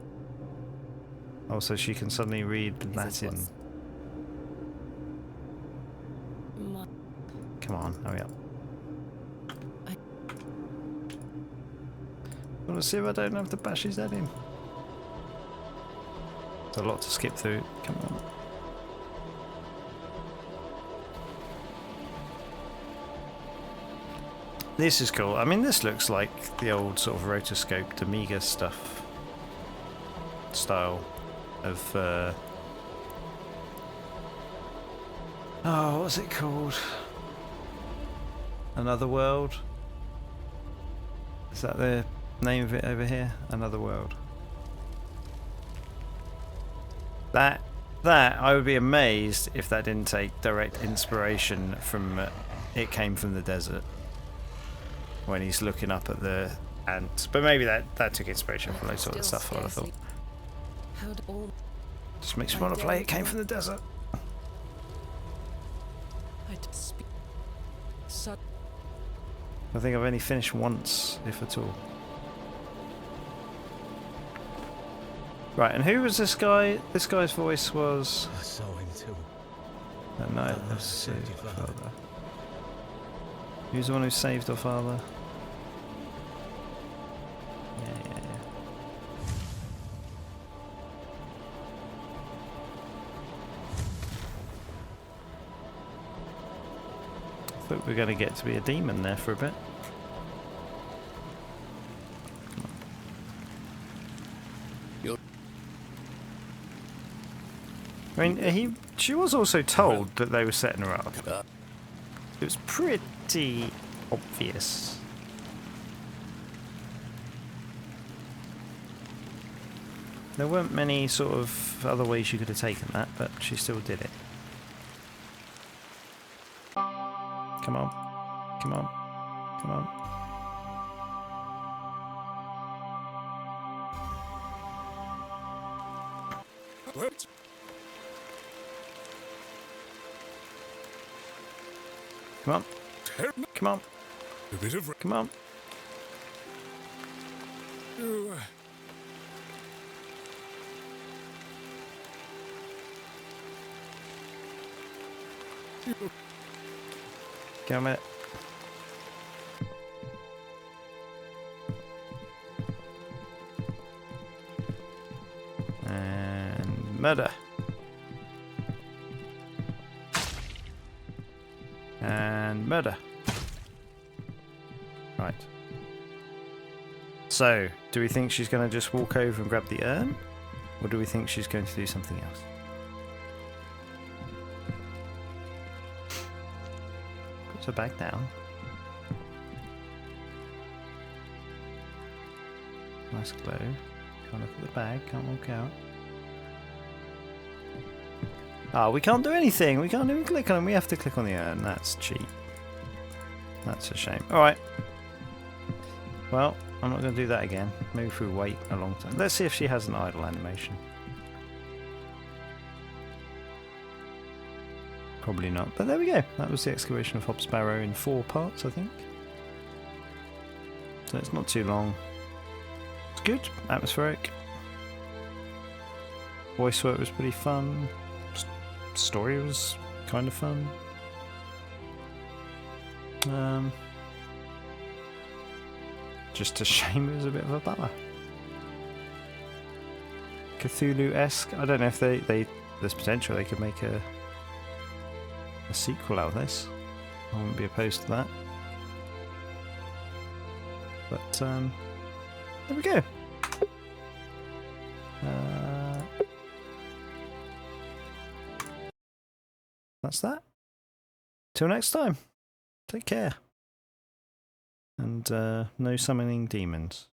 Oh, so she can suddenly read Latin. Come on, hurry up. I want to see if I don't have to bash his head in. There's a lot to skip through. Come on. This is cool. I mean, this looks like the old sort of rotoscoped Amiga stuff style of oh, what's it called? Another World? Is that the name of it over here? Another World. That I would be amazed if that didn't take direct inspiration from It Came from the Desert. When he's looking up at the ants. But maybe that took inspiration from those sort of stuff, I thought. Just makes me want to play It Came from the Desert. I think I've only finished once, if at all. Right, and who was this guy? This guy's voice was... I saw him too. No, that's father. Who's the one who saved our father? Yeah. I thought we were going to get to be a demon there for a bit. I mean, she was also told that they were setting her up. It was pretty obvious. There weren't many sort of other ways you could have taken that, but she still did it. Come on. Come on. Come on. What? Come on. Come on. A bit of... Come on. Come on. And murder. And murder. Right. So, do we think she's going to just walk over and grab the urn? Or do we think she's going to do something else? Puts her back down. Nice glow. Can't look at the bag, can't walk out. Oh, we can't do anything. We can't even click on them. We have to click on the urn. That's cheap. That's a shame. Alright. Well, I'm not going to do that again. Maybe if we wait a long time. Let's see if she has an idle animation. Probably not. But there we go. That was the excavation of Hobbs Barrow in 4 parts, I think. So it's not too long. It's good. Atmospheric. Voice work was pretty fun. Story was kind of fun. Just a shame it was a bit of a bummer. Cthulhu-esque. I don't know if there's potential they could make a sequel out of this. I wouldn't be opposed to that. But there we go. That's that. Till next time. Take care. And no summoning demons.